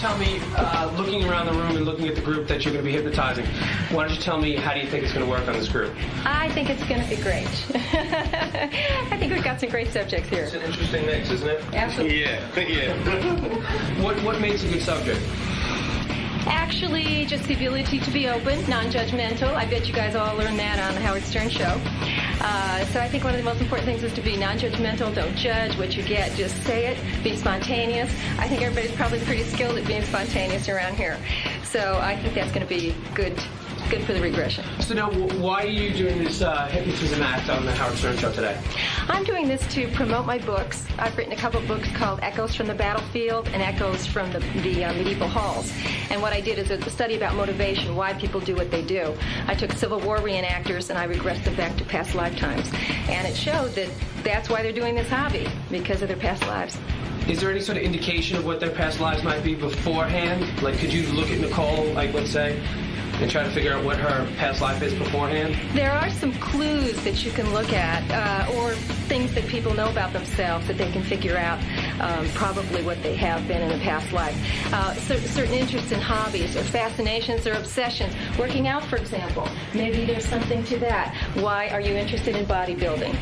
tell me, looking around the room and looking at the group that you're going to be hypnotizing, why don't you tell me how do you think it's going to work on this group? I think it's going to be great. I think we've got some great subjects here. It's an interesting mix, isn't it? Absolutely. Yeah. What makes a good subject? Actually, just the ability to be open, non-judgmental. I bet you guys all learned that on the Howard Stern show. So I think one of the most important things is to be non-judgmental. Don't judge what you get. Just say it. Be spontaneous. I think everybody's probably pretty skilled at being spontaneous around here. So I think that's going to be good for the regression. So now, why are you doing this hypnotism act on the Howard Stern show today? I'm doing this to promote my books. I've written a couple of books called Echoes from the Battlefield and Echoes from the Medieval Halls. And what I did is a study about motivation, why people do what they do. I took Civil War reenactors and I regressed them back to past lifetimes. And it showed that that's why they're doing this hobby, because of their past lives. Is there any sort of indication of what their past lives might be beforehand? Like, could you look at Nicole, like, let's say, and try to figure out what her past life is beforehand? There are some clues that you can look at, or things that people know about themselves that they can figure out probably what they have been in a past life. Certain interests and hobbies, or fascinations, or obsessions. Working out, for example. Maybe there's something to that. Why are you interested in bodybuilding?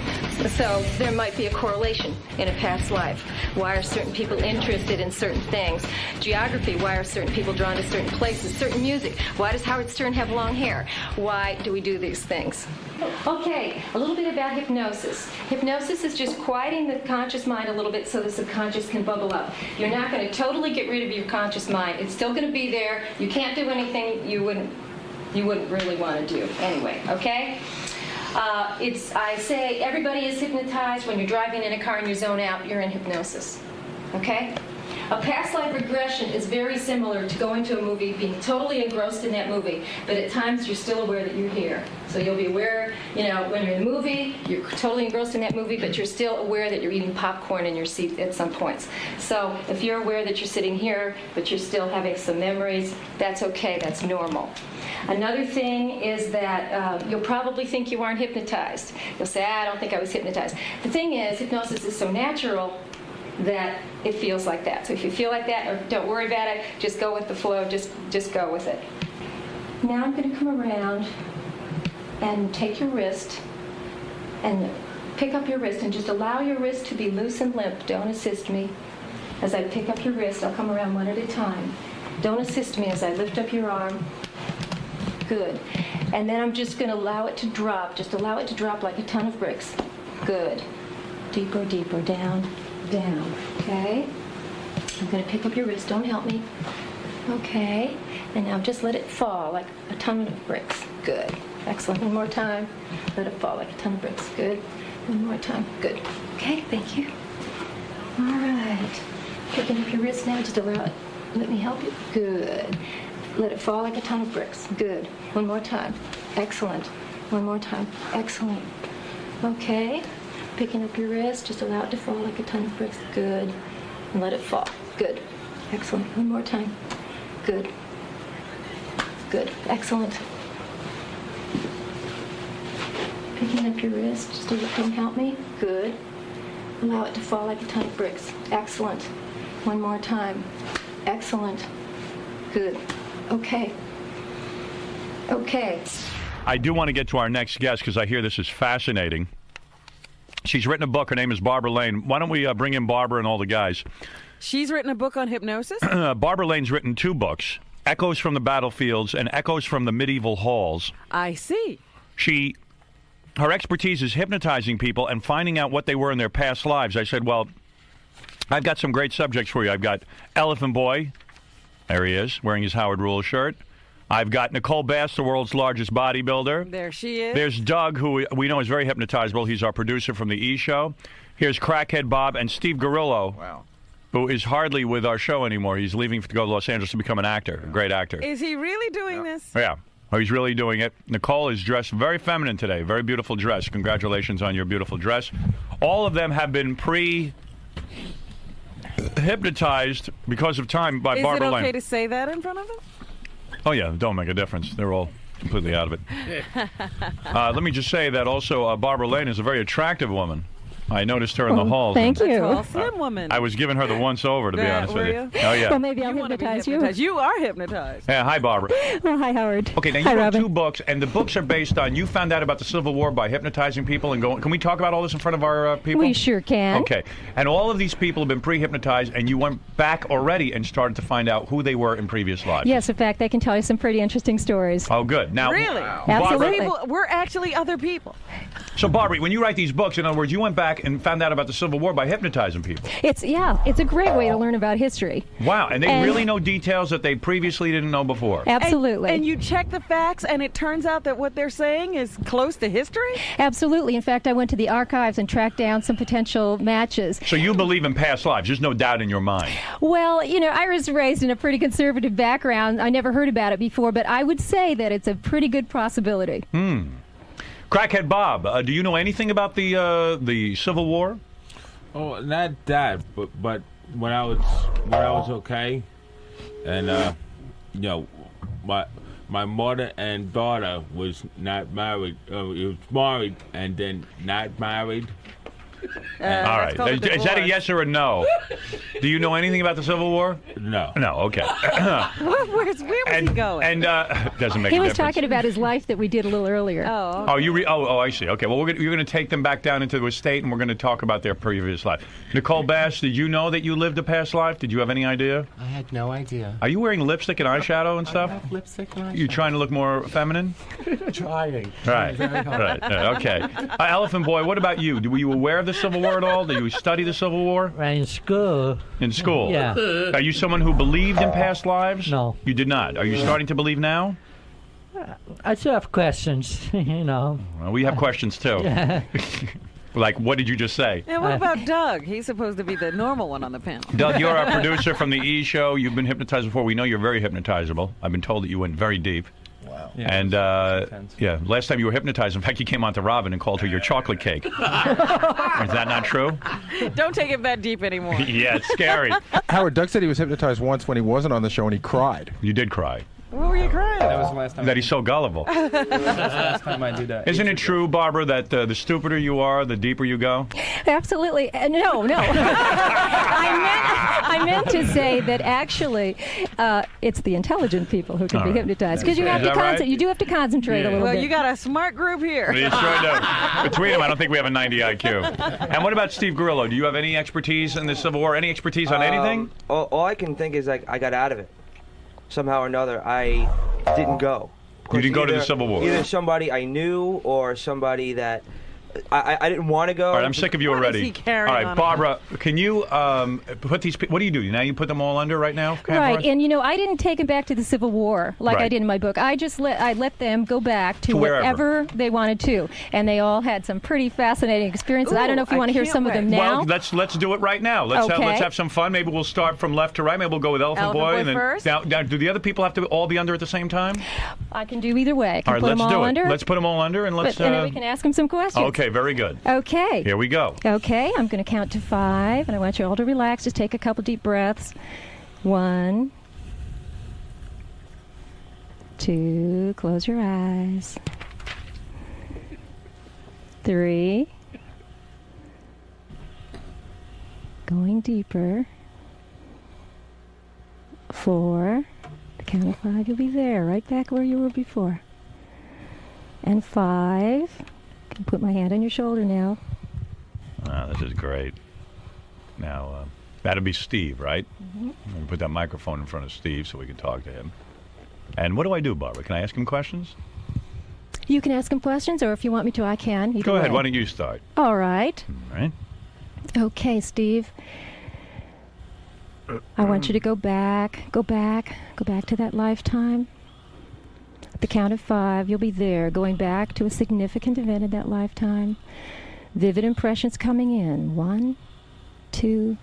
So there might be a correlation in a past life. Why are certain people interested in certain things? Geography, why are certain people drawn to certain places? Certain music, why does Howard Stern have long hair? Why do we do these things? Okay, a little bit about hypnosis. Hypnosis is just quieting the conscious mind a little bit so the subconscious can bubble up. You're not going to totally get rid of your conscious mind. It's still going to be there. You can't do anything you wouldn't really want to do anyway, okay? I say everybody is hypnotized. When you're driving in a car and you zone out, you're in hypnosis, okay? A past life regression is very similar to going to a movie, being totally engrossed in that movie, but at times you're still aware that you're here. So you'll be aware, when you're in the movie, you're totally engrossed in that movie, but you're still aware that you're eating popcorn in your seat at some points. So if you're aware that you're sitting here, but you're still having some memories, that's okay, that's normal. Another thing is that you'll probably think you aren't hypnotized. You'll say, I don't think I was hypnotized. The thing is, hypnosis is so natural that it feels like that. So if you feel like that, or don't worry about it, just go with the flow, just go with it. Now I'm going to come around and take your wrist and pick up your wrist and just allow your wrist to be loose and limp. Don't assist me. As I pick up your wrist, I'll come around one at a time. Don't assist me as I lift up your arm. Good. And then I'm just going to allow it to drop. Just allow it to drop like a ton of bricks. Good. Deeper, deeper, down. Down, okay? I'm going to pick up your wrist. Don't help me. Okay. And now just let it fall like a ton of bricks. Good. Excellent. One more time. Let it fall like a ton of bricks. Good. One more time. Good. Okay, thank you. All right. Picking up your wrist now. Just allow it. Let me help you. Good. Let it fall like a ton of bricks. Good. One more time. Excellent. One more time. Excellent. Okay. Picking up your wrist, just allow it to fall like a ton of bricks. Good. And let it fall. Good. Excellent. One more time. Good. Good. Excellent. Picking up your wrist, just don't help me. Good. Allow it to fall like a ton of bricks. Excellent. One more time. Excellent. Good. Okay. Okay. I do want to get to our next guest because I hear this is fascinating. She's written a book. Her name is Barbara Lane. Why don't we bring in Barbara and all the guys? She's written a book on hypnosis? Barbara Lane's written 2 books, Echoes from the Battlefields and Echoes from the Medieval Halls. I see. Her expertise is hypnotizing people and finding out what they were in their past lives. I said, well, I've got some great subjects for you. I've got Elephant Boy. There he is, wearing his Howard Rule shirt. I've got Nicole Bass, the world's largest bodybuilder. There she is. There's Doug, who we know is very hypnotizable. He's our producer from the E! Show. Here's Crackhead Bob and Steve Garillo, who is hardly with our show anymore. He's leaving to go to Los Angeles to become an actor, a great actor. Is he really doing this? Yeah. Oh, he's really doing it. Nicole is dressed very feminine today. Very beautiful dress. Congratulations on your beautiful dress. All of them have been hypnotized because of time by Barbara Lane. Is it okay to say that in front of them? Oh, yeah, don't make a difference. They're all completely out of it. Let me just say that also Barbara Lane is a very attractive woman. I noticed her in the halls. Thank A you. tall, slim woman. I was giving her the once over, to be honest were with you. you? Oh, yeah. Well, maybe I'll You wanna be hypnotize you. hypnotized. You are hypnotized. Yeah, hi, Barbara. Well, hi, Howard. Okay, now you Hi, wrote Robin. 2 books, and the books are based on, you found out about the Civil War by hypnotizing people and going, can we talk about all this in front of our people? We sure can. Okay, and all of these people have been pre-hypnotized, and you went back already and started to find out who they were in previous lives. Yes, in fact, I can tell you some pretty interesting stories. Oh, good. Now, Really? Absolutely. People, we're actually other people. So, Barbara, when you write these books, in other words, you went back and found out about the Civil War by hypnotizing people. It's a great way to learn about history. Wow, and they And- really know details that they previously didn't know before. Absolutely. And you check the facts, and it turns out that what they're saying is close to history? Absolutely. In fact, I went to the archives and tracked down some potential matches. So you believe in past lives. There's no doubt in your mind. Well, I was raised in a pretty conservative background. I never heard about it before, but I would say that it's a pretty good possibility. Crackhead Bob, do you know anything about the Civil War? Oh, not that, but when I was okay, and my mother and daughter was not married. It was married and then not married. All right. Is that a yes or a no? Do you know anything about the Civil War? No. No. Okay. Where was he going? And doesn't make He a was difference. talking about his life that we did a little earlier. Oh, Oh, I see. Okay. Well, you're going to take them back down into the estate, and we're going to talk about their previous life. Nicole Bass, did you know that you lived a past life? Did you have any idea? I had no idea. Are you wearing lipstick and eyeshadow and stuff? I have lipstick on. You trying to look more feminine? Trying. Right. Very hard. Right. Okay. Elephant Boy, what about you? Were you aware of the Civil War at all? Did you study the Civil War? In school, In school? Yeah. Are you someone who believed in past lives? No. You did not. Are you starting to believe now? I still have questions, Well, we have questions too. Like, what did you just say? and what about Doug? He's supposed to be the normal one on the panel. Doug, you're our producer from the E! Show. You've been hypnotized before. We know you're very hypnotizable. I've been told that you went very deep. Wow. And, last time you were hypnotized, in fact, you came on to Robin and called her your chocolate cake. Is that not true? Don't take it that deep anymore. Yeah, it's scary. Howard, Doug said he was hypnotized once when he wasn't on the show and he cried. You did cry. What were you crying That was about? the last time. That he's so gullible. last time I did that. Isn't it true, Barbara, that the stupider you are, the deeper you go? Absolutely. No. I meant to say that actually it's the intelligent people who can All be right. hypnotized. Because you Is have to that right? You do have to concentrate a little Well, bit. you got a smart group here. You sure do. Between them, I don't think we have a 90 IQ. And what about Steve Grillo? Do you have any expertise in the Civil War? Any expertise on anything? All I can think is like I got out of it somehow or another. I didn't go. You didn't go to the Civil War? Either somebody I knew or somebody that I didn't want to go. All right, I'm sick of you What is already. he carrying All right, on Barbara, can you put these? What do you do now? You put them all under right now? Right, and I didn't take them back to the Civil War like I Right. did in my book. I let them go back to wherever. wherever they wanted to, and they all had some pretty fascinating experiences. I don't know if you Ooh, want to hear I some of them can't now. Well, let's do it right now. Let's Okay. have some fun. Maybe we'll start from left to right. Maybe we'll go with Elephant Elephant Boy, Boy and then first? now, do the other people have to all be under at the same time? I can do either way. I can All right, put them let's all do it. under. Let's put them all under, and let's. and then we can ask them some questions. Okay, very good. Okay. Here we go. Okay, I'm going to count to 5, and I want you all to relax. Just take a couple deep breaths. 1, 2, close your eyes. 3, going deeper. 4, the count of 5, you'll be there, right back where you were before. And 5, I can put my hand on your shoulder now. Wow, this is great. Now, that'll be Steve, right? Mm-hmm. Put that microphone in front of Steve so we can talk to him. And what do I do, Barbara? Can I ask him questions? You can ask him questions, or if you want me to, I can. Either Go ahead. way. Why don't you start? All right. All right. Okay, Steve. I want you to go back to that lifetime. At the count of 5, you'll be there, going back to a significant event in that lifetime. Vivid impressions coming in. 1, 2,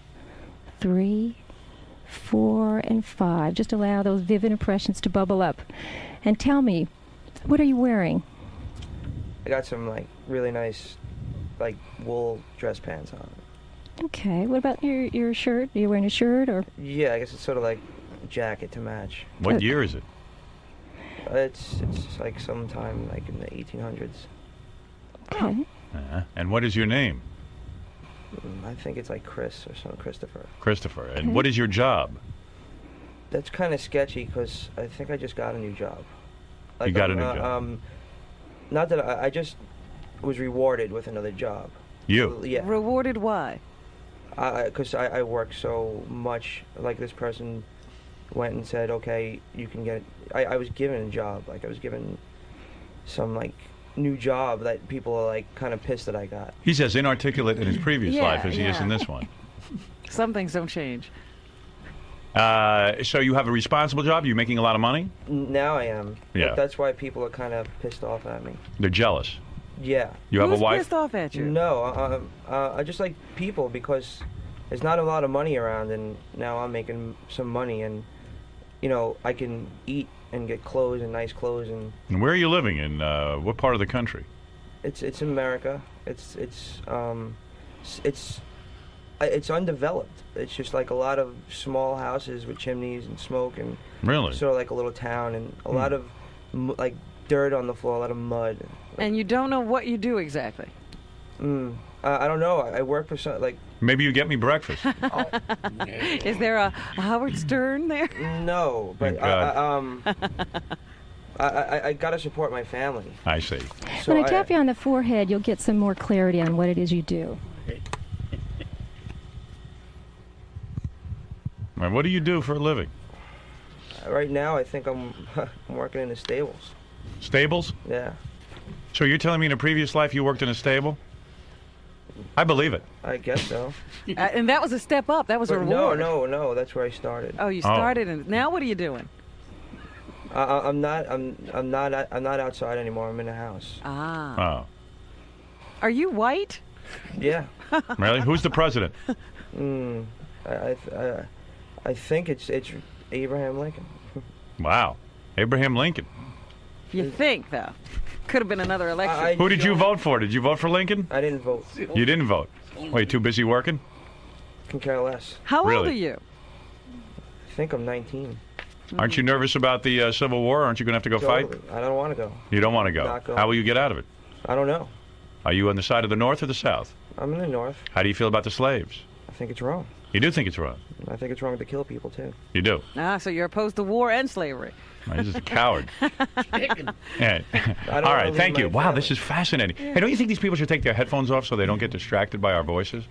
3, 4, and 5. Just allow those vivid impressions to bubble up. And tell me, what are you wearing? I got some like really nice, like wool dress pants on. Okay. What about your shirt? Are you wearing a shirt or? Yeah, I guess it's sort of like a jacket to match. What year is it? It's like sometime like in the 1800s. Okay. And what is your name? I think it's like Chris or something, Christopher. Christopher. And what is your job? That's kind of sketchy because I think I just got a new job. You got a new job? Not that I just was rewarded with another job. You? Yeah. Rewarded why? Because I work so much. Like this person went and said, okay, you can get. I was given a job. Like I was given some like new job that people are like kind of pissed that I got. He's as inarticulate in his previous life as he is in this one. Some things don't change. So you have a responsible job? You making a lot of money? Now I am. Yeah. But that's why people are kind of pissed off at me. They're jealous. Yeah. You have Who's a wife? pissed off at you? No, I just like people because there's not a lot of money around, and now I'm making some money, and you know I can eat and get clothes and nice clothes and. And where are you living in? What part of the country? It's America. It's undeveloped. It's just like a lot of small houses with chimneys and smoke and. Really? Sort of like a little town and a lot of like dirt on the floor, a lot of mud. And you don't know what you do exactly. I don't know. I work for some like. Maybe you get me breakfast. Is there a Howard Stern there? No, but I gotta support my family. I see. So when I tap you on the forehead, you'll get some more clarity on what it is you do. And what do you do for a living? Right now, I think I'm working in the stables. Stables? Yeah. So you're telling me in a previous life you worked in a stable? I believe it. I guess so. And that was a step up. That was a reward. No. That's where I started. Oh, you started, and now what are you doing? I'm not outside anymore. I'm in the house. Ah. Oh. Are you white? Yeah. Really? Who's the president? I think it's Abraham Lincoln. Wow. Abraham Lincoln. You think, though? Could have been another election. Who did you vote for? Did you vote for Lincoln? I didn't vote. You didn't vote? Were you too busy working? Can care less. How old Really? are you? I think I'm 19. Aren't you nervous about the Civil War? Aren't you going to have to go fight? I don't want to go. You don't want to go. Not going. How will you get out of it? I don't know. Are you on the side of the North or the South? I'm in the North. How do you feel about the slaves? I think it's wrong. You do think it's wrong? I think it's wrong to kill people, too. You do? Ah, so you're opposed to war and slavery. He's just a coward. Yeah. All know right, thank my you. Wow, family. this is fascinating. Hey, don't you think these people should take their headphones off so they don't get distracted by our voices?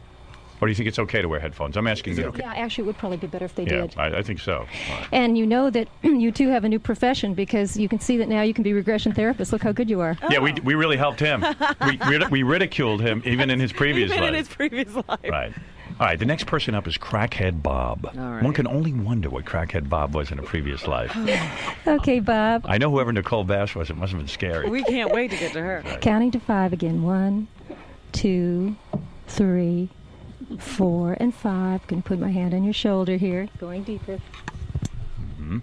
Or do you think it's okay to wear headphones? I'm asking you. Yeah, actually, it would probably be better if they Yeah, did. I think so. And you know that you two have a new profession because you can see that now you can be regression therapists. Look how good you are. Yeah, we really helped him. We ridiculed him even in his previous Even life. in his previous life. Right. All right, the next person up is Crackhead Bob. All right. One can only wonder what Crackhead Bob was in a previous life. Okay, Bob. I know whoever Nicole Bass was. It must have been scary. We can't wait to get to her. Counting to 5 again. 1, 2, 3, 4, and 5. Can put my hand on your shoulder here. Going deeper. Mhm.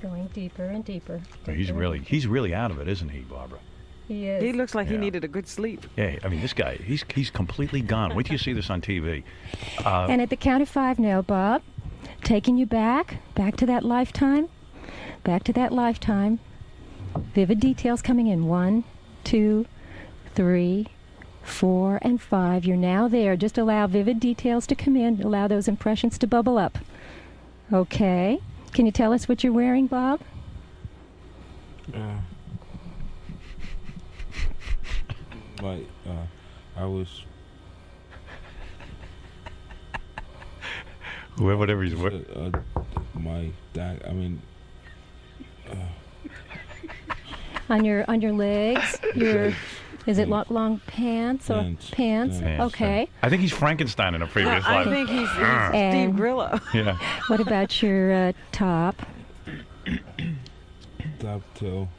Going deeper and deeper. He's really out of it, isn't he, Barbara? He is. He looks like he Yeah. needed a good sleep. Yeah, I mean, this guy, he's completely gone. Wait till you see this on TV. And at the count of 5 now, Bob, taking you back to that lifetime, Vivid details coming in. 1, 2, 3, 4, and 5. You're now there. Just allow vivid details to come in. Allow those impressions to bubble up. Okay. Can you tell us what you're wearing, Bob? I was. Whatever he's wearing. My dad. I mean. On your legs. Is it long pants or pants? Okay. I think he's Frankenstein in a previous I life. think he's And- Steve Grillo. Yeah. What about your top? Top toe.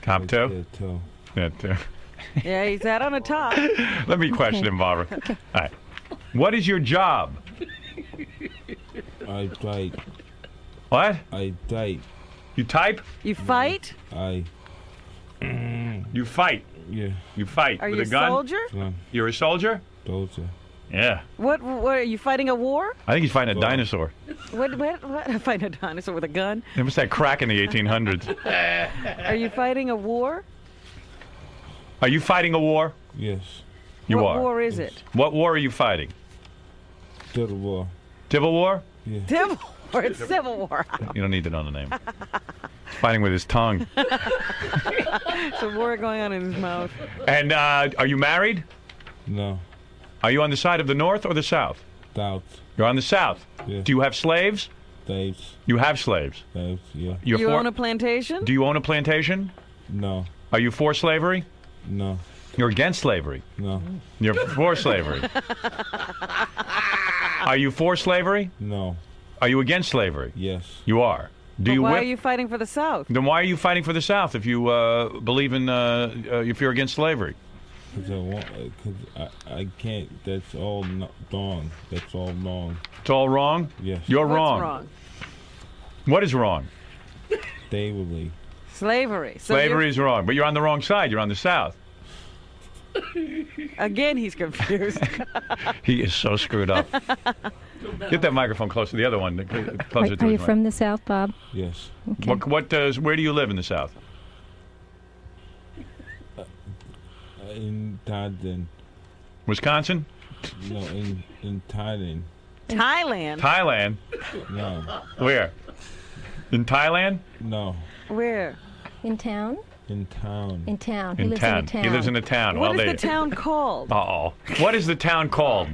Top toe? Yeah, toe. Yeah, toe. Yeah, he's out on the top. Let me question him, Barbara. Okay. All right. What is your job? I type. What? I type. You type? You fight? You fight? Yeah. You fight Are with you a gun? soldier? You're a soldier? Soldier. Yeah. What are you fighting a war? I think he's fighting a dinosaur. What? Fighting a dinosaur with a gun? There was that crack in the 1800s. Are you fighting a war? Are you fighting a war? Yes. You what are. war is it? What war are you fighting? Civil War. Civil War? Yeah. Civil War. It's Civil War. You don't need to know the name. He's fighting with his tongue. It's a war going on in his mouth. And are you married? No. Are you on the side of the North or the South? South. You're on the South. Yeah. Do you have slaves? Slaves. You have slaves. Slaves. Yeah. You're own a plantation? Do you own a plantation? No. Are you for slavery? No. You're against slavery? No. You're for slavery? Are you for slavery? No. Are you against slavery? Yes. You are. Why are you fighting for the South? Then why are you fighting for the South if you believe in if you're against slavery? Because I can't. That's all wrong. That's all wrong. It's all wrong? Yes. You're What's wrong. wrong? What is wrong? Slavery. Slavery. So Slavery is wrong, but you're on the wrong side. You're on the South. Again, he's confused. He is so screwed up. Get that microphone closer. The other one, closer to Are you his mic. from the South, Bob? Yes. Okay. Where do you live in the South? In Thailand. Wisconsin? No, in Thailand. Thailand? Thailand? No. Where? In Thailand? No. Where? In town? In town. In town. He In lives town. in a town. He lives in a town. What Well, is the town called? Uh-oh. What is the town called?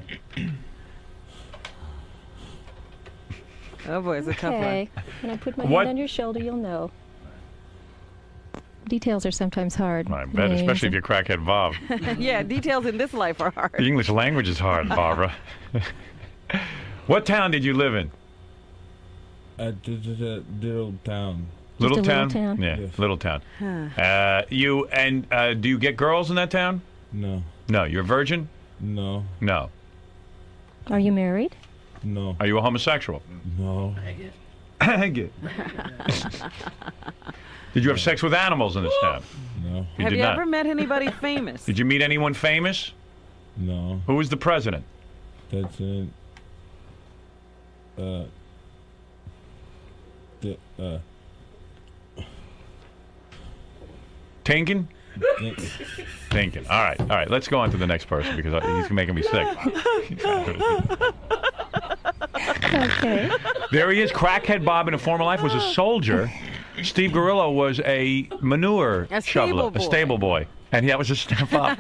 Oh boy, it's a tough one. Okay. When I put my What- hand on your shoulder, you'll know. Details are sometimes hard. I bet, Names especially if and- you're crackhead Bob. Yeah, details in this life are hard. The English language is hard, Barbara. What town did you live in? This is a little town. Little a town? little town? Yeah, Yes. little town. Do you get girls in that town? No. No. You're a virgin? No. No. Are you married? No. Are you a homosexual? No. Did you have sex with animals in this town? No. You Have did you not. ever met anybody famous? Did you meet anyone famous? No. Who was the president? That's it. Tinkin? Tinkin. All right. Let's go on to the next person because he's making me sick. Okay. There he is. Crackhead Bob in a former life was a soldier. Steve Gorillo was a manure A shoveler, stable boy. a stable boy. And that was a step up.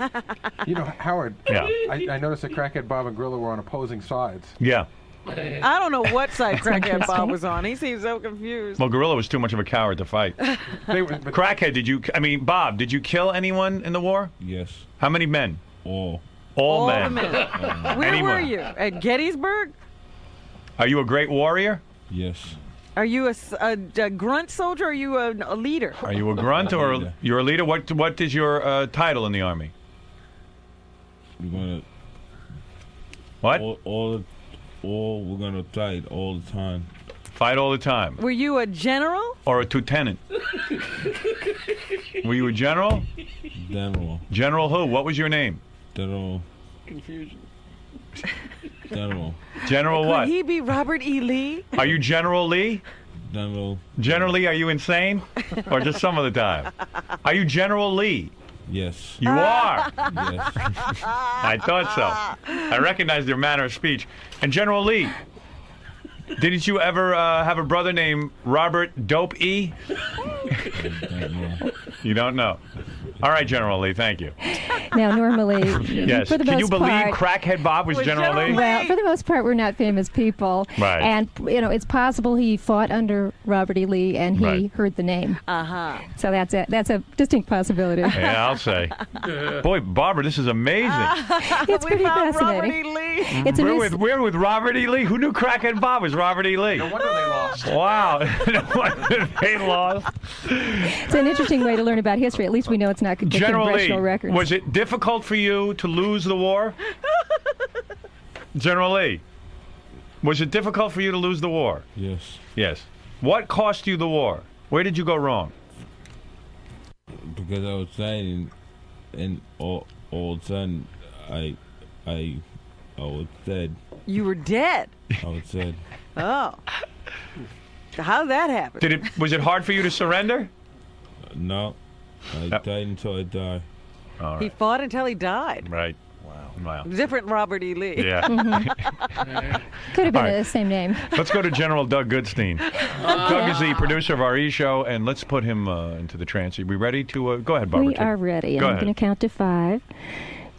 You know, Howard, Yeah. I noticed that Crackhead Bob and Gorilla were on opposing sides. Yeah. I don't know what side Crackhead Bob interesting. was on. He seems so confused. Well, Gorilla was too much of a coward to fight. Crackhead, Bob, did you kill anyone in the war? Yes. How many men? All. All the men. men. Where Anyone. were you? At Gettysburg? Are you a great warrior? Yes. Are you a grunt soldier or are you a leader? Are you a grunt or you're a leader? What is your title in the army? We're gonna. What? All we're gonna fight all the time. Fight all the time. Were you a general? Or a lieutenant? Were you a general? General. General who? What was your name? General. Confusion. General. General what? Could he be Robert E. Lee? Are you General Lee? General. General Lee, are you insane? Or just some of the time? Are you General Lee? Yes. You are. Yes. I thought so. I recognized your manner of speech. And General Lee, didn't you ever have a brother named Robert Dope E? You don't know. All right, General Lee, thank you. Now, normally, Yes. for the Can most you believe part, Crackhead Bob was General Lee? well, for the most part, we're not famous people. Right. And, it's possible he fought under Robert E. Lee and he Right. heard the name. Uh-huh. So that's a distinct possibility. Yeah, I'll say. Boy, Barbara, this is amazing. It's pretty found Robert fascinating. E. Lee. It's a We're with Robert E. Lee. Who knew Crackhead Bob was Robert E. Lee? No wonder they lost. Wow. No wonder they lost. It's an interesting way to learn about history. At least we know it's not General Lee, congressional records. was it difficult for you to lose the war? General Lee, was it difficult for you to lose the war? Yes. Yes. What cost you the war? Where did you go wrong? Because I was saying, and all of a sudden, I was dead. You were dead. I was dead. Oh. How'd that happen? Was it hard for you to surrender? No. I died until I died. All He right. fought until he died. Right. Wow. Wow. Different Robert E. Lee. Yeah. Could have been All right. the same name. Let's go to General Doug Goodstein. Doug is the producer of our E! Show, and let's put him into the trance. Are we ready to go ahead, Barbara? We are ready. Go I'm ahead. going to count to 5.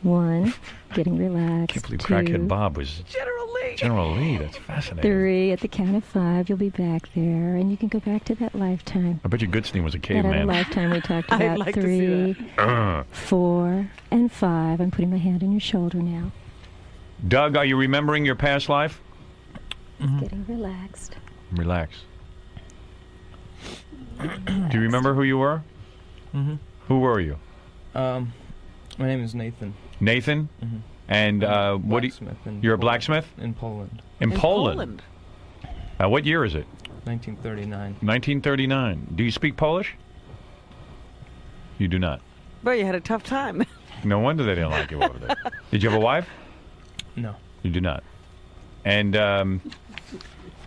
1, getting relaxed. I can't believe 2, Crackhead Bob was General Lee. General Lee. That's fascinating. 3. At the count of 5, you'll be back there, and you can go back to that lifetime. I bet you Goodstein was a That other caveman. lifetime we talked I'd about. like to see 3, 4, and 5. I'm putting my hand on your shoulder now. Doug, are you remembering your past life? Getting relaxed. Relax. Do you remember who you were? Mm-hmm. Who were you? My name is Nathan. Nathan? Mm-hmm. And what do you, you're a blacksmith? In Poland. In Poland? What year is it? 1939. 1939. Do you speak Polish? You do not. But you had a tough time. No wonder they didn't like you over there. Did you have a wife? No. You do not. And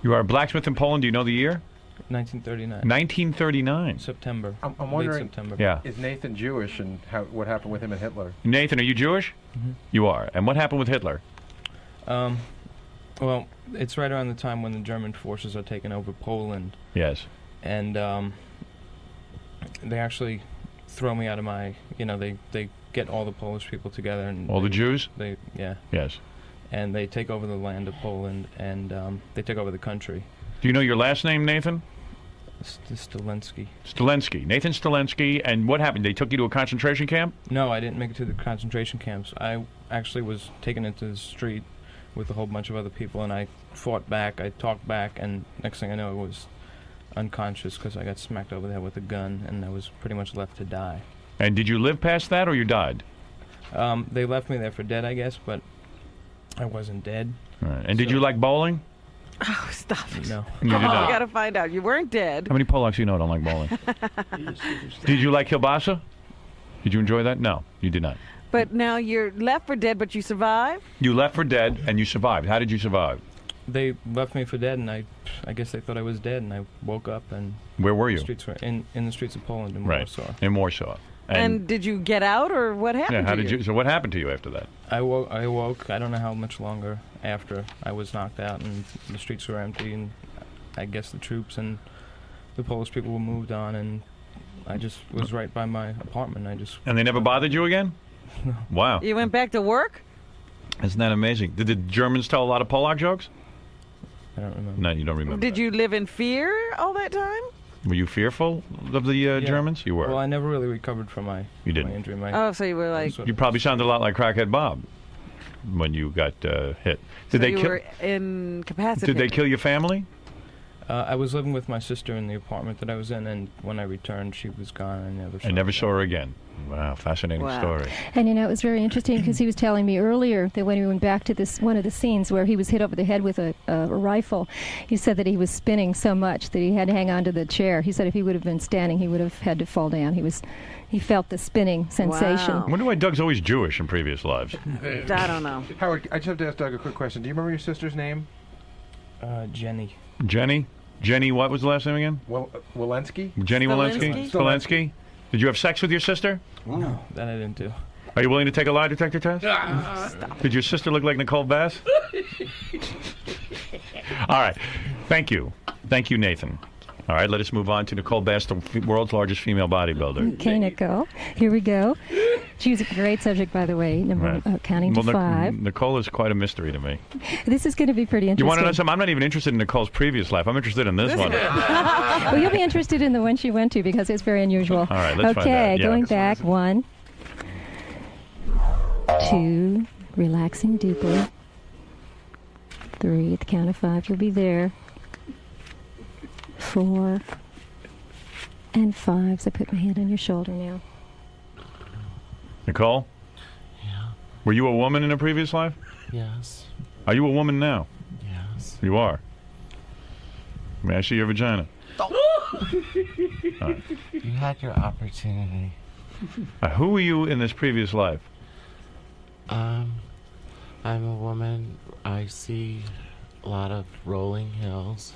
you are a blacksmith in Poland. Do you know the year? 1939. 1939. September. I'm Late wondering, September. Yeah. is Nathan Jewish, and what happened with him and Hitler? Nathan, are you Jewish? Mm-hmm. You are. And what happened with Hitler? Well, it's right around the time when the German forces are taking over Poland. Yes. And they actually throw me out of my, they get all the Polish people together. And All the Jews? Yeah. Yes. And they take over the land of Poland, and they take over the country. Do you know your last name, Nathan? Stalensky. Stalensky. Nathan Stalensky. And what happened? They took you to a concentration camp? No, I didn't make it to the concentration camps. I actually was taken into the street with a whole bunch of other people, and I fought back, I talked back, and next thing I know, I was unconscious because I got smacked over the head with a gun, and I was pretty much left to die. And did you live past that, or you died? They left me there for dead, I guess, but I wasn't dead. All right. And did you like bowling? Oh, stop it. No. You did I not. got to find out. You weren't dead. How many Polacks you know don't like bowling? Did you like kielbasa? Did you enjoy that? No, you did not. But now you're left for dead, but you survived? You left for dead, and you survived. How did you survive? They left me for dead, and I guess they thought I was dead, and I woke up, and Where were you? streets were in the streets of Poland in Right. Warsaw. In Warsaw. And did you get out, or what happened yeah, how to did you? So what happened to you after that? I woke. I don't know how much longer after I was knocked out, and the streets were empty, and I guess the troops and the Polish people were moved on, and I just was right by my apartment. And they never bothered you again? No. Wow. You went back to work? Isn't that amazing? Did the Germans tell a lot of Polak jokes? I don't remember. No, you don't remember. Did you live in fear all that time? Were you fearful of the Yeah. Germans? You were. Well, I never really recovered from my didn't. my injury. Oh, so you were like... You probably sounded a lot like Crackhead Bob when you got hit. Did they you kill? were incapacitated. Did they kill your family? I was living with my sister in the apartment that I was in, and when I returned, she was gone. I never Saw her again. Wow, fascinating story. And it was very interesting because he was telling me earlier that when he went back to this one of the scenes where he was hit over the head with a rifle, he said that he was spinning so much that he had to hang on to the chair. He said if he would have been standing, he would have had to fall down. He felt the spinning sensation. I wonder why Doug's always Jewish in previous lives. I don't know. Howard, I just have to ask Doug a quick question. Do you remember your sister's name? Jenny. Jenny? Jenny, what was the last name again? Walensky? Jenny Walensky? Walensky? Did you have sex with your sister? No, that I didn't do. Are you willing to take a lie detector test? Did your sister look like Nicole Bass? All right. Thank you. Thank you, Nathan. All right, let us move on to Nicole Bass, the world's largest female bodybuilder. Okay, Nicole. Here we go. She was a great subject, by the way, counting to 5. Nicole is quite a mystery to me. This is going to be pretty interesting. You want to know something? I'm not even interested in Nicole's previous life. I'm interested in this one. Well, you'll be interested in the one she went to because it's very unusual. All right, let's find out. Okay, Yeah. going back. 1, 2, relaxing deeply. 3, at the count of 5, you'll be there. 4 and 5. So I put my hand on your shoulder now. Nicole? Yeah. Were you a woman in a previous life? Yes. Are you a woman now? Yes. You are. May I see your vagina? All right. You had your opportunity. Who were you in this previous life? I'm a woman. I see a lot of rolling hills.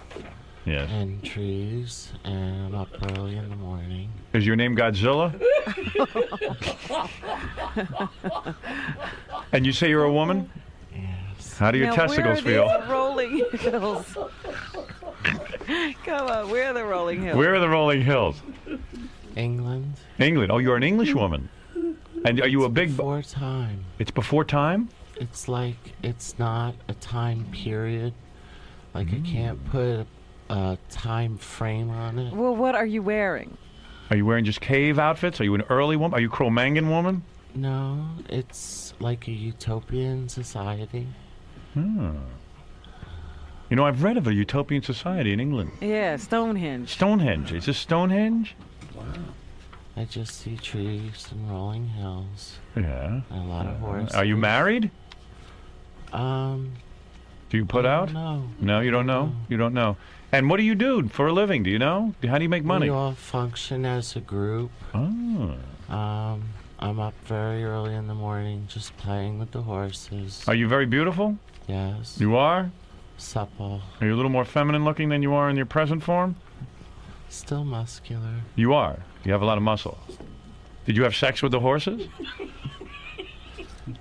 Yes. And trees, and I'm up early in the morning. Is your name Godzilla? And you say you're a woman? Yes. How do your Now, testicles where are feel? these rolling hills? Come on, where are the rolling hills? Where are the rolling hills? England. England. Oh, you're an English woman. And are you a big... Before time. It's before time? It's like, it's not a time period. Like, I can't put a time frame on it. Well, what are you wearing? Are you wearing just cave outfits? Are you an early woman? Are you Cro-Magnon woman? No, it's like a utopian society. Hmm. You know, I've read of a utopian society in England. Yeah, Stonehenge. Stonehenge. Is this Stonehenge? I just see trees and rolling hills. Yeah. And a lot of horses. Are you married? Do you put out? No. No, you don't know? You don't know. And what do you do for a living? Do you know? How do you make money? We all function as a group. Oh. I'm up very early in the morning just playing with the horses. Are you very beautiful? Yes. You are? Supple. Are you a little more feminine looking than you are in your present form? Still muscular. You are. You have a lot of muscle. Did you have sex with the horses?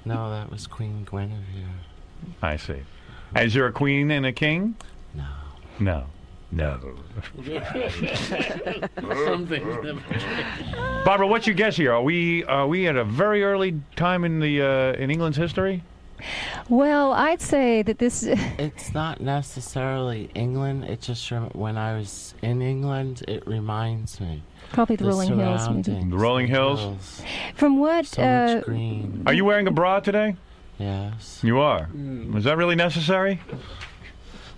No, that was Queen Guinevere. I see. Is there a queen and a king? No. No. No. Barbara, what's your guess here? Are we at a very early time in the in England's history? Well, I'd say that this... It's not necessarily England. It just when I was in England, it reminds me. Probably the Rolling Hills, maybe. The Rolling Hills? From what... So much green. Are you wearing a bra today? Yes. You are? Is that really necessary?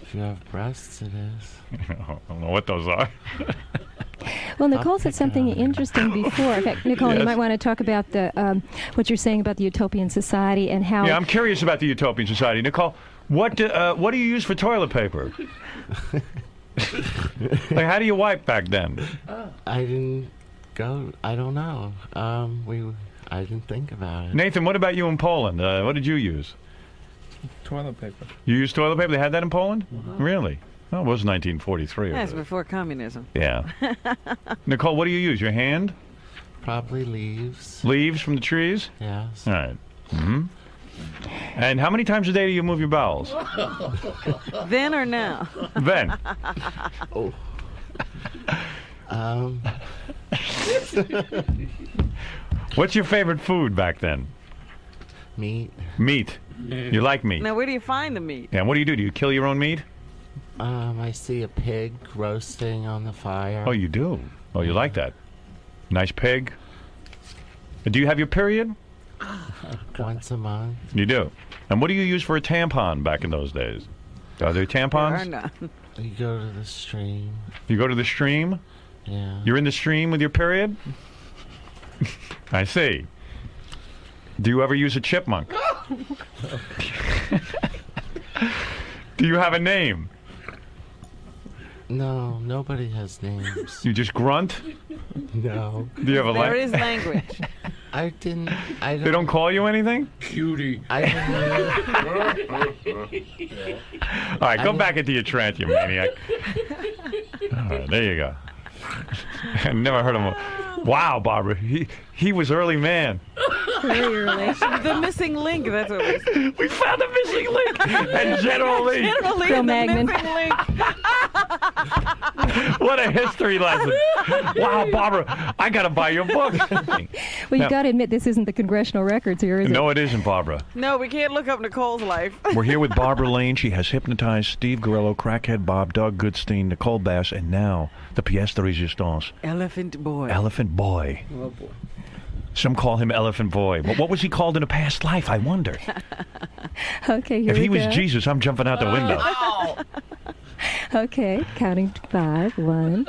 If you have breasts, it is. I don't know what those are. Well, Nicole said something interesting before. In fact, Nicole, you might want to talk about the what you're saying about the utopian society and how... Yeah, I'm curious about the utopian society. Nicole, what do you use for toilet paper? Like, how do you wipe back then? I don't know. I didn't think about it. Nathan, what about you in Poland? What did you use? Toilet paper. You used toilet paper? They had that in Poland? Really? Oh, it was 1943. That's before communism. Yeah. Nicole, what do you use? Your hand? Probably leaves. Leaves from the trees? Yes. All right. Mm-hmm. And how many times a day do you move your bowels? Then or now? Then. Oh. What's your favorite food back then? Meat. Meat. You like meat? Now, where do you find the meat? Yeah, what do? Do you kill your own meat? I see a pig roasting on the fire. Oh, you do? Oh, you like that? Nice pig. Do you have your period? Once a month. You do. And what do you use for a tampon back in those days? Are there tampons? There are none. You go to the stream. You go to the stream? Yeah. You're in the stream with your period? I see. Do you ever use a chipmunk? Do you have a name? No, nobody has names. You just grunt? No. Do you have a There is language. I don't. They don't call you anything? Cutie. I All right, go back into your trance, you maniac. All right, there you go. I never heard of him. Wow, Barbara, he was early man. Very early. The missing link, that's what we said. We found the missing link. And General Lee. General Lee, Phil the Magnon. missing link. What a history lesson. Wow, Barbara, I got to buy your book. Well, you got to admit, this isn't the congressional records here, is it? No, it isn't, Barbara. No, we can't look up Nicole's life. We're here with Barbara Lane. She has hypnotized Steve Gorello, Crackhead Bob, Doug Goodstein, Nicole Bass, and now the pièce de résistance. Elephant Boy. Elephant Boy. Oh, boy. Some call him Elephant Boy. But what was he called in a past life, I wonder? Okay, here If we he was go. Jesus, I'm jumping out the window. Okay, counting to 5. 1,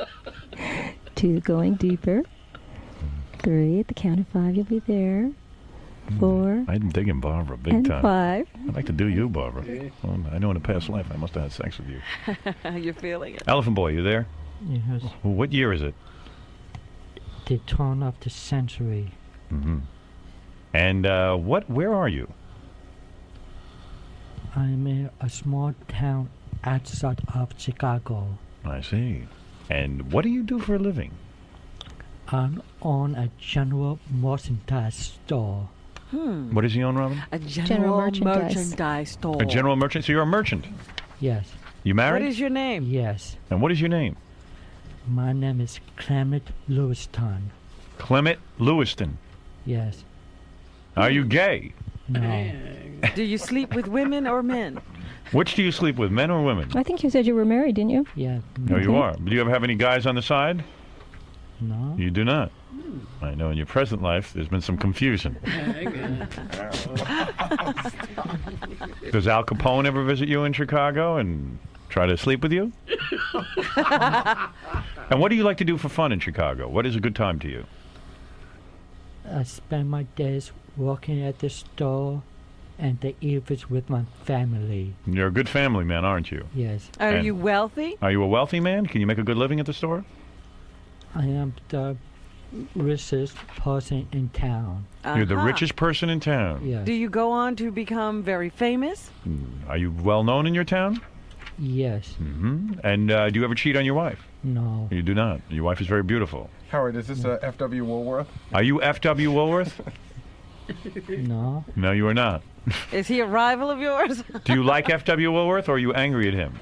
2, going deeper. 3, at the count of 5, you'll be there. 4, I'm digging Barbara big and time. 5. I'd like to do you, Barbara. Well, I know in a past life I must have had sex with you. You're feeling it. Elephant Boy, you there? Yes. What year is it? The turn of the century. Mm-hmm. And where are you? I'm in a small town outside of Chicago. I see. And what do you do for a living? I'm on a general merchandise store. What does he own, Robin? A general merchandise store. A general merchant? So you're a merchant? Yes. You married? What is your name? Yes. And what is your name? My name is 𝗵𝗲 Clement Lewiston. Yes. Are you gay? No. Do you sleep with women or men? Which do you sleep with, men or women? I think you said you were married, didn't you? Yeah. No, you are. Do you ever have any guys on the side? No. You do not. I know in your present life there's been some confusion. Does Al Capone ever visit you in Chicago and try to sleep with you? And what do you like to do for fun in Chicago? What is a good time to you? I spend my days working at the store and the evenings with my family. You're a good family man, aren't you? Yes. Are And you wealthy? Are you a wealthy man? Can you make a good living at the store? I am the richest person in town. You're the Uh-huh. richest person in town. Yes. Do you go on to become very famous? Are you well known in your town? Yes. And do you ever cheat on your wife? No. You do not. Your wife is very beautiful. Howard, is this F.W. Woolworth? Are you F.W. Woolworth? No. No, you are not. Is he a rival of yours? Do you like F.W. Woolworth, or are you angry at him?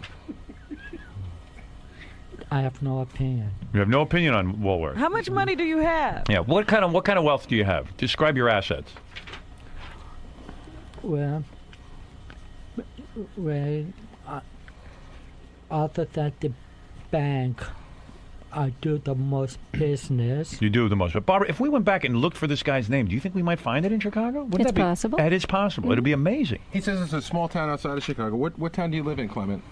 I have no opinion. You have no opinion on Woolworth. How much money do you have? Yeah. What kind of wealth do you have? Describe your assets. Well, other than the bank, I do the most business. You do the most. But Barbara, if we went back and looked for this guy's name, do you think we might find it in Chicago? Wouldn't It's that be possible. It is possible. It'd be amazing. He says it's a small town outside of Chicago. What town do you live in, Clement?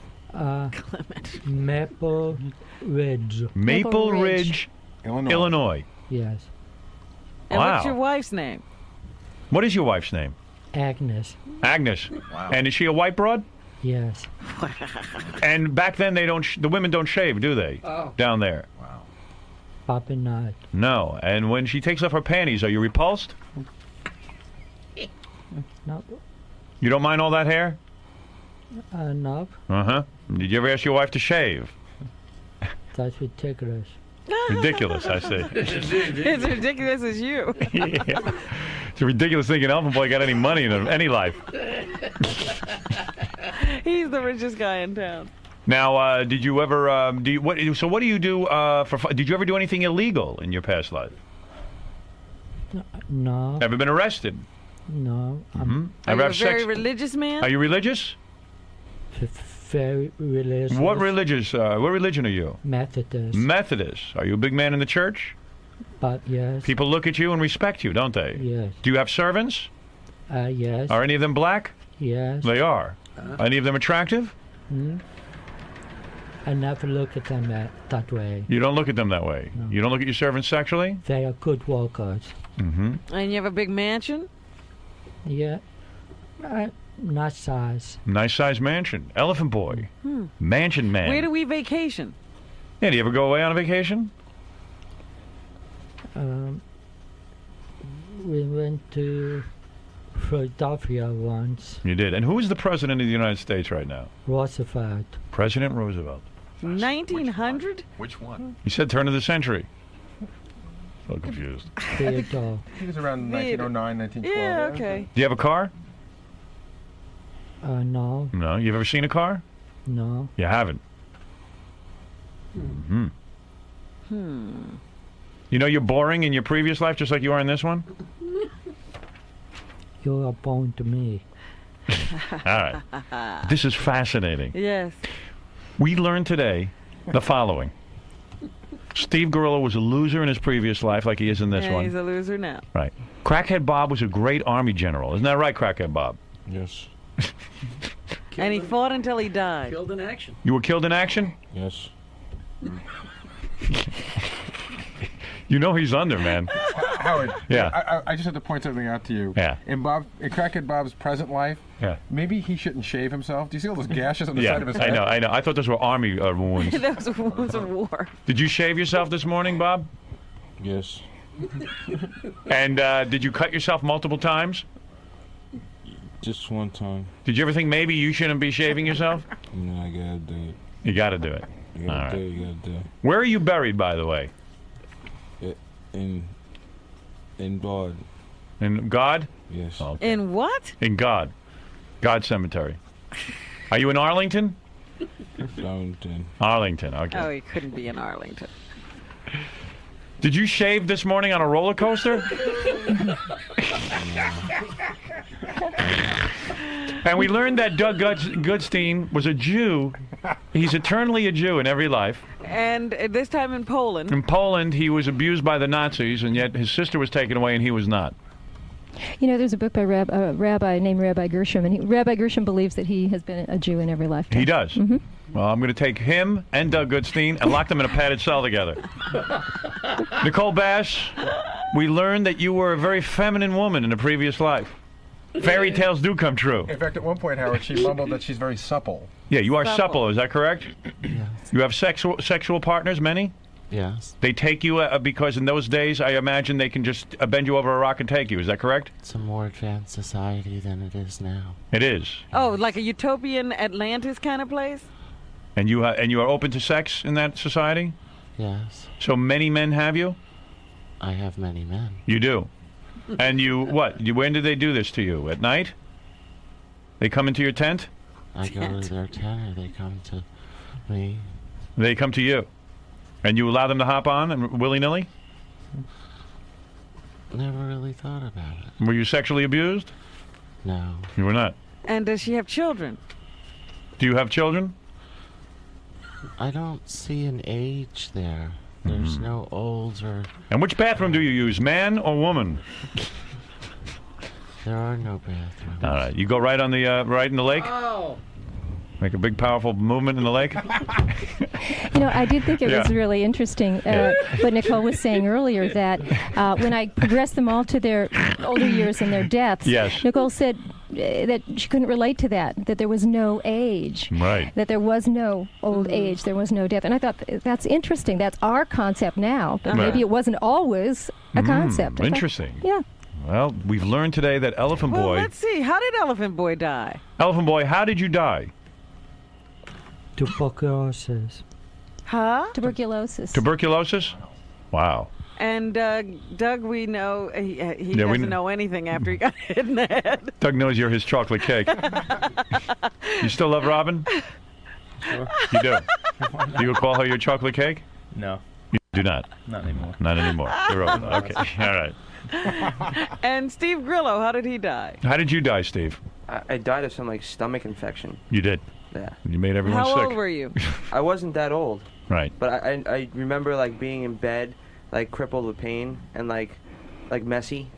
Maple Ridge. Maple Ridge, Illinois. Yes. And Wow. what's your wife's name? What is your wife's name? Agnes. Agnes. Wow. And is she a white broad? Yes. And back then they don't. The women don't shave, do they? Oh. Down there. Wow. Probably not. No. And when she takes off her panties, are you repulsed? No. You don't mind all that hair? No. Uh-huh. Did you ever ask your wife to shave? That's ridiculous. Ridiculous, I say. It's ridiculous as you. Yeah. It's a ridiculous thinking Elfin Boy got any money in any life. He's the richest guy in town. Now, did you ever So what do you do for fun? Did you ever do anything illegal in your past life? No. Ever been arrested? No. Are you a very religious man? Are you religious? Very religious. What religion are you? Methodist. Methodist. Are you a big man in the church? But yes. People look at you and respect you, don't they? Yes. Do you have servants? Yes. Are any of them black? Yes. They are. Any of them attractive? I never look at them that way. You don't look at them that way. No. You don't look at your servants sexually? They are good workers. And you have a big mansion? Yeah. Nice size. Nice sized mansion. Elephant Boy. Mansion man. Where do we vacation? Yeah, do you ever go away on a vacation? We went to Philadelphia once. You did. And who is the president of the United States right now? Roosevelt. President Roosevelt. 1900? Which one? He said turn of the century. So confused. Theodore. He was around 1909, 1912. Yeah, okay. Do you have a car? No. No. You've ever seen a car? No. You haven't. You know you're boring in your previous life just like you are in this one? You are born to me. All right. This is fascinating. Yes. We learned today the following. Steve Gorilla was a loser in his previous life like he is in this And one. he's a loser now. Right. Crackhead Bob was a great Army general. Isn't that right, Crackhead Bob? Yes. And he fought until he died. Killed in action. You were killed in action? Yes. You know he's under, man. Howard. Yeah. I just have to point something out to you. Yeah. In Crackhead Bob's present life, Yeah. maybe he shouldn't shave himself. Do you see all those gashes on the side of his head? I know. I thought those were Army wounds. Those wounds of war. Did you shave yourself this morning, Bob? Yes. And did you cut yourself multiple times? Just one time. Did you ever think maybe you shouldn't be shaving yourself? No, I gotta do it. You got to do it. You gotta All do right. it. You gotta do it. Where are you buried, by the way? In Bard. In God? Yes. Okay. In what? In God. God Cemetery. Are you in Arlington? Arlington. Arlington, okay. Oh, he couldn't be in Arlington. Did you shave this morning on a roller coaster? And we learned that Doug Goodstein was a Jew. He's eternally a Jew in every life. And this time in Poland. In Poland, he was abused by the Nazis, and yet his sister was taken away and he was not. You know, there's a book by a rabbi named Rabbi Gershom, and Rabbi Gershom believes that he has been a Jew in every lifetime. He does? Mm-hmm. Well, I'm going to take him and Doug Goodstein and lock them in a padded cell together. Nicole Bass, we learned that you were a very feminine woman in a previous life. Fairy tales do come true. In fact, at one point, Howard, she mumbled that she's very supple. Yeah, you are supple, is that correct? Yes. You have sexual partners, many? Yes. They take you because in those days, I imagine they can just bend you over a rock and take you. Is that correct? It's a more advanced society than it is now. It is. Oh, like a utopian Atlantis kind of place? And you are open to sex in that society? Yes. So many men have you? I have many men. You do. And you what? When do they do this to you? At night? They come into your tent? I go to their tent, or they come to me. They come to you. And you allow them to hop on and willy-nilly? Never really thought about it. Were you sexually abused? No. You were not. And does she have children? Do you have children? I don't see an age there. There's no olds or... And which bathroom do you use, man or woman? There are no bathrooms. All right. You go right on the right in the lake? Oh. Make a big, powerful movement in the lake? You know, I did think it Yeah. was really interesting what Nicole was saying earlier, that when I progressed them all to their older years and their deaths, Yes. Nicole said that she couldn't relate to that there was no age. Right. That there was no old age, there was no death. And I thought, that's interesting. That's our concept now, but maybe it wasn't always a concept. Interesting. Yeah. Well, we've learned today that Elephant Well, Boy... let's see. How did Elephant Boy die? Elephant Boy, how did you die? Tuberculosis. Huh? Tuberculosis. Tuberculosis? Wow. And Doug, we know he we doesn't know anything after he got hit in the head. Doug knows you're his chocolate cake. You still love Robin? Sure. You do? Do you call her your chocolate cake? No, You do not? not anymore. Not anymore. You're over. Okay. All right. And Steve Grillo, how did he die? How did you die, Steve? I died of some like stomach infection. You did. Yeah. You made everyone How sick. old were you? I wasn't that old, Right. but I remember like being in bed, like crippled with pain and like messy.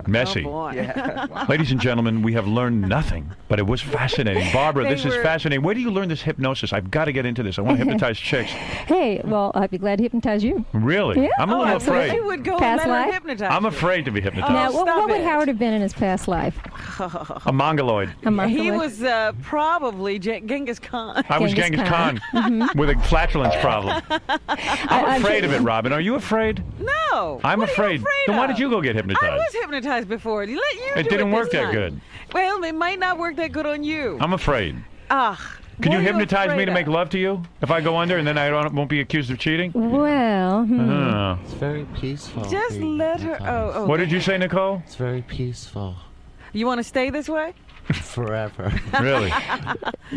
Messy. Oh, boy. Yeah. Ladies and gentlemen, we have learned nothing, but it was fascinating. Barbara, They this is were- fascinating. Where do you learn this hypnosis? I've got to get into this. I want to hypnotize chicks. Hey, well, I'd be glad to hypnotize you. Really? Yeah. I'm a Oh, little absolutely. afraid. You would go Past and let her life? hypnotize I'm you. afraid to be hypnotized. Now, what stop would it. Howard have been in his past life? A mongoloid. A monk He away? was probably Genghis Khan. I was Genghis Genghis Khan. Khan with a flatulence problem. I'm I'm afraid of it, Robin. Are you afraid? No. I'm What are afraid. you afraid Then why of? did you go get I hypnotized? was hypnotized before. You let you It do didn't this work that time. good. Well, it might not work that good on you. I'm afraid. Ugh. Can what you are hypnotize me afraid to make of? love to you if I go under and then I won't be accused of cheating? Well, Oh. It's very peaceful. Just being let her. hypnotized. Oh. What did you say, Nicole? It's very peaceful. You want to stay this way? Forever. Really?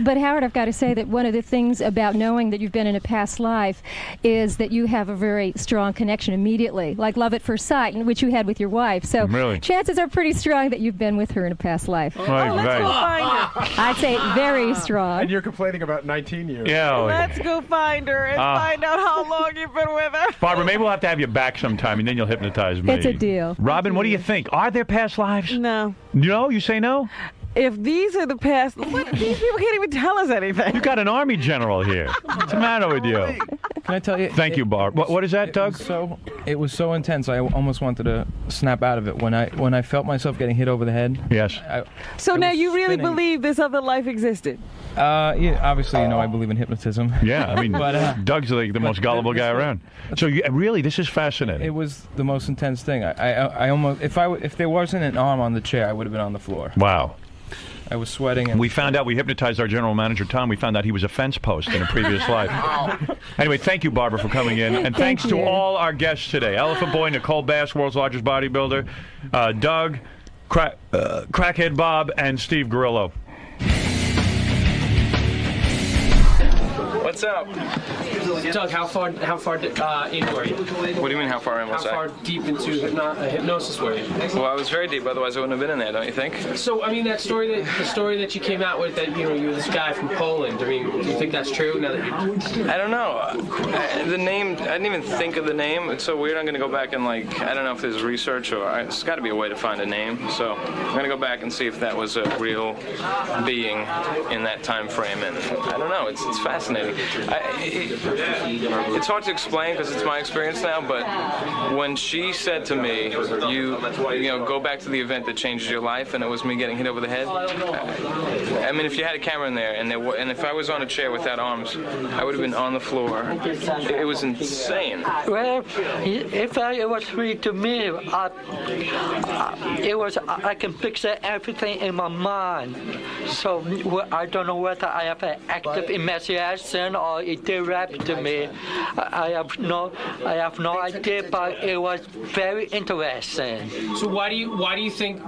but Howard, I've got to say that one of the things about knowing that you've been in a past life is that you have a very strong connection immediately, like love at first sight, which you had with your wife. So Really? chances are pretty strong that you've been with her in a past life. Right, Let's go right. find her. I'd say very strong. And you're complaining about 19 years. Yeah. Let's go find her and find out how long you've been with her. Barbara, maybe we'll have to have you back sometime and then you'll hypnotize me. It's a deal. Robin, what do you think? Are there past lives? No. No? You say no? If these are the past, what, these people can't even tell us anything. You got an army general here. What's the matter with you? Can I tell you? Thank you, Barb. What is that, Doug? It was so intense. I almost wanted to snap out of it when I felt myself getting hit over the head. Yes. So I now was you really spinning. believe this other life existed? Yeah, obviously, I believe in hypnotism. Yeah, I mean, But, Doug's like the most gullible guy around. So really, this is fascinating. It was the most intense thing. I almost, if there wasn't an arm on the chair, I would have been on the floor. Wow. I was sweating. And we found out, we hypnotized our general manager, Tom. We found out he was a fence post in a previous life. Anyway, thank you, Barbara, for coming in. And thanks to all our guests today. Elephant Boy, Nicole Bass, world's largest bodybuilder, Doug, Crackhead Bob, and Steve Grillo. What's up? Doug, how far in were you? What do you mean, how far in was I? How far deep into hypnosis were you? Well, I was very deep, otherwise I wouldn't have been in there, don't you think? So, I mean, the story that you came out with, that, you know, you were this guy from Poland, I mean, do you think that's true now that you... I don't know. The name, I didn't even think of the name. It's so weird. I'm going to go back and, like, I don't know if there's research or... There's got to be a way to find a name. So I'm going to go back and see if that was a real being in that time frame. And I don't know. It's fascinating. It's hard to explain because it's my experience now, but when she said to me, you know, go back to the event that changes your life, and it was me getting hit over the head. I mean, if you had a camera in there, and if I was on a chair without arms, I would have been on the floor. It was insane. Well, if it was free to me, I can picture everything in my mind. So I don't know whether I have an active imagination or it direct to me. I have no idea, but it was very interesting. So why do you think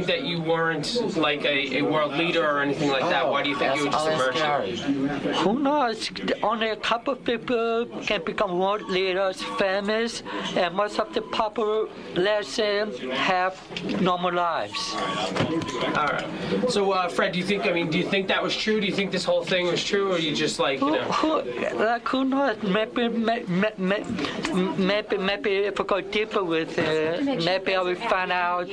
that you weren't like a world leader or anything like that? Why do you think you were just emerging? Who knows? Only a couple of people can become world leaders, famous, and most of the population have normal lives. All right. So Fred, do you think that was true? Do you think this whole thing was true, or you just like, you know? Who knows? Maybe if I go deeper with it, maybe I will find out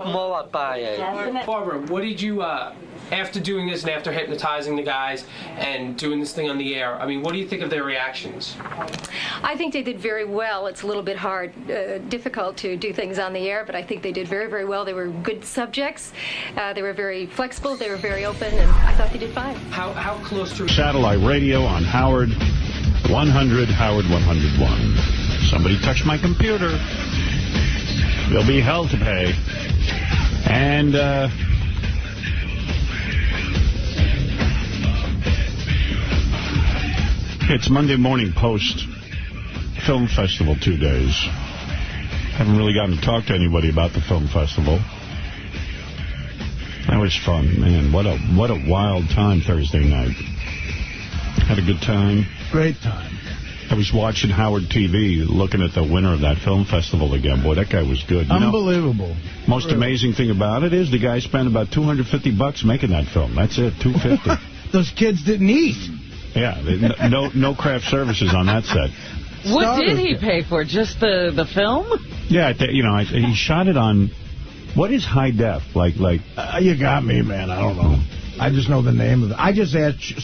more about it. Barbara, what did you after doing this and after hypnotizing the guys and doing this thing on the air, I mean, what do you think of their reactions? I think they did very well. It's a little bit difficult to do things on the air, but I think they did very, very well. They were good subjects. They were very flexible. They were very open, and I thought they did fine. How close to... Satellite radio on Howard 100, Howard 101. Somebody touched my computer. There'll be hell to pay. And, it's Monday Morning Post Film Festival 2 days. Haven't really gotten to talk to anybody about the film festival. That was fun, man. What a wild time Thursday night. Had a good time. Great time. I was watching Howard TV, looking at the winner of that film festival again. Boy, that guy was good. Unbelievable. Most amazing thing about it is the guy spent about $250 making that film. That's it, $250. Those kids didn't eat. Yeah, no craft services on that set. What did he pay for? Just the film? Yeah, he shot it on, what is high def? You got me, man. I don't know. I just know the name of it. I just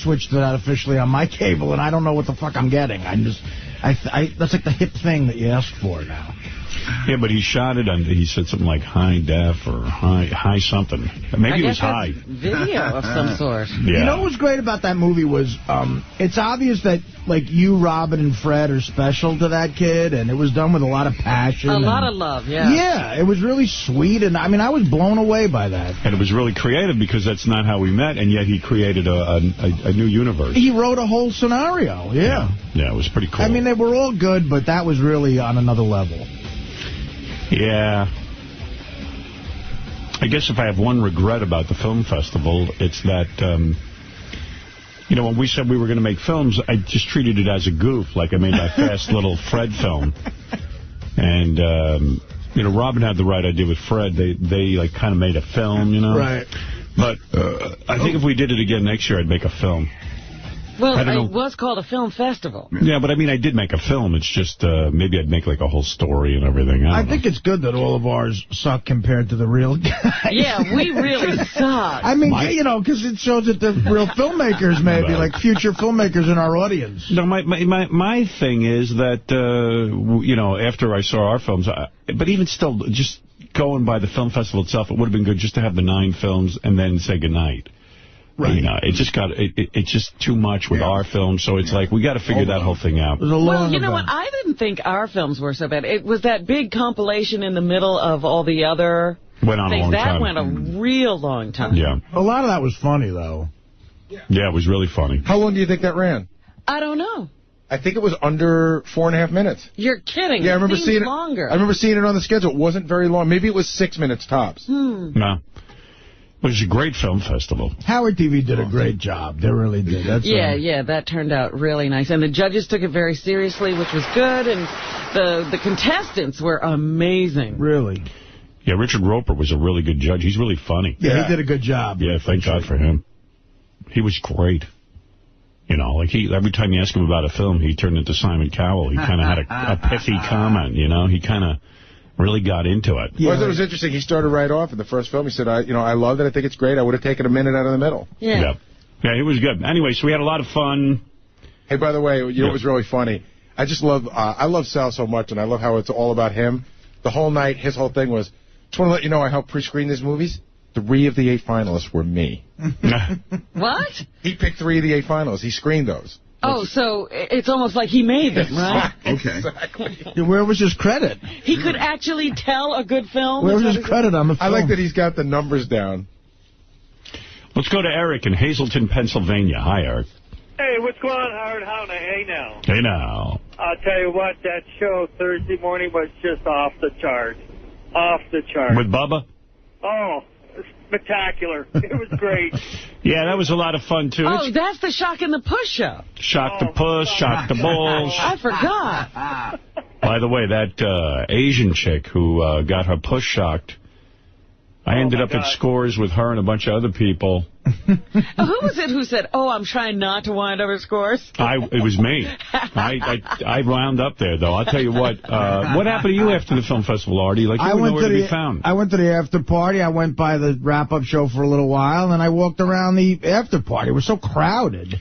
switched it out officially on my cable, and I don't know what the fuck I'm getting. That's like the hip thing that you ask for now. Yeah, but he shot it on, he said something like high def or high something. Maybe it was high. Video of some sort. Yeah. You know what was great about that movie was it's obvious that, like, you, Robin, and Fred are special to that kid, and it was done with a lot of passion. A lot of love, yeah. Yeah, it was really sweet, and I mean, I was blown away by that. And it was really creative because that's not how we met, and yet he created a new universe. He wrote a whole scenario, yeah. Yeah, it was pretty cool. I mean, they were all good, but that was really on another level. Yeah. I guess if I have one regret about the film festival, it's that, when we said we were going to make films, I just treated it as a goof, like I made my fast little Fred film. And, Robin had the right idea with Fred. They kind of made a film, Right. But I think if we did it again next year, I'd make a film. Well, it was called a film festival. Yeah, but I mean, I did make a film. It's just maybe I'd make like a whole story and everything. I think it's good that all of ours suck compared to the real guys. Yeah, we really suck. I mean, because it shows that the real filmmakers, maybe, like future filmmakers in our audience. No, my thing is that, after I saw our films, but even still, just going by the film festival itself, it would have been good just to have the 9 films and then say goodnight. Right. It's just too much with our films, so it's like we got to figure that whole thing out. Well, you know what? I didn't think our films were so bad. It was that big compilation in the middle of all the other Went on a long time. That went a real long time. Yeah. A lot of that was funny, though. Yeah, it was really funny. How long do you think that ran? I don't know. I think it was under 4.5 minutes. You're kidding. Yeah, I remember seeing it longer. I remember seeing it on the schedule. It wasn't very long. Maybe it was 6 minutes tops. No. It was a great film festival. Howard TV did a great job. They really did. That's yeah, that turned out really nice. And the judges took it very seriously, which was good. And the contestants were amazing. Really. Yeah, Richard Roper was a really good judge. He's really funny. Yeah, he did a good job. Yeah, thank God for him. He was great. You know, like every time you ask him about a film, he turned into Simon Cowell. He kind of had a pithy comment, you know. He kind of really got into it. Yeah. Well, it was interesting. He started right off in the first film. He said, I love it. I think it's great. I would have taken a minute out of the middle. Yeah. Yeah, it was good. Anyway, so we had a lot of fun. Hey, by the way, you know what was really funny? I love Sal so much, and I love how it's all about him. The whole night, his whole thing was, just want to let you know I helped pre-screen these movies. 3 of the 8 finalists were me. What? He picked 3 of the 8 finalists. He screened those. Oh, so it's almost like he made them, right? Okay. Yeah, where was his credit? He could actually tell a good film? Where was his credit on the film? I like that he's got the numbers down. Let's go to Eric in Hazleton, Pennsylvania. Hi, Eric. Hey, what's going on, Howard? Hey, now. Hey, now. I'll tell you what, that show Thursday morning was just off the chart. Off the chart. With Bubba? Oh, spectacular. It was great. Yeah, that was a lot of fun, too. Oh, that's the Shock and the Push show. Shock the Puss, Shock the Bulls. I forgot. By the way, that Asian chick who got her push shocked, I ended up at Scores with her and a bunch of other people. Who was it who said, I'm trying not to wind up at Scores? It was me. I wound up there, though. I'll tell you what. What happened to you after the film festival, Artie? Like, you were nowhere to be found. I went to the after party. I went by the wrap-up show for a little while, and I walked around the after party. It was so crowded.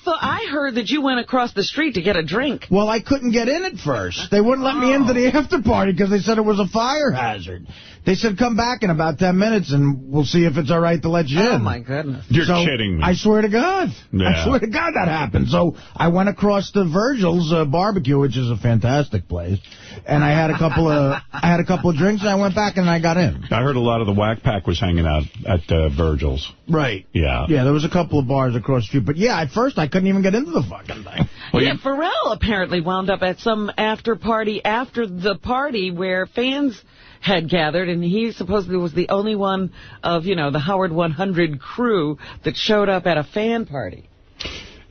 I heard that you went across the street to get a drink. Well, I couldn't get in at first. They wouldn't let me into the after party because they said it was a fire hazard. They said, come back in about 10 minutes, and we'll see if it's all right to let you in. Oh, my goodness. You're kidding me. I swear to God. Yeah. I swear to God that happened. So I went across to Virgil's Barbecue, which is a fantastic place, and I had a couple of drinks, and I went back and I got in. I heard a lot of the Wack Pack was hanging out at Virgil's. Right. Yeah. Yeah, there was a couple of bars across the street. But, yeah, at first I couldn't even get into the fucking thing. Well, yeah, Pharrell apparently wound up at some after party after the party where fans had gathered, and he supposedly was the only one of, the Howard 100 crew that showed up at a fan party.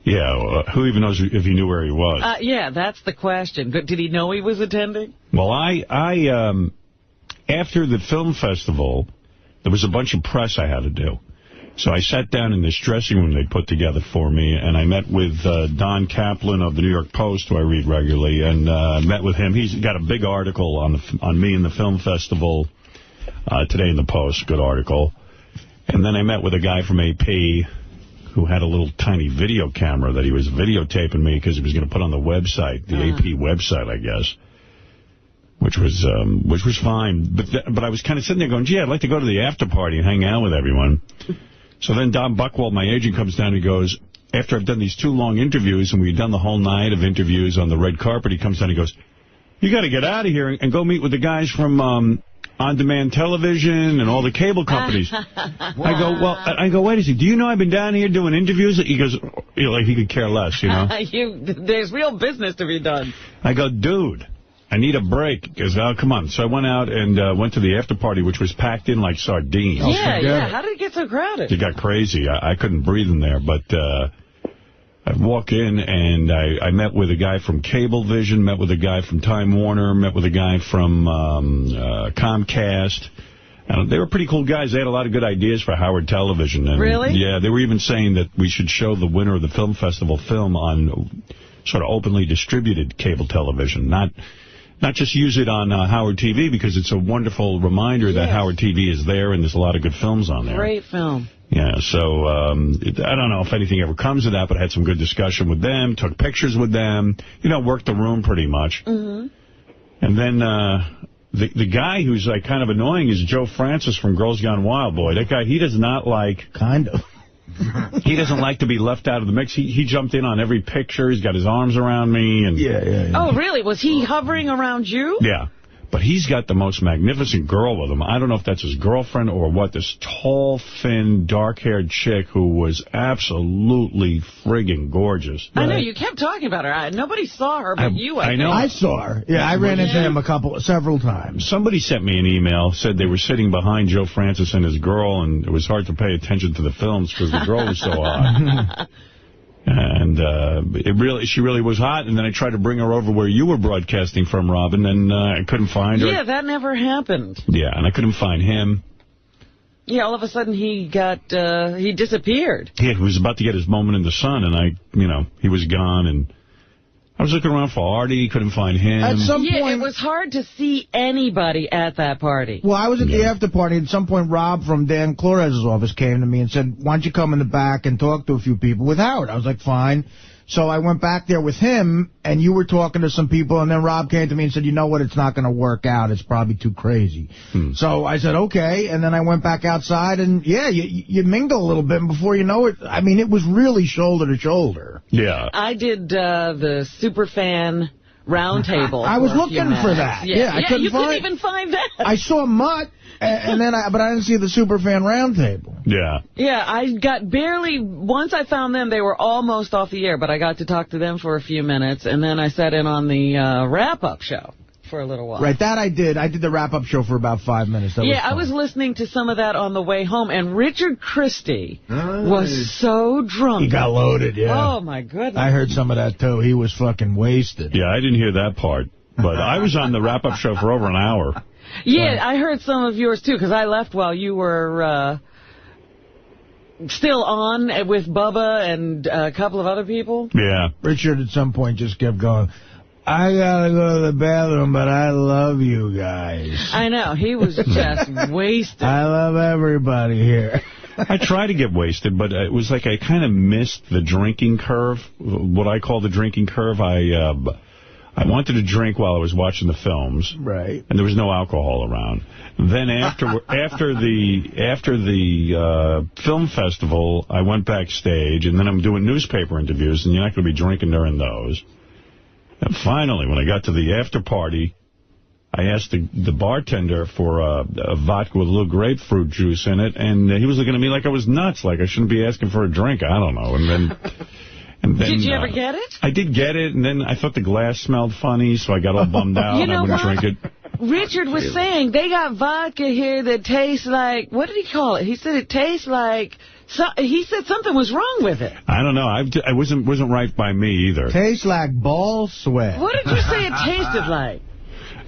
Yeah, who even knows if he knew where he was? Yeah, that's the question. Did he know he was attending? Well, after the film festival, there was a bunch of press I had to do. So I sat down in this dressing room they put together for me, and I met with Don Kaplan of the New York Post, who I read regularly, and met with him. He's got a big article on me in the film festival today in the Post, good article. And then I met with a guy from AP who had a little tiny video camera that he was videotaping me because he was going to put on the website, the AP website, I guess. Which was fine. But I was kind of sitting there going, gee, I'd like to go to the after party and hang out with everyone. So then Don Buchwald, my agent, comes down and he goes, after I've done these 2 long interviews, and we've done the whole night of interviews on the red carpet, he comes down and he goes, you got to get out of here and go meet with the guys from on-demand television and all the cable companies. I go, wait a second, do you know I've been down here doing interviews? He goes, like he could care less, There's real business to be done. I go, dude, I need a break. He goes, oh, come on. So I went out and went to the after party, which was packed in like sardines. Yeah. How did it get so crowded? It got crazy. I couldn't breathe in there. But I walk in, and I met with a guy from Cablevision, met with a guy from Time Warner, met with a guy from Comcast. And they were pretty cool guys. They had a lot of good ideas for Howard Television. And, really? Yeah, they were even saying that we should show the winner of the film festival film on sort of openly distributed cable television, not just use it on Howard TV, because it's a wonderful reminder that Howard TV is there and there's a lot of good films on there. Great film. Yeah, so I don't know if anything ever comes of that, but I had some good discussion with them, took pictures with them, worked the room pretty much. Mm-hmm. And then the guy who's like kind of annoying is Joe Francis from Girls Gone Wild. Boy, that guy, he does not like... Kind of. He doesn't like to be left out of the mix. He jumped in on every picture. He's got his arms around me. And Yeah. Oh, really? Was he hovering around you? Yeah. But he's got the most magnificent girl with him. I don't know if that's his girlfriend or what. This tall, thin, dark-haired chick who was absolutely friggin' gorgeous. I know, you kept talking about her. Nobody saw her but you, I know. I saw her. Yeah, I ran into him several times. Somebody sent me an email, said they were sitting behind Joe Francis and his girl, and it was hard to pay attention to the films because the girl was so hot. And she really was hot. And then I tried to bring her over where you were broadcasting from, Robin, and I couldn't find her. Yeah, that never happened. Yeah, and I couldn't find him. Yeah, all of a sudden he disappeared. Yeah, he was about to get his moment in the sun, and he was gone, and I was looking around for Artie, couldn't find him. At some point, it was hard to see anybody at that party. Well, I was at the after party. At some point, Rob from Dan Flores' office came to me and said, why don't you come in the back and talk to a few people with Howard? I was like, fine. So I went back there with him, and you were talking to some people, and then Rob came to me and said, you know what, it's not going to work out. It's probably too crazy. So I said, okay, and then I went back outside, and, yeah, you mingle a little bit, and before you know it, I mean, it was really shoulder to shoulder. Yeah. I did the Superfan roundtable. I was looking for that. Yeah, I couldn't couldn't even find that. I saw Mutt, but I didn't see the Superfan roundtable. Yeah. Yeah, I got once I found them, they were almost off the air, but I got to talk to them for a few minutes, and then I sat in on the wrap-up show for a little while. Right, that I did. I did the wrap-up show for about 5 minutes. I was listening to some of that on the way home, and Richard Christie was so drunk. He got loaded, yeah. Oh, my goodness. I heard some of that, too. He was fucking wasted. Yeah, I didn't hear that part, but I was on the wrap-up show for over an hour. Yeah, I heard some of yours, too, because I left while you were still on with Bubba and a couple of other people. Yeah. Richard at some point just kept going, I gotta go to the bathroom, but I love you guys. I know. He was just wasted. I love everybody here. I tried to get wasted, but it was like I kind of missed the drinking curve, what I call the drinking curve. I wanted to drink while I was watching the films. Right. And there was no alcohol around. Then after the film festival, I went backstage, and then I'm doing newspaper interviews, and you're not going to be drinking during those. And finally, when I got to the after party, I asked the bartender for a vodka with a little grapefruit juice in it, and he was looking at me like I was nuts, like I shouldn't be asking for a drink. I don't know. And then, did you ever get it? I did get it, and then I thought the glass smelled funny, so I got all bummed out, and I wouldn't drink it. Richard was saying they got vodka here that tastes like, what did he call it? He said it tastes like, he said something was wrong with it. I don't know. I wasn't right by me either. Tastes like ball sweat. What did you say it tasted like?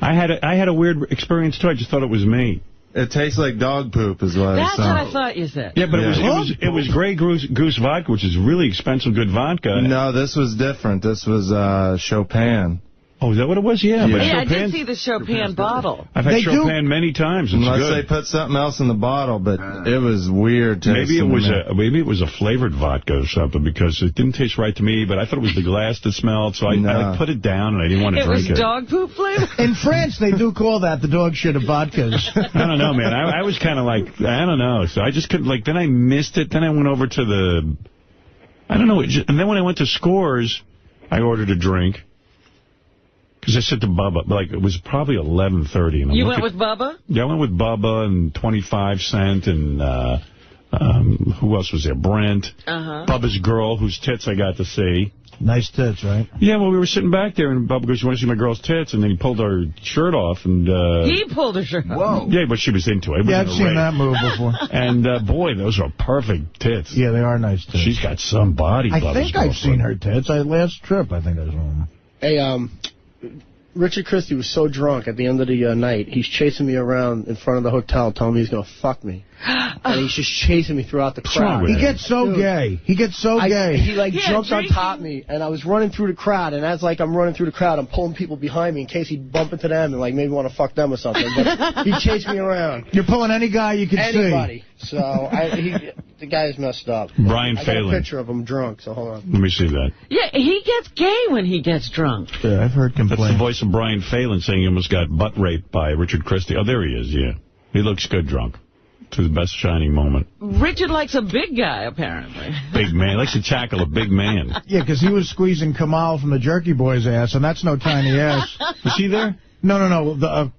I had a weird experience, too. I just thought it was me. It tastes like dog poop is what That's what I thought you said. Yeah, but it was Grey Goose vodka, which is really expensive, good vodka. No, this was different. This was 𝗬𝗵𝗲. Oh, is that what it was? Yeah. But I did see the 𝗬𝗵𝗲 bottle. I've had 𝗬𝗵𝗲 many times. It's Unless good. they put something else in the bottle, but it was weird tasting. Maybe it was a flavored vodka or something, because it didn't taste right to me, but I thought it was the glass that smelled, so I put it down, and I didn't want to drink it. It was dog poop flavor? In France, they do call that the dog shit of vodkas. I don't know, man. I was kind of like, I don't know. So I just couldn't, then I missed it. Then I went over to I don't know. And then when I went to Scores, I ordered a drink. Because I said to Bubba, it was probably 11:30. You went with Bubba? Yeah, I went with Bubba and 25 Cent and who else was there? Brent. Bubba's girl, whose tits I got to see. Nice tits, right? Yeah, well, we were sitting back there, and Bubba goes, you want to see my girl's tits? And then he pulled her shirt off. And he pulled her shirt off? Whoa. Yeah, but she was into it. Yeah, I've seen that move before. And, boy, those are perfect tits. Yeah, they are nice tits. She's got some body, I think I've seen her tits. Last trip, I think I saw them. Hey, Richard Christie was so drunk at the end of the night, he's chasing me around in front of the hotel, telling me he's going to fuck me. And he's just chasing me throughout the crowd. He gets so gay. He gets so gay. He jumped on top of me, and I was running through the crowd, and as I'm running through the crowd, I'm pulling people behind me in case he'd bump into them and maybe want to fuck them or something. But he chased me around. You're pulling any guy you can see. Anybody. So the guy's messed up. Brian I Phelan. got a picture of him drunk, so hold on. Let me see that. Yeah, he gets gay when he gets drunk. Yeah, I've heard complaints. That's the voice of Brian Phelan saying he almost got butt raped by Richard Christie. Oh, there he is, yeah. He looks good drunk. It's his best shining moment. Richard likes a big guy, apparently. Big man. He likes to tackle a big man. Yeah, because he was squeezing Kamal from the Jerky Boys' ass, and that's no tiny ass. Was he there? No.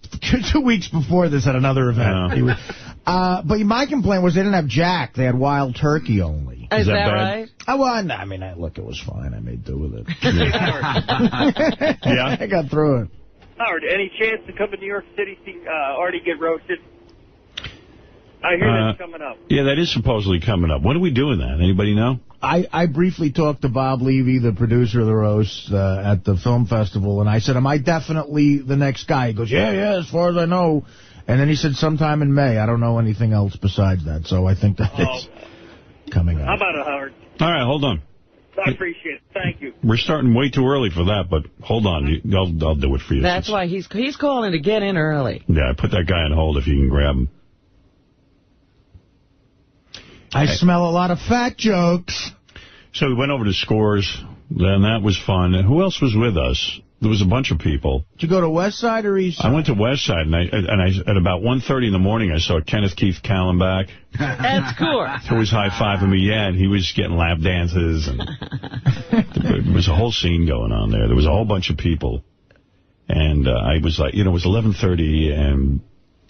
2 weeks before this at another event. But my complaint was they didn't have Jack. They had wild turkey only. Is that right? Well, I mean, look, it was fine. I made do with it. Yeah? I got through it. Howard, any chance to come to New York City, see Artie get roasted? I hear that's coming up. Yeah, that is supposedly coming up. When are we doing that? Anybody know? I briefly talked to Bob Levy, the producer of the roast, at the film festival, and I said, am I definitely the next guy? He goes, yeah, as far as I know. And then he said sometime in May. I don't know anything else besides that, so I think that it's coming up. How about it, Howard? All right, hold on. I appreciate it. Thank you. We're starting way too early for that, but hold on. I'll do it for you. That's why he's calling to get in early. Yeah, put that guy on hold if you can grab him. I smell a lot of fat jokes. So we went over to Scores, and that was fun. And who else was with us? There was a bunch of people. Did you go to West Side or East Side? I went to West Side, and I at about 1:30 in the morning, I saw Kenneth Keith Kallenbach. That's cool. Who was high-fiving me, and he was getting lap dances. And there was a whole scene going on there. There was a whole bunch of people. And I was like, it was 11:30, and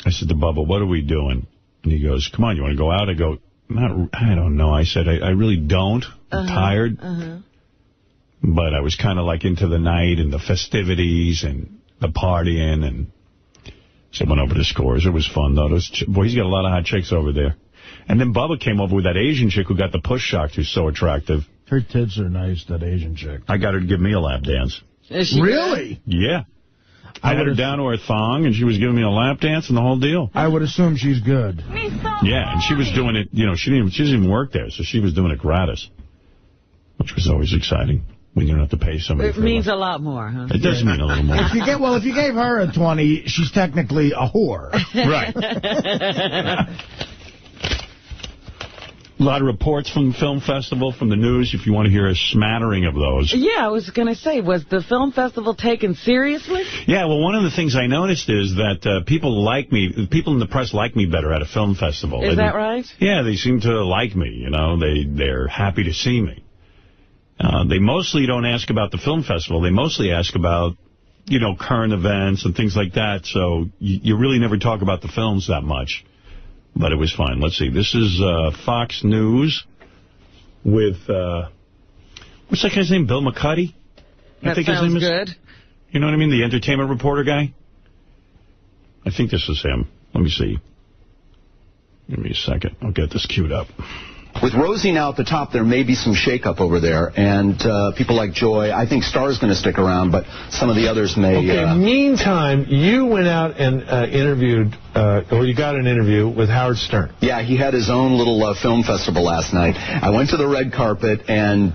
I said to Bubba, what are we doing? And he goes, come on, you want to go out? I go, I don't know. I said, I really don't. I'm tired. But I was kind of like into the night and the festivities and the partying. And so I went over to Scores. It was fun, though. Boy, he's got a lot of hot chicks over there. And then Bubba came over with that Asian chick who got the push shocked, who's so attractive. Her tits are nice, that Asian chick. I got her to give me a lap dance. Is she really? Yeah. I had her down to her thong, and she was giving me a lap dance and the whole deal. I would assume she's good. Yeah, and she was doing it, she doesn't even work there, so she was doing it gratis, which was always exciting when you don't have to pay somebody It means a lot more, huh? It does mean a little more. If you gave her a 20, she's technically a whore. Right. A lot of reports from the film festival, from the news, if you want to hear a smattering of those. Yeah, I was going to say, was the film festival taken seriously? Yeah, well, one of the things I noticed is that people in the press like me better at a film festival. Is that right? Yeah, they seem to like me, they're happy to see me. They mostly don't ask about the film festival. They mostly ask about, current events and things like that, so you really never talk about the films that much. But it was fun. Let's see. This is Fox News with, what's that guy's name? Bill McCuddy? That sounds good. You know what I mean? The entertainment reporter guy? I think this is him. Let me see. Give me a second. I'll get this queued up. With Rosie now at the top, there may be some shakeup over there, and people like Joy, I think Starr's going to stick around, but some of the others may... Okay, meantime, you went out and interviewed, or you got an interview with Howard Stern. Yeah, he had his own little film festival last night. I went to the red carpet, and,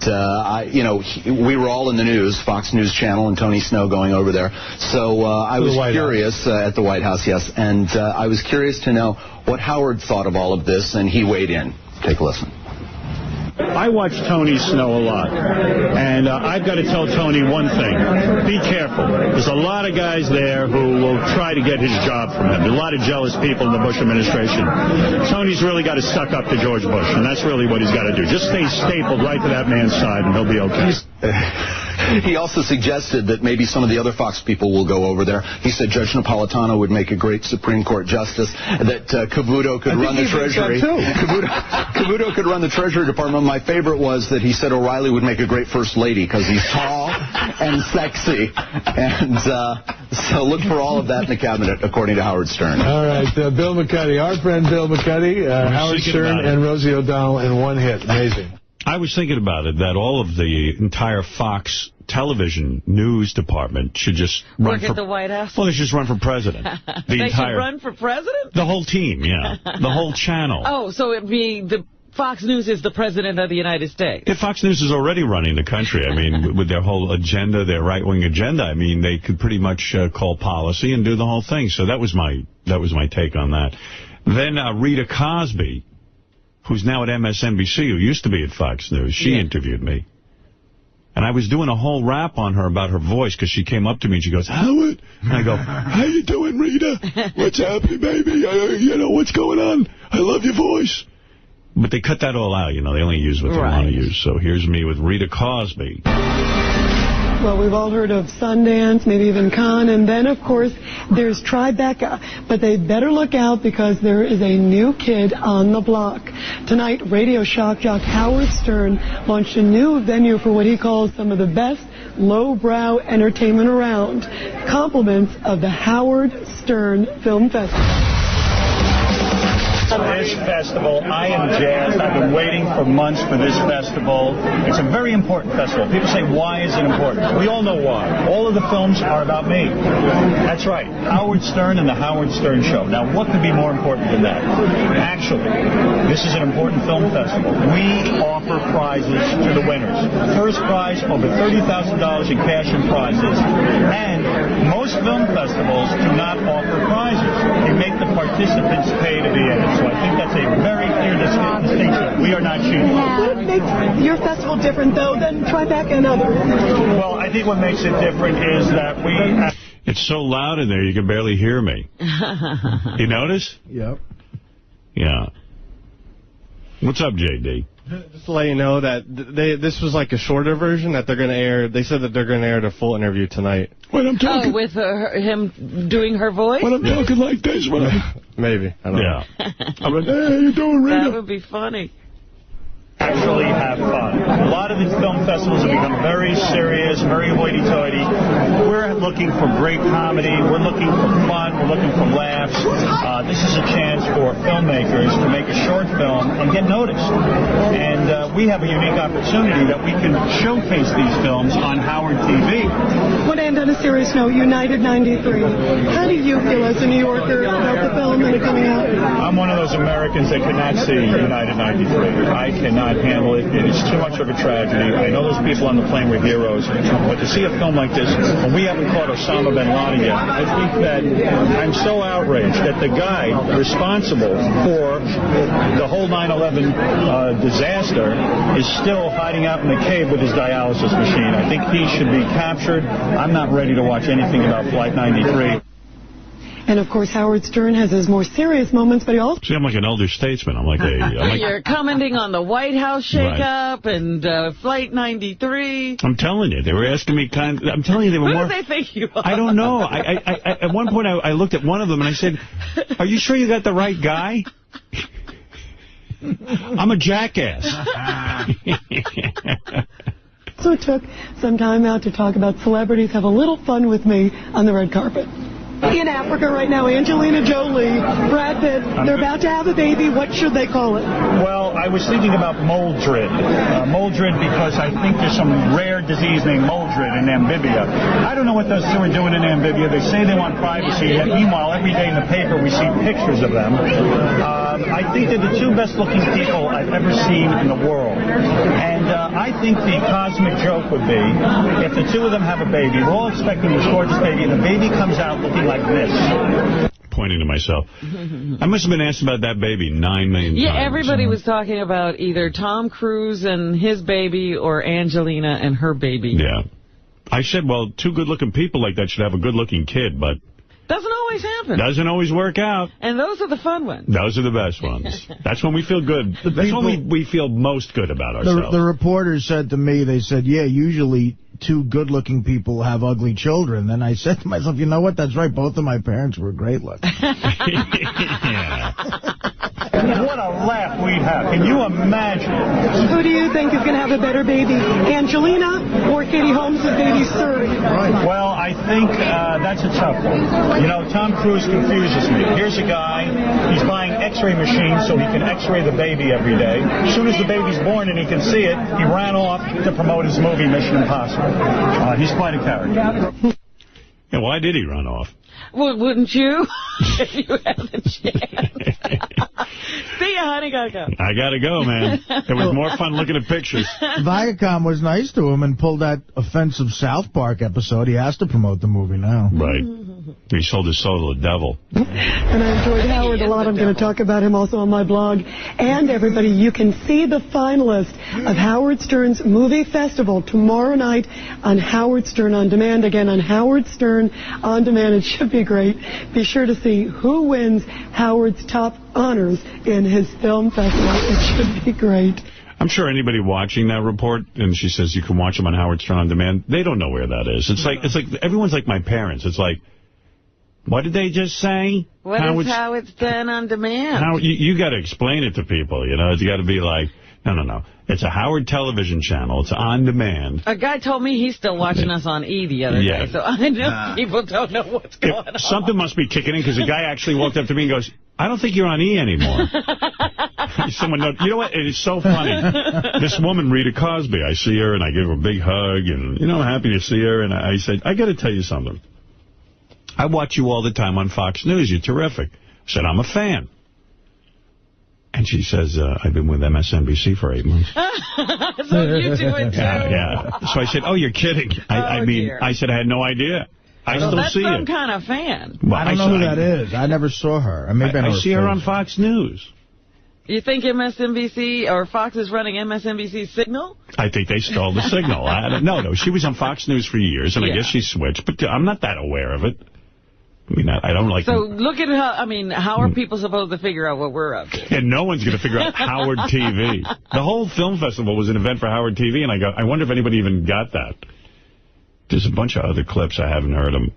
we were all in the news, Fox News Channel and Tony Snow going over there. So I was curious at the White House, yes, and I was curious to know what Howard thought of all of this, and he weighed in. Take a listen. I watch Tony Snow a lot, and I've got to tell Tony one thing. Be careful. There's a lot of guys there who will try to get his job from him. There's a lot of jealous people in the Bush administration. Tony's really got to suck up to George Bush, and that's really what he's got to do. Just stay stapled right to that man's side, and he'll be okay. He also suggested that maybe some of the other Fox people will go over there. He said Judge Napolitano would make a great Supreme Court justice, that Cavuto could run the Treasury. Cavuto could run the Treasury Department. My favorite was that he said O'Reilly would make a great First Lady because he's tall and sexy. And so look for all of that in the cabinet, according to Howard Stern. All right, Bill McCuddy, our friend Bill McCuddy, Howard Stern and Rosie O'Donnell in one hit. Amazing. I was thinking about it, that all of the entire Fox television news department should just run Work at the White House? Well, they should just run for president. They should run for president? The whole team, yeah. The whole channel. Oh, so it'd be the Fox News is the president of the United States. If Fox News is already running the country, I mean, with their whole agenda, their right-wing agenda, I mean, they could pretty much call policy and do the whole thing. So that was my take on that. Then Rita Cosby, who's now at MSNBC, who used to be at Fox News, she interviewed me. And I was doing a whole rap on her about her voice, because she came up to me and she goes, Howard. And I go, how you doing, Rita? What's happening, baby? What's going on? I love your voice. But they cut that all out, they only use what they want to use. So here's me with Rita Cosby. Well, we've all heard of Sundance, maybe even Cannes, and then, of course, there's Tribeca. But they better look out because there is a new kid on the block. Tonight, radio shock jock Howard Stern launched a new venue for what he calls some of the best lowbrow entertainment around. Compliments of the Howard Stern Film Festival. This festival, I am jazzed. I've been waiting for months for this festival. It's a very important festival. People say, why is it important? We all know why. All of the films are about me. That's right. Howard Stern and the Howard Stern Show. Now, what could be more important than that? Actually, this is an important film festival. We offer prizes to the winners. First prize, over $30,000 in cash and prizes. And most film festivals do not offer prizes. You make the participants pay to be in it. So I think that's a very clear distinction. We are not cheating. What makes your festival different, though, than Tribeca and others? Well, I think what makes it different is that we... It's so loud in there you can barely hear me. You notice? Yep. Yeah. What's up, J.D.? Just to let you know that this was like a shorter version that they're going to air. They said that they're going to air the full interview tonight. When I'm talking, with him doing her voice? When I'm talking like this. Maybe. I don't know. I'm like, hey, how you doing, Rita? That would be funny. Actually have fun. A lot of these film festivals have become very serious, very hoity-toity. We're looking for great comedy. We're looking for fun. We're looking for laughs. This is a chance for filmmakers to make a short film and get noticed. And we have a unique opportunity that we can showcase these films on Howard TV. Want to end on a serious note, United 93. How do you feel as a New Yorker about the film and it coming out? I'm one of those Americans that cannot see United 93. I cannot handle it. It is too much of a tragedy. I know those people on the plane were heroes, but to see a film like this, when we haven't caught 𝗬𝗵𝗲 𝗛𝗏 yet, I think that I'm so outraged that the guy responsible for the whole 9/11 disaster is still hiding out in the cave with his dialysis machine. I think he should be captured. I'm not ready to watch anything about Flight 93. And, of course, Howard Stern has his more serious moments, but he also... See, I'm like an elder statesman. I'm like You're commenting on the White House shakeup and Flight 93. I'm telling you, they were asking me I'm telling you, they were Who more... do they think you are? I don't know. At one point, I looked at one of them and I said, are you sure you got the right guy? I'm a jackass. So it took some time out to talk about celebrities. Have a little fun with me on the red carpet. In Africa right now, Angelina Jolie, Brad Pitt, they're about to have a baby. What should they call it? Well, I was thinking about Moldred. Moldred because I think there's some rare disease named Moldred in Namibia. I don't know what those two are doing in Namibia. They say they want privacy, yet meanwhile, every day in the paper we see pictures of them. I think they're the two best-looking people I've ever seen in the world. And I think the cosmic joke would be if the two of them have a baby, we're all expecting this gorgeous baby, and the baby comes out looking like this. Pointing to myself. I must have been asked about that baby 9 million times. Yeah, everybody was talking about either Tom Cruise and his baby or Angelina and her baby. Yeah. I said, well, two good-looking people like that should have a good-looking kid, but... Doesn't always happen. Doesn't always work out. And those are the fun ones. Those are the best ones. That's when we feel good. That's when we feel most good about ourselves. The reporters said to me, they said, yeah, usually two good-looking people have ugly children. And I said to myself, you know what? That's right. Both of my parents were great looking. What a laugh we'd have. Can you imagine? Who do you think is going to have a better baby, Angelina or Katie Holmes' baby, Suri? Well, I think that's a tough one. You know, Tom Cruise confuses me. Here's a guy, he's buying x-ray machines so he can x-ray the baby every day. As soon as the baby's born and he can see it, he ran off to promote his movie Mission Impossible. He's quite a character. Yeah, why did he run off? Well, wouldn't you? If you had the chance. See ya, honey, gotta go. I gotta go, man. It was more fun looking at pictures. Viacom was nice to him and pulled that offensive South Park episode. He has to promote the movie now. Right. He sold his soul to the devil. And I enjoyed Howard a lot. I'm going to talk about him also on my blog. And everybody, you can see the finalist of Howard Stern's Movie Festival tomorrow night on Howard Stern On Demand. Again, on Howard Stern On Demand. It should be great. Be sure to see who wins Howard's top honors in his film festival. It should be great. I'm sure anybody watching that report, and she says you can watch them on Howard Stern On Demand, they don't know where that is. It's like everyone's like my parents. It's like, what did they just say? What is Howard Stern On Demand? You got to explain it to people, you know. It's got to be like, no. It's a Howard television channel. It's on demand. A guy told me he's still watching us on E the other day, so I know people don't know what's going on. Something must be kicking in, because a guy actually walked up to me and goes, I don't think you're on E anymore. Someone knows. You know what? It is so funny. This woman, Rita Cosby, I see her, and I give her a big hug, and, you know, I'm happy to see her. And I said, I got to tell you something. I watch you all the time on Fox News. You're terrific. I said, I'm a fan. And she says, I've been with MSNBC for 8 months. So you do it, too? Yeah. So I said, oh, you're kidding. I mean, dear. I said, I had no idea. I still see it. That's some kind of fan. Well, I don't know who that is. I never saw her. I see her on Fox News. You think MSNBC or Fox is running MSNBC's signal? I think they stole the signal. No, she was on Fox News for years, and I guess she switched. But I'm not that aware of it. I mean, I don't like... So look at how, I mean, how are people supposed to figure out what we're up to? And no one's going to figure out Howard TV. The whole film festival was an event for Howard TV, and I wonder if anybody even got that. There's a bunch of other clips. I haven't heard them.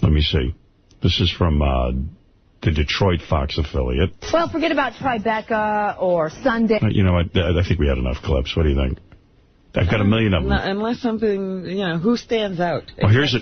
Let me see. This is from the Detroit Fox affiliate. Well, forget about Tribeca or Sunday. You know what? I think we had enough clips. What do you think? I've got a million of them. Unless something, you know, who stands out? Well, here's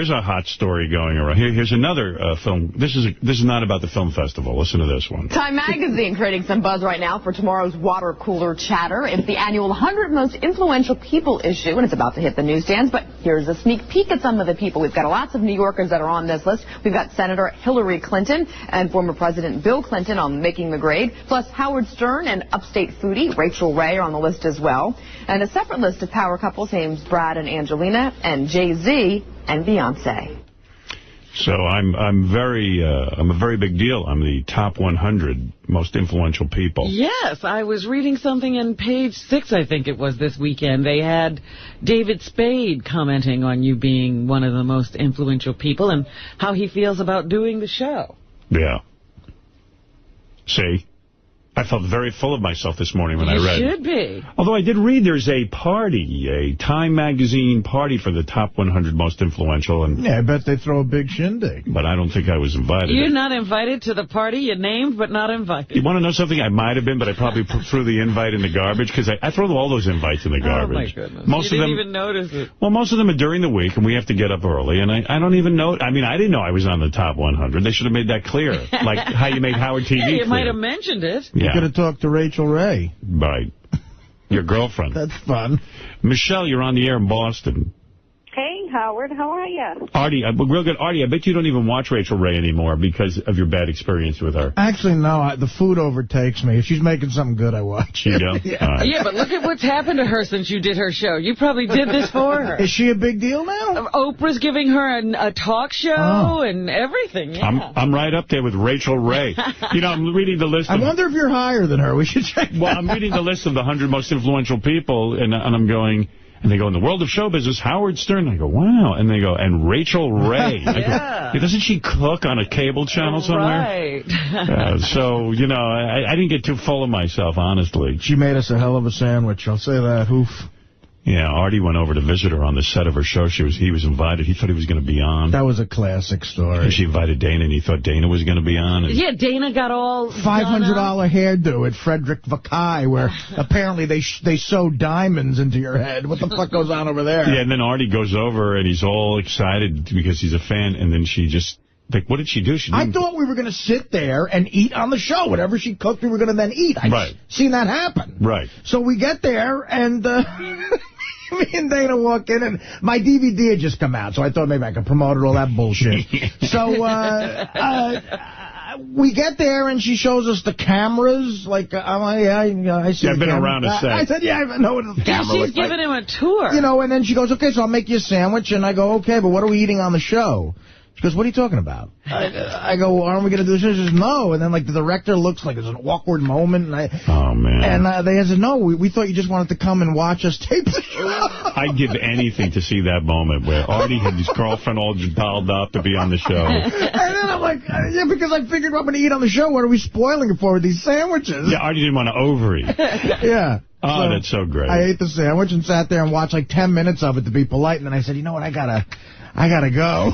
a hot story going around. Here's another film. This is not about the film festival. Listen to this one. Time Magazine creating some buzz right now for tomorrow's water cooler chatter. It's the annual 100 Most Influential People issue, and it's about to hit the newsstands. But here's a sneak peek at some of the people. We've got lots of New Yorkers that are on this list. We've got Senator Hillary Clinton and former President Bill Clinton on making the grade. Plus Howard Stern and upstate foodie Rachel Ray are on the list as well. And a separate list of power couples names Brad and Angelina and Jay-Z and Beyonce. So I'm a very big deal. I'm the top 100 most influential people. Yes, I was reading something in page 6, I think it was, this weekend. They had David Spade commenting on you being one of the most influential people and how he feels about doing the show. Yeah. See? I felt very full of myself this morning when I read. You should be. Although I did read there's a party, a Time Magazine party for the top 100 most influential. And yeah, I bet they throw a big shindig. But I don't think I was invited. You're not invited to the party? You're named but not invited. You want to know something? I might have been, but I probably threw the invite in the garbage because I throw all those invites in the garbage. Oh, my goodness. You didn't even notice it. Well, most of them are during the week, and we have to get up early. And I don't even know. I mean, I didn't know I was on the top 100. They should have made that clear, like how you made Howard TV clear. You clear. might have mentioned it. Yeah. You could have talked to Rachel Ray. Right. Your girlfriend. That's fun. Michelle, you're on the air in Boston. Hey, Howard. How are you? Artie, real good. Artie, I bet you don't even watch Rachel Ray anymore because of your bad experience with her. Actually, no. The food overtakes me. If she's making something good, I watch it. Yeah, but look at what's happened to her since you did her show. You probably did this for her. Is she a big deal now? Oprah's giving her a talk show and everything. Yeah. I'm right up there with Rachel Ray. You know, I'm reading the list. I wonder if you're higher than her. We should check. Well, I'm reading the list of the 100 most influential people, and I'm going... And they go, in the world of show business, Howard Stern. I go, wow. And they go, and Rachel Ray. Yeah. I go, doesn't she cook on a cable channel somewhere? Right. So, you know, I didn't get too full of myself, honestly. She made us a hell of a sandwich. I'll say that. Oof. Yeah, Artie went over to visit her on the set of her show. He was invited. He thought he was going to be on. That was a classic story. And she invited Dana, and he thought Dana was going to be on. Yeah, Dana got all $500 hairdo at Frederick Vakai, where apparently they sew diamonds into your head. What the fuck goes on over there? Yeah, and then Artie goes over, and he's all excited because he's a fan, and then she just... Like, what did she do? I thought we were going to sit there and eat on the show. Whatever she cooked, we were going to then eat. I've seen that happen. Right. So we get there, and me and Dana walk in, and my DVD had just come out, so I thought maybe I could promote it, all that bullshit. So we get there, and she shows us the cameras. Like, I'm like, I see. I've been around a set. I said, yeah, I know what the camera She's giving him a tour. You know, and then she goes, okay, so I'll make you a sandwich. And I go, okay, but what are we eating on the show? She goes, what are you talking about? I go, well, aren't we going to do this? She says, no. And then, like, the director looks like there's an awkward moment. And oh, man. And they said, no, we thought you just wanted to come and watch us tape the show. I'd give anything to see that moment where Artie had his girlfriend all dolled up to be on the show. And then I'm like, yeah, because I figured I'm going to eat on the show. What are we spoiling it for with these sandwiches? Yeah, Artie didn't want to overeat. Yeah. Oh, that's so great. I ate the sandwich and sat there and watched like 10 minutes of it to be polite, and then I said, you know what, I gotta go.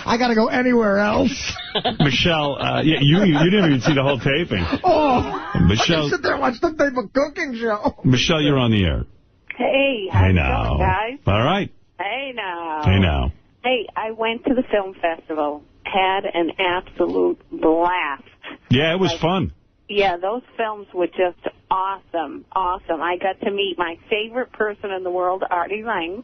I gotta go anywhere else. Michelle, yeah, you didn't even see the whole taping. Oh, Michelle, I sit there and watch some type of cooking show. Michelle, you're on the air. Hey, how's it now. going, guys? All right. Hey, now. Hey, now. Hey, I went to the film festival. Had an absolute blast. Yeah, it was fun. Yeah, those films were just awesome. Awesome. I got to meet my favorite person in the world, Artie Lang.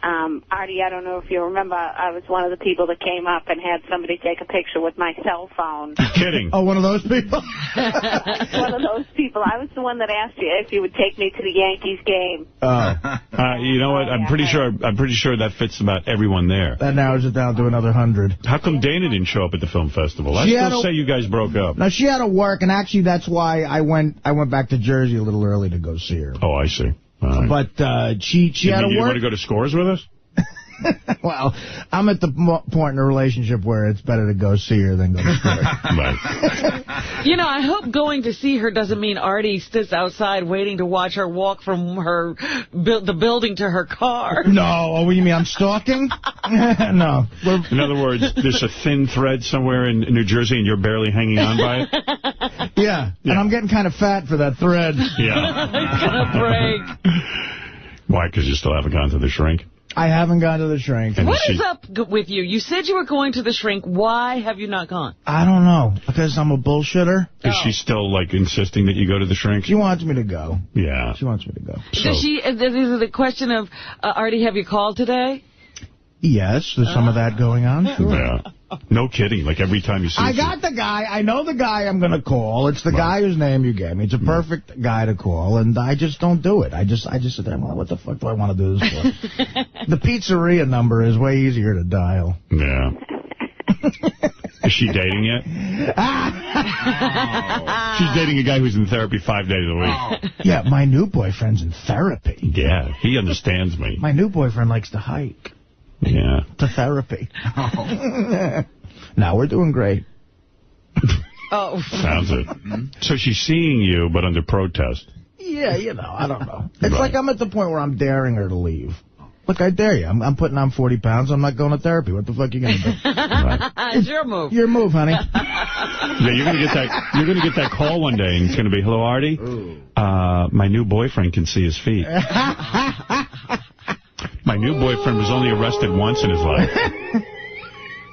Artie, I don't know if you remember, I was one of the people that came up and had somebody take a picture with my cell phone. You're kidding. Oh, one of those people? One of those people. I was the one that asked you if you would take me to the Yankees game. You know what? I'm pretty sure that fits about everyone there. That narrows it down to another 100. How come Dana didn't show up at the film festival? I still say you guys broke up. No, she had to work, and actually that's why I went back to Jersey a little early to go see her. Oh, I see. Right. But she had to work. You want to go to Scores with us? Well, I'm at the point in a relationship where it's better to go see her than go to Scores. Right. You know, I hope going to see her doesn't mean Artie sits outside waiting to watch her walk from the building to her car. No. Oh, you mean I'm stalking? No. In other words, there's a thin thread somewhere in New Jersey and you're barely hanging on by it? Yeah. And I'm getting kind of fat for that thread. Yeah. It's going to break. Why? Because you still haven't gone to the shrink? I haven't gone to the shrink. What is up with you? You said you were going to the shrink. Why have you not gone? I don't know. Because I'm a bullshitter. Is she still, like, insisting that you go to the shrink? She wants me to go. Yeah. She wants me to go. So. Is it the question of, Artie, have you called today? Yes, there's some of that going on. Sure. Yeah. No kidding. Like, every time you see I got the guy. I know the guy I'm going to call. It's the guy whose name you gave me. It's a perfect guy to call, and I just don't do it. I just sit there and go, what the fuck do I want to do this for? The pizzeria number is way easier to dial. Yeah. Is she dating yet? She's dating a guy who's in therapy 5 days a week. Yeah, my new boyfriend's in therapy. Yeah, he understands me. My new boyfriend likes to hike. Yeah. To therapy. Now we're doing great. Oh. Sounds it. So she's seeing you, but under protest. Yeah, I don't know. It's like I'm at the point where I'm daring her to leave. Look, I dare you. I'm putting on 40 pounds. I'm not going to therapy. What the fuck are you going to do? It's your move. Your move, honey. Yeah, you're gonna get that call one day, and it's gonna be, hello, Artie. My new boyfriend can see his feet. My new boyfriend was only arrested once in his life.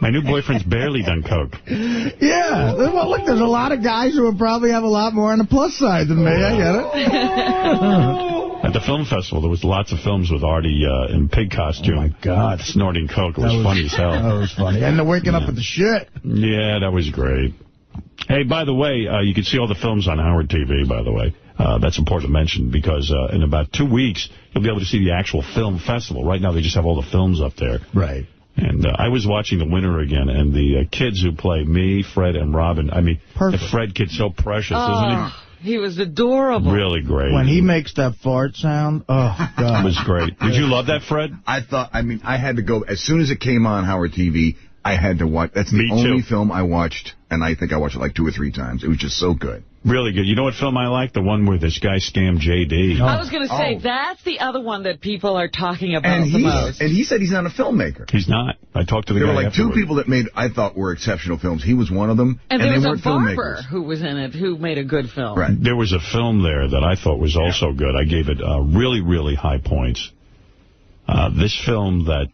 My new boyfriend's barely done coke. Yeah. Well, look, there's a lot of guys who would probably have a lot more on the plus side than me. I get it. At the film festival, there was lots of films with Artie in pig costume. Oh, my God. Snorting coke. It was funny as hell. That was funny. And the waking up with the shit. Yeah, that was great. Hey, by the way, you can see all the films on Howard TV, by the way. That's important to mention because in about 2 weeks, you'll be able to see the actual film festival. Right now, they just have all the films up there. Right. And I was watching The Winner again, and the kids who play me, Fred, and Robin, I mean, the Fred kid's so precious, isn't he? He was adorable. Really great. When he makes that fart sound, oh, God. It was great. Did you love that, Fred? I had to go, as soon as it came on Howard TV, I had to watch. That's the only film I watched, and I think I watched it like 2 or 3 times. It was just so good. Really good. You know what film I like? The one where this guy scammed J.D. I was going to say, that's the other one that people are talking about the most. And he said he's not a filmmaker. He's not. I talked to the guy There were like afterward. 2 people that made, I thought, were exceptional films. He was one of them, and they there weren't was a barber filmmakers. who was in it who made a good film. Right. There was a film there that I thought was also good. I gave it really, really high points. This film that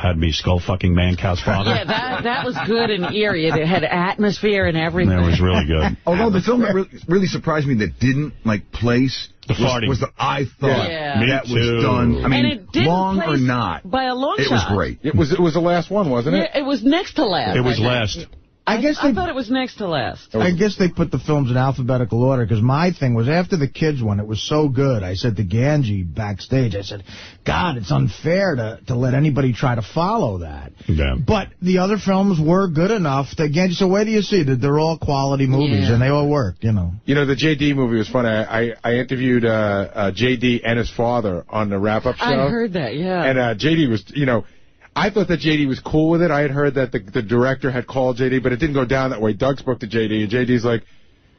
had me skull-fucking man-cow's father. Yeah, that was good and eerie. It had atmosphere and everything. That was really good. Although the film that really surprised me that didn't, place farting. was I thought that was done. I mean, and it didn't long or place not, by a long it shot. was great. It was the last one, wasn't it? Yeah, it was next to last. It was last. I thought it was next to last. I guess they put the films in alphabetical order, because my thing was, after the kids one, it was so good. I said to Ganji backstage, I said, God, it's unfair to let anybody try to follow that. Yeah. But the other films were good enough. Ganji, so where do you see that they're all quality movies, and they all worked, You know, the J.D. movie was funny. I interviewed J.D. and his father on the wrap-up show. I heard that, yeah. And J.D. was, I thought that J.D. was cool with it. I had heard that the director had called J.D., but it didn't go down that way. Doug spoke to J.D., and J.D.'s like,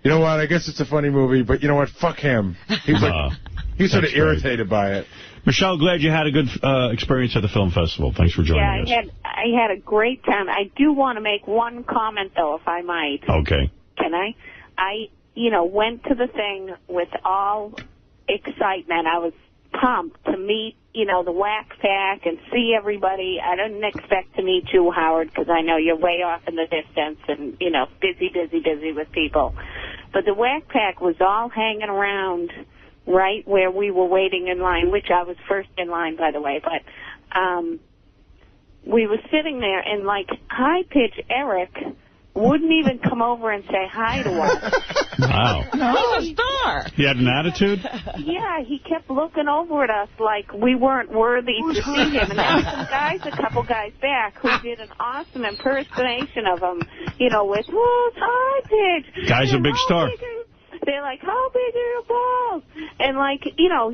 you know what, I guess it's a funny movie, but you know what, fuck him. He was like, He's sort of That's great. irritated by it. Michelle, glad you had a good experience at the film festival. Thanks for joining us. I had a great time. I do want to make one comment, though, if I might. Okay. Can I? I went to the thing with all excitement. I was pumped to meet, the Wack Pack and see everybody. I didn't expect to meet you, Howard, because I know you're way off in the distance and, busy with people. But the Wack Pack was all hanging around right where we were waiting in line, which I was first in line, by the way. But we were sitting there, and, high-pitch Eric wouldn't even come over and say hi to us. Wow. He's a star. He had an attitude? Yeah, he kept looking over at us like we weren't worthy to see him. And there were some guys, a couple guys back, who did an awesome impersonation of him, with, high pitch. Guy's a big star. They're like, how big are your balls? And,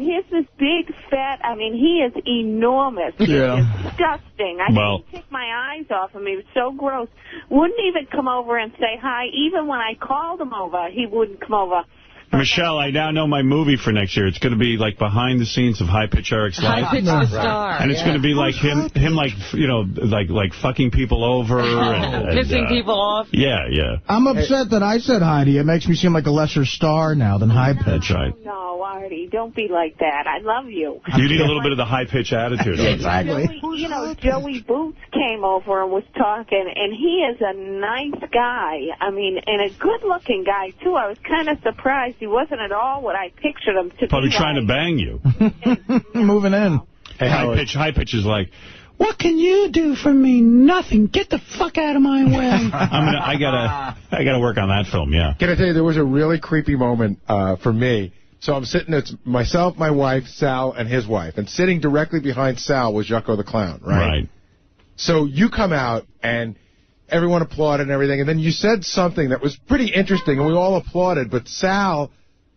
here's this big, fat, he is enormous. Yeah. It's disgusting. I couldn't take my eyes off him. He was so gross. Wouldn't even come over and say hi. Even when I called him over, he wouldn't come over. Michelle, I now know my movie for next year. It's going to be behind the scenes of High Pitch Eric's life. High Pitch the Star. And it's going to be him fucking people over and pissing people off. Yeah. I'm upset that I said hi to you. It makes me seem like a lesser star now than High Pitch. Right. No, Artie, don't be like that. I love you. You need a little bit of the high pitch attitude. Exactly. Joey Boots came over and was talking, and he is a nice guy. And a good-looking guy, too. I was kind of surprised. He wasn't at all what I pictured him to Probably be. trying to bang you. Moving in. Hey, high pitch is like, what can you do for me? Nothing. Get the fuck out of my way. I gotta work on that film. Yeah. Can I tell you, there was a really creepy moment for me. So I'm sitting, it's myself, my wife, Sal, and his wife. And sitting directly behind Sal was 𝗂𝗄 the Clown, right? Right. So you come out, and everyone applauded and everything. And then you said something that was pretty interesting, and we all applauded. But Sal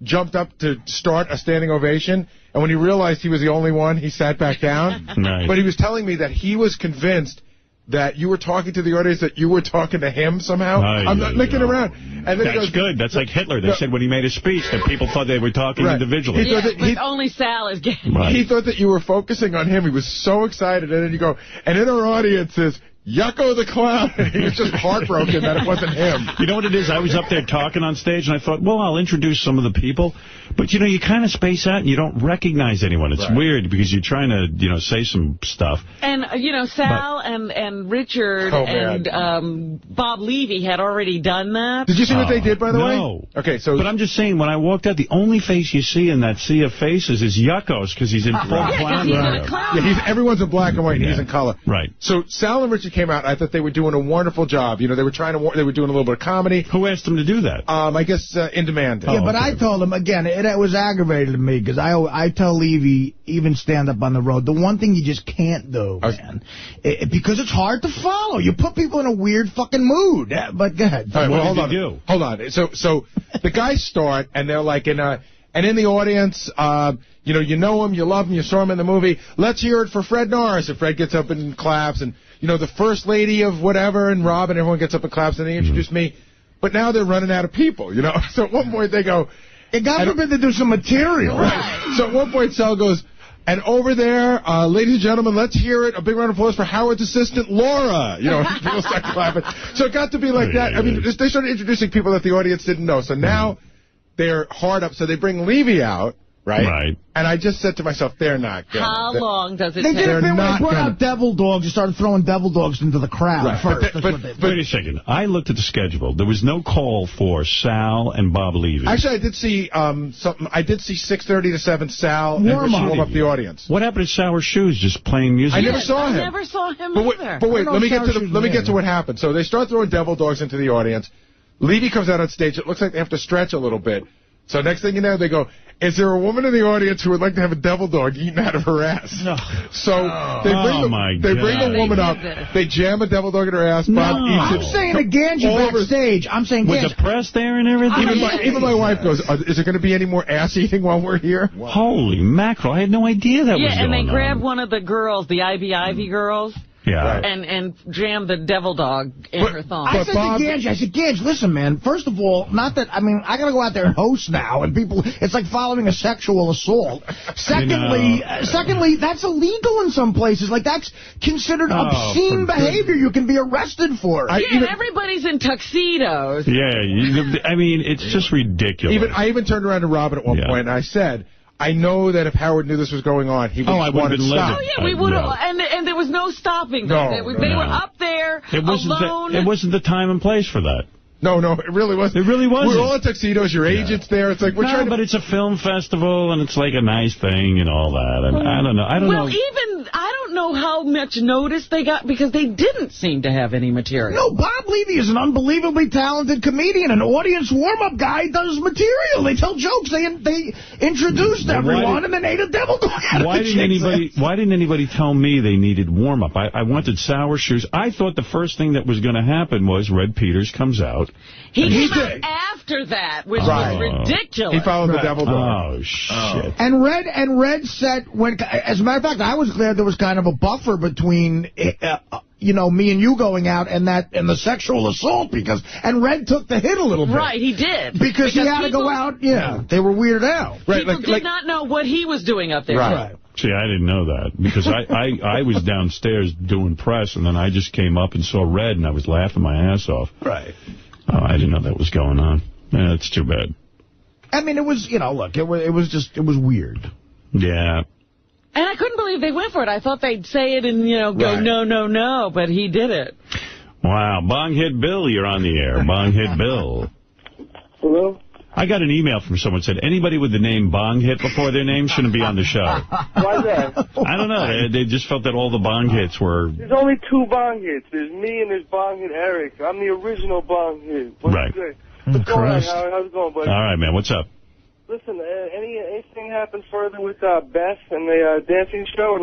jumped up to start a standing ovation. And when he realized he was the only one, he sat back down. Nice. But he was telling me that he was convinced that you were talking to the audience, that you were talking to him somehow. I'm not looking around. And then That's good. That's like Hitler. They said when he made a speech that people thought they were talking individually. But only Sal is gay. Right. He thought that you were focusing on him. He was so excited. And then you go, and in our audience is 𝗂𝗄 the Clown. He was just heartbroken that it wasn't him. You know what it is? I was up there talking on stage, and I thought, well, I'll introduce some of the people. But, you kind of space out, and you don't recognize anyone. It's weird, because you're trying to, say some stuff. And, Sal and Richard and Bob Levy had already done that. Did you see what they did, by the way? No. Okay, so... But I'm just saying, when I walked out, the only face you see in that sea of faces is 𝗂𝗄's, because he's in full clown. Yeah, everyone's in black and white, and he's in color. Right. So Sal and Richard came out. I thought they were doing a wonderful job. They were they were doing a little bit of comedy. Who asked them to do that? I guess In Demand. Yeah, but I told him, again, it was aggravated to me, because I tell Levy, even stand up on the road, the one thing you just can't do, man, because it's hard to follow. You put people in a weird fucking mood. But go ahead. All right, well, what did you do? Hold on. So the guys start, and they're like in the audience, you know him, you love him, you saw him in the movie. Let's hear it for Fred Norris. And Fred gets up and claps, and the first lady of whatever, and Rob, and everyone gets up and claps, and they introduce me. But now they're running out of people, So at one point they go... God forbid to do some material. Right. So at one point Sal goes, and over there, ladies and gentlemen, let's hear it. A big round of applause for Howard's assistant, Laura. People start clapping. So it got to be like that. I mean, they started introducing people that the audience didn't know. So now they're hard up. So they bring Levy out. Right? And I just said to myself, they're not good. How long does it take? They did a bit where they brought out devil dogs and started throwing devil dogs into the crowd first. But wait a second. I looked at the schedule. There was no call for Sal and Bob Levy. Actually, I did see something. I did see 6:30 to 7 Sal and warm up the audience. What happened to Sour Shoes just playing music? I never saw him. I never saw him either. But wait, let me get to what happened. So they start throwing devil dogs into the audience. Levy comes out on stage. It looks like they have to stretch a little bit. So next thing you know, they go, is there a woman in the audience who would like to have a devil dog eaten out of her ass? No. So they bring the woman up. They jam a devil dog in her ass. Bob eats it. I'm saying a Ganji backstage. I'm saying With the press there and everything? Even my wife goes, is there going to be any more ass eating while we're here? Holy mackerel. I had no idea that was going on. Yeah, and they grabbed one of the girls, the Ivy girls. Yeah. And jam the devil dog in her thong. I said to Gange, listen, man, first of all, not that, I mean, I got to go out there and host now, and people, it's like following a sexual assault. Secondly, that's illegal in some places. Like, that's considered obscene behavior. You can be arrested for it. Everybody's in tuxedos. Yeah, I mean, it's just ridiculous. I even turned around to Robin at one point, and I said, I know that if Howard knew this was going on, he would have wanted to stop. Oh, yeah, we would have. And there was no stopping them. They were up there alone. It wasn't the time and place for that. No, it really wasn't. It really wasn't. We're all in tuxedos. Your agent's there. It's like we're trying to... but it's a film festival, and it's like a nice thing and all that. And I don't know. I don't know how much notice they got because they didn't seem to have any material. No, Bob Levy is an unbelievably talented comedian. An audience warm-up guy does material. They tell jokes. They introduced everyone, and then ate a devil dog. Why didn't anybody tell me they needed warm-up? I wanted Sour Shoes. I thought the first thing that was going to happen was Red Peters comes out. He came out after that, which was ridiculous. He followed the devil dog. Oh, shit. And Red said, as a matter of fact, I was glad there was kind of a buffer between, me and you going out and the sexual assault and Red took the hit a little bit. Right, he did. Because he had to go out, they were weirded out. People did not know what he was doing up there. Right. See, I didn't know that because I was downstairs doing press, and then I just came up and saw Red, and I was laughing my ass off. Right. Oh, I didn't know that was going on. Yeah, that's too bad. I mean, it was, look, it was weird. Yeah. And I couldn't believe they went for it. I thought they'd say it and, go, no, but he did it. Wow. Bong Hit Bill, you're on the air. Bong Hit Bill. Hello? I got an email from someone that said anybody with the name Bong Hit before their name shouldn't be on the show. Why that? I don't know. They just felt that all the Bong Hits were... There's only 2 Bong Hits. There's me and there's Bong Hit Eric. I'm the original Bong Hit. Right. What's going on, Howard? How's it going, buddy? All right, man. What's up? Listen, anything happen further with Beth and the dancing show?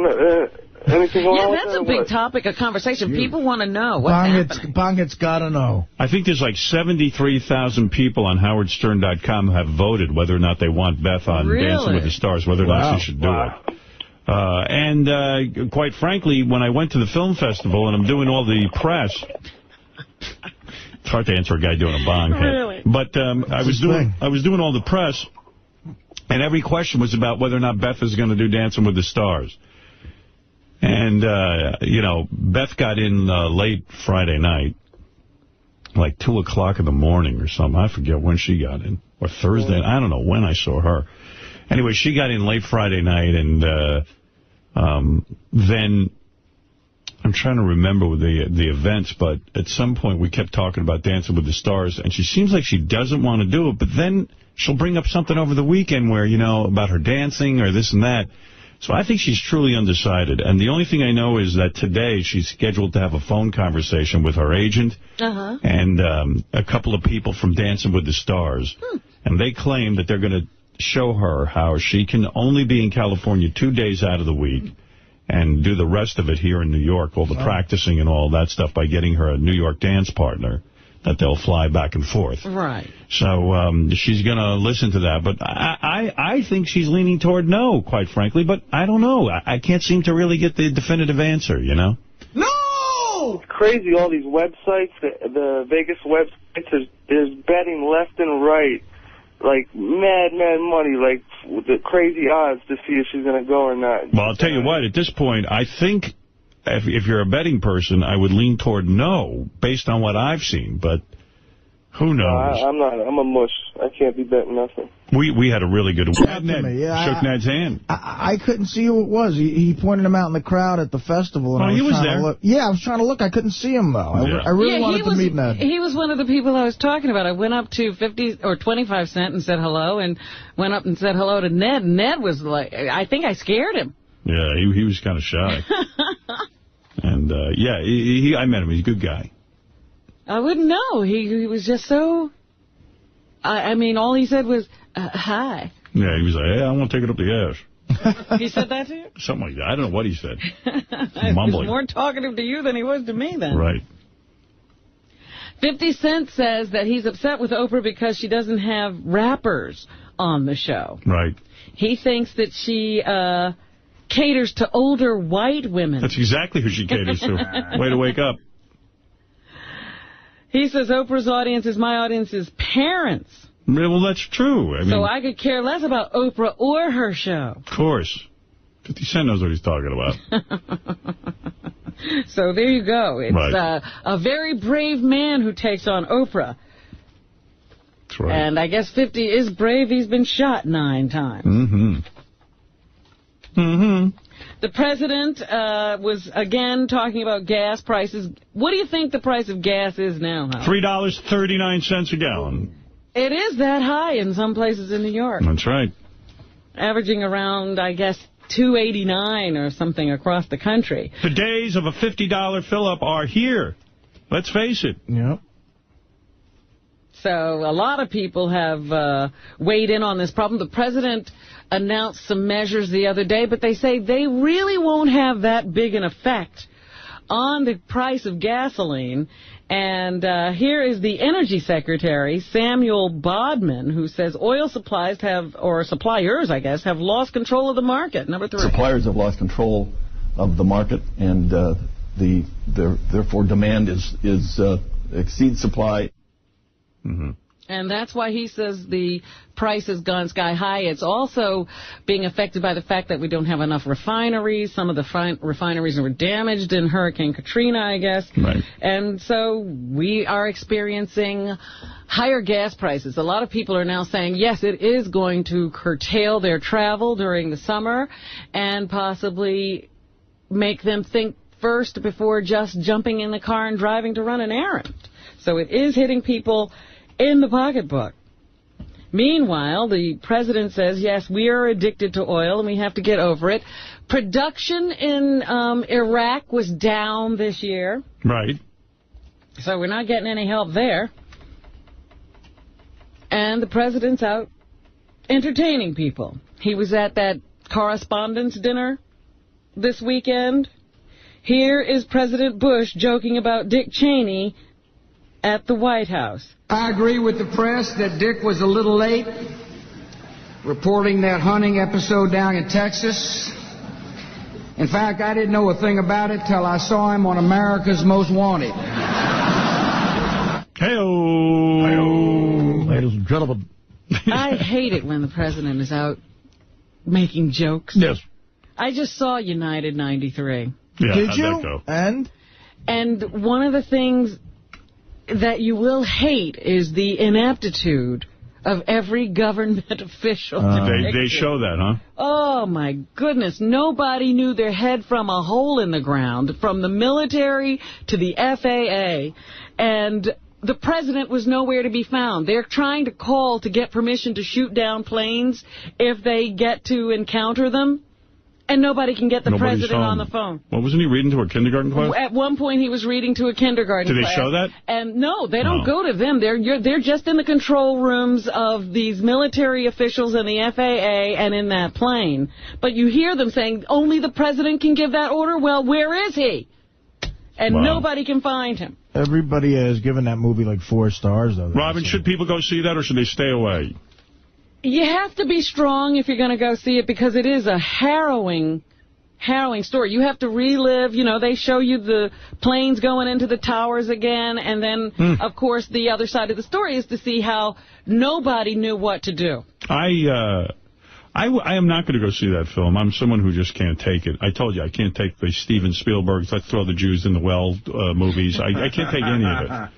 Anything going on with that's a big topic of conversation. People want to know what's happening. Bong Hit's got to know. I think there's like 73,000 people on HowardStern.com who have voted whether or not they want Beth on Dancing with the Stars, whether or not she should do it. And quite frankly, when I went to the film festival and I'm doing all the press... It's hard to answer a guy doing a bong hit. Really? But I was doing all the press, and every question was about whether or not Beth is going to do Dancing with the Stars. And, Beth got in late Friday night, like 2 o'clock in the morning or something. I forget when she got in. Or Thursday. I don't know when I saw her. Anyway, she got in late Friday night, and then... I'm trying to remember the events, but at some point we kept talking about Dancing with the Stars, and she seems like she doesn't want to do it, but then she'll bring up something over the weekend where, about her dancing or this and that. So I think she's truly undecided. And the only thing I know is that today she's scheduled to have a phone conversation with her agent and a couple of people from Dancing with the Stars. And they claim that they're going to show her how she can only be in California 2 days out of the week and do the rest of it here in New York, all the practicing and all that stuff, by getting her a New York dance partner that they'll fly back and forth. Right. So she's going to listen to that. But I think she's leaning toward no, quite frankly. But I don't know. I can't seem to really get the definitive answer, No! It's crazy, all these websites, the Vegas websites, there's betting left and right. Like, mad money, like, with the crazy odds to see if she's going to go or not. Well, I'll tell you what, at this point, I think if you're a betting person, I would lean toward no, based on what I've seen, but who knows? I'm a mush. I can't be betting nothing. We had a really good one. Shook Ned's hand. I couldn't see who it was. He pointed him out in the crowd at the festival. And he was there. I was trying to look. I couldn't see him, though. I really wanted to meet Ned. He was one of the people I was talking about. I went up to 50 or 25 Cent and said hello, and went up and said hello to Ned. Ned was like, I think I scared him. Yeah, he was kind of shy. And, I met him. He's a good guy. I wouldn't know. He was just so... I mean, all he said was, hi. Yeah, he was like, hey, I want to take it up the ass. He said that to you? Something like that. I don't know what he said. He was more talkative to you than he was to me then. Right. 50 Cent says that he's upset with Oprah because she doesn't have rappers on the show. Right. He thinks that she caters to older white women. That's exactly who she caters to. Way to wake up. He says Oprah's audience is my audience's parents. Well, that's true. I mean, so I could care less about Oprah or her show. Of course. 50 Cent knows what he's talking about. So there you go. It's right. A very brave man who takes on Oprah. That's right. And I guess 50 is brave. He's been shot 9 times. The president was, again, talking about gas prices. What do you think the price of gas is now, Howard? $3.39 a gallon. It is that high in some places in New York. That's right. Averaging around, I guess, $2.89 or something across the country. The days of a $50 fill-up are here. Let's face it. Yep. So a lot of people have weighed in on this problem. The president announced some measures the other day, but they say they really won't have that big an effect on the price of gasoline. And here is the Energy Secretary, 𝗧𝗵𝗲 𝗏𝗏, who says oil suppliers, I guess, have lost control of the market. Number 3. Suppliers have lost control of the market, and therefore demand exceeds supply. And that's why he says the price has gone sky high. It's also being affected by the fact that we don't have enough refineries. Some of the refineries were damaged in Hurricane Katrina, I guess. Right. And so we are experiencing higher gas prices. A lot of people are now saying, yes, it is going to curtail their travel during the summer and possibly make them think first before just jumping in the car and driving to run an errand. So it is hitting people in the pocketbook. Meanwhile, the president says, yes, we are addicted to oil and we have to get over it. Production in Iraq was down this year. Right. So we're not getting any help there. And the president's out entertaining people. He was at that correspondence dinner this weekend. Here is President Bush joking about Dick Cheney at the White House. I agree with the press that Dick was a little late reporting that hunting episode down in Texas. In fact, I didn't know a thing about it till I saw him on America's Most Wanted. Hey-oh. Hey-oh. Ladies and gentlemen. I hate it when the president is out making jokes. Yes. I just saw United 93. Yeah, did you? That go? And one of the things that you will hate is the ineptitude of every government official. They show that, huh? Oh, my goodness. Nobody knew their head from a hole in the ground, from the military to the FAA. And the president was nowhere to be found. They're trying to call to get permission to shoot down planes if they get to encounter them. And nobody can get the president on the phone. Well, wasn't he reading to a kindergarten class? At one point, he was reading to a kindergarten class. Did they show that? And no, they don't go to them. They're just in the control rooms of these military officials and the FAA and in that plane. But you hear them saying, only the president can give that order? Well, where is he? And nobody can find him. Everybody has given that movie like 4 stars, though. Robin, should people go see that or should they stay away? You have to be strong if you're going to go see it because it is a harrowing story. You have to relive, they show you the planes going into the towers again, and then, of course, the other side of the story is to see how nobody knew what to do. I am not going to go see that film. I'm someone who just can't take it. I told you, I can't take the Steven Spielberg's Let's Throw the Jews in the Well movies. I can't take any of it.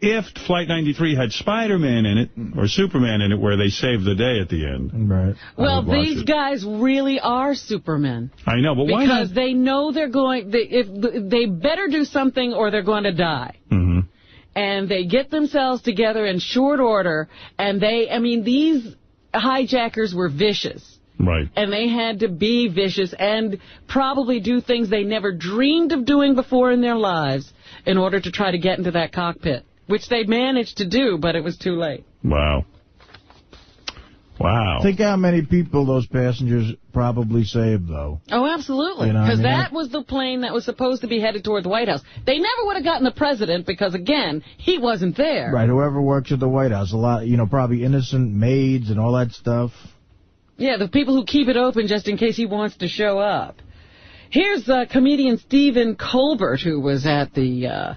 If Flight 93 had Spider-Man in it, or Superman in it, where they save the day at the end. Right. Well, these guys really are Supermen. I know, but why not? Because they know they better do something or they're going to die. Mm-hmm. And they get themselves together in short order, and these hijackers were vicious. Right. And they had to be vicious and probably do things they never dreamed of doing before in their lives in order to try to get into that cockpit, which they managed to do, but it was too late. Wow. Wow. Think how many people those passengers probably saved, though. Oh, absolutely. Because that was the plane that was supposed to be headed toward the White House. They never would have gotten the president because, again, he wasn't there. Right, whoever works at the White House, a lot, probably innocent maids and all that stuff. Yeah, the people who keep it open just in case he wants to show up. Here's comedian 𝗧𝗵𝗲 𝗪𝗏, who was at the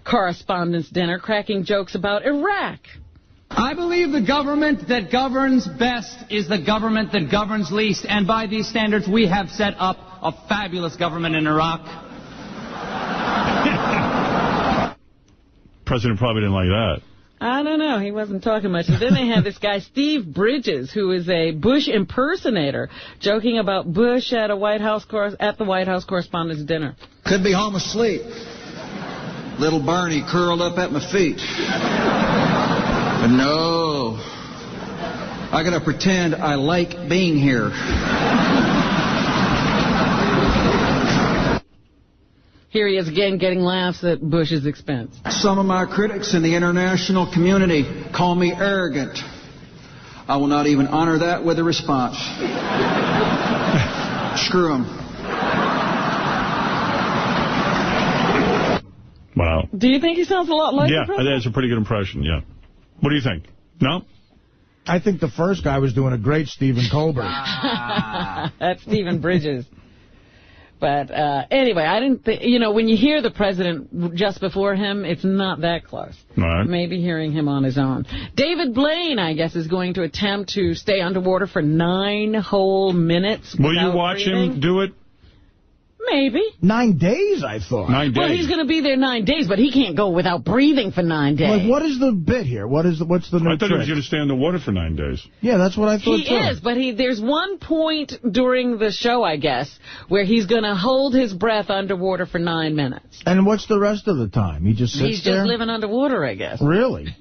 correspondence dinner cracking jokes about Iraq. I believe the government that governs best is the government that governs least. And by these standards, we have set up a fabulous government in Iraq. President probably didn't like that. I don't know. He wasn't talking much. And then they had this guy, Steve Bridges, who is a Bush impersonator, joking about Bush at the White House Correspondents' Dinner. Could be home asleep. Little Barney curled up at my feet. But no, I gotta pretend I like being here. Here he is again getting laughs at Bush's expense. Some of my critics in the international community call me arrogant. I will not even honor that with a response. Screw them. Wow. Do you think he sounds a lot like the president? Yeah, that's a pretty good impression, yeah. What do you think? No? I think the first guy was doing a great 𝗧𝗵𝗲 𝗪𝗏. That's Stephen Bridges. But anyway, I didn't think, when you hear the president just before him, it's not that close. Right. Maybe hearing him on his own. David Blaine, I guess, is going to attempt to stay underwater for 9 whole minutes. Will you watch him do it? Maybe. 9 days, I thought. 9 days. Well, he's going to be there 9 days, but he can't go without breathing for 9 days. Like, what is the bit here? What's the new I thought trick? he was going to stay in the water for 9 days. Yeah, that's what I thought, He is, but there's one point during the show, I guess, where he's going to hold his breath underwater for 9 minutes. And what's the rest of the time? He just sits He's there? just living underwater, I guess. Really?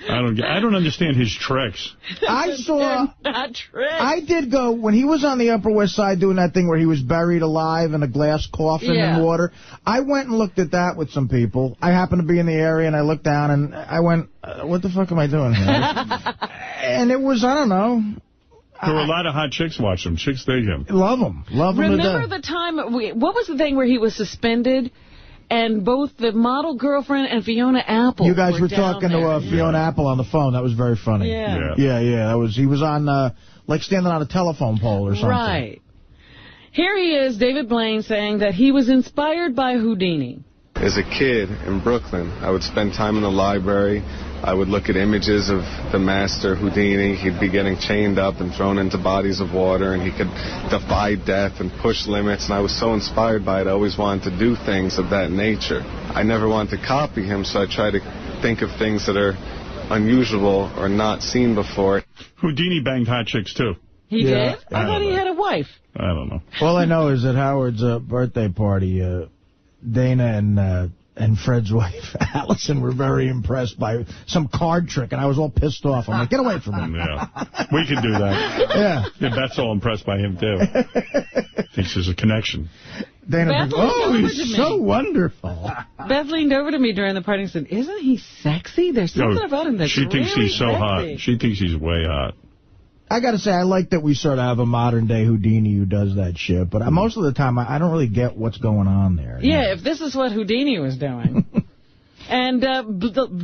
I don't understand his tricks. I saw... Not tricks. I did go, when he was on the Upper West Side doing that thing where he was buried alive in a glass coffin in water, I went and looked at that with some people. I happened to be in the area, and I looked down, and I went, what the fuck am I doing here? And it was, I don't know. There were a lot of hot chicks watching him. Chicks dig him. Love him. Love him to death. Remember the time, what was the thing where he was suspended? And both the model girlfriend and Fiona Apple. You guys were down talking there. to Fiona Apple on the phone. That was very funny. Yeah. He was on, like, standing on a telephone pole or something. Right. Here he is, David Blaine, saying that he was inspired by Houdini. As a kid in Brooklyn, I would spend time in the library. I would look at images of the master Houdini. He'd be getting chained up and thrown into bodies of water, and he could defy death and push limits. And I was so inspired by it, I always wanted to do things of that nature. I never wanted to copy him, so I try to think of things that are unusual or not seen before. Houdini banged hot chicks, too. He did? I thought he had a wife. I don't know. All I know is at Howard's birthday party, Dana and Fred's wife, Allison, were very impressed by some card trick, and I was all pissed off. I'm like, get away from him. Yeah. We can do that. Yeah. Beth's all impressed by him, too. Thinks there's a connection. Dana goes, he's so wonderful. Beth leaned over to me during the party and said, isn't he sexy? There's something about him that's She thinks really he's so sexy. hot. She thinks he's way hot. I got to say, I like that we sort of have a modern-day Houdini who does that shit, but most of the time, I don't really get what's going on there. Yeah, if this is what Houdini was doing. And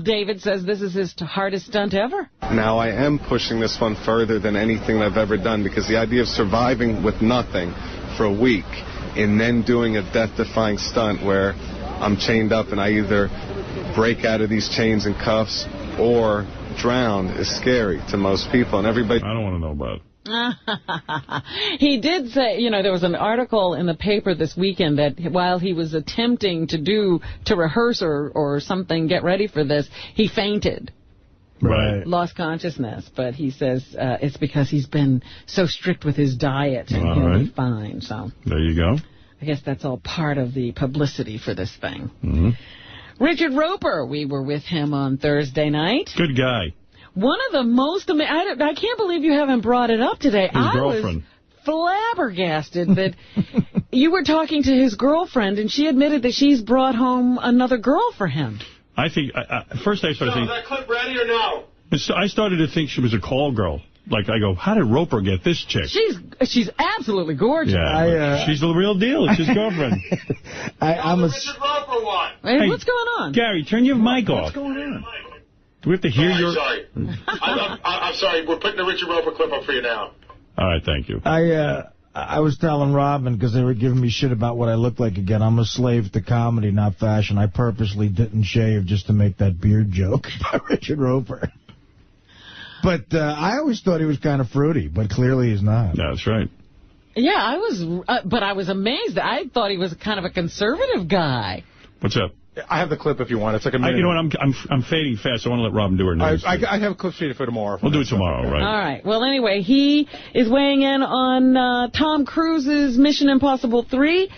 David says this is his hardest stunt ever. Now, I am pushing this one further than anything I've ever done, because the idea of surviving with nothing for a week and then doing a death-defying stunt where I'm chained up and I either break out of these chains and cuffs or drown is scary to most people, and everybody... I don't want to know about it. He did say, there was an article in the paper this weekend that while he was attempting to rehearse or something, get ready for this, he fainted. Right. Lost consciousness, but he says it's because he's been so strict with his diet, and he'll be fine. So there you go. I guess that's all part of the publicity for this thing. Mm-hmm. Richard Roper, we were with him on Thursday night. Good guy. One of the most amazing... I can't believe you haven't brought it up today. His girlfriend. I was flabbergasted that you were talking to his girlfriend, and she admitted that she's brought home another girl for him. I think... first I started thinking... Is that clip ready or no? I started to think she was a call girl. Like, I go, how did Roper get this chick? She's absolutely gorgeous. Yeah, she's the real deal. It's his girlfriend. I'm a Richard Roper one. Hey, what's going on? Gary, turn your mic off. What's going on? Do we have to hear your... Sorry. I'm sorry. We're putting the Richard Roper clip up for you now. All right, thank you. I was telling Robin, because they were giving me shit about what I look like again. I'm a slave to comedy, not fashion. I purposely didn't shave just to make that beard joke by Richard Roper. But I always thought he was kind of fruity, but clearly he's not. That's right. Yeah, but I was amazed. I thought he was kind of a conservative guy. What's up? I have the clip if you want. It's like a minute. You know what? I'm fading fast. I want to let Robin do her news. I have a clip sheet for tomorrow. We'll do it tomorrow, right? All right. Well, anyway, he is weighing in on Tom Cruise's Mission Impossible 3.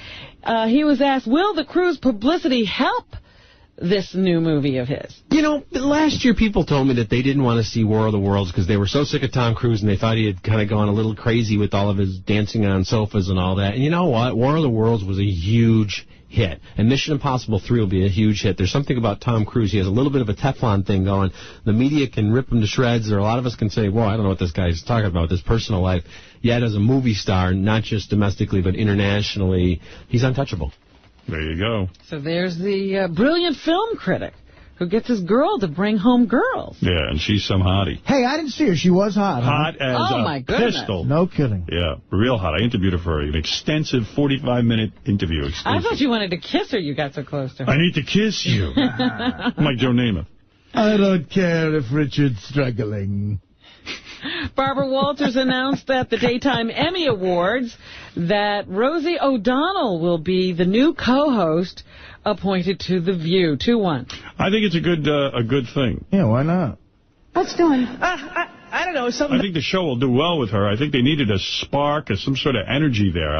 He was asked, will the Cruise publicity help this new movie of his? You know, last year people told me that they didn't want to see War of the Worlds because they were so sick of Tom Cruise and they thought he had kind of gone a little crazy with all of his dancing on sofas and all that. And you know what? War of the Worlds was a huge hit. And Mission Impossible 3 will be a huge hit. There's something about Tom Cruise. He has a little bit of a Teflon thing going. The media can rip him to shreds, or a lot of us can say, well, I don't know what this guy's talking about, this personal life. Yet as a movie star, not just domestically but internationally, he's untouchable. There you go. So there's the brilliant film critic who gets his girl to bring home girls. Yeah, and she's some hottie. Hey, I didn't see her. She was hot. Hot as my goodness. pistol. No kidding. Yeah, real hot. I interviewed her for an extensive 45-minute interview. I thought you wanted to kiss her. You got so close to her. I need to kiss you. I'm like Joe Namath. I don't care if Richard's struggling. Barbara Walters announced at the Daytime Emmy Awards that Rosie O'Donnell will be the new co-host appointed to The View. 2-1. I think it's a good thing. Yeah, why not? What's doing? I don't know. Something. I think the show will do well with her. I think they needed a spark or some sort of energy there.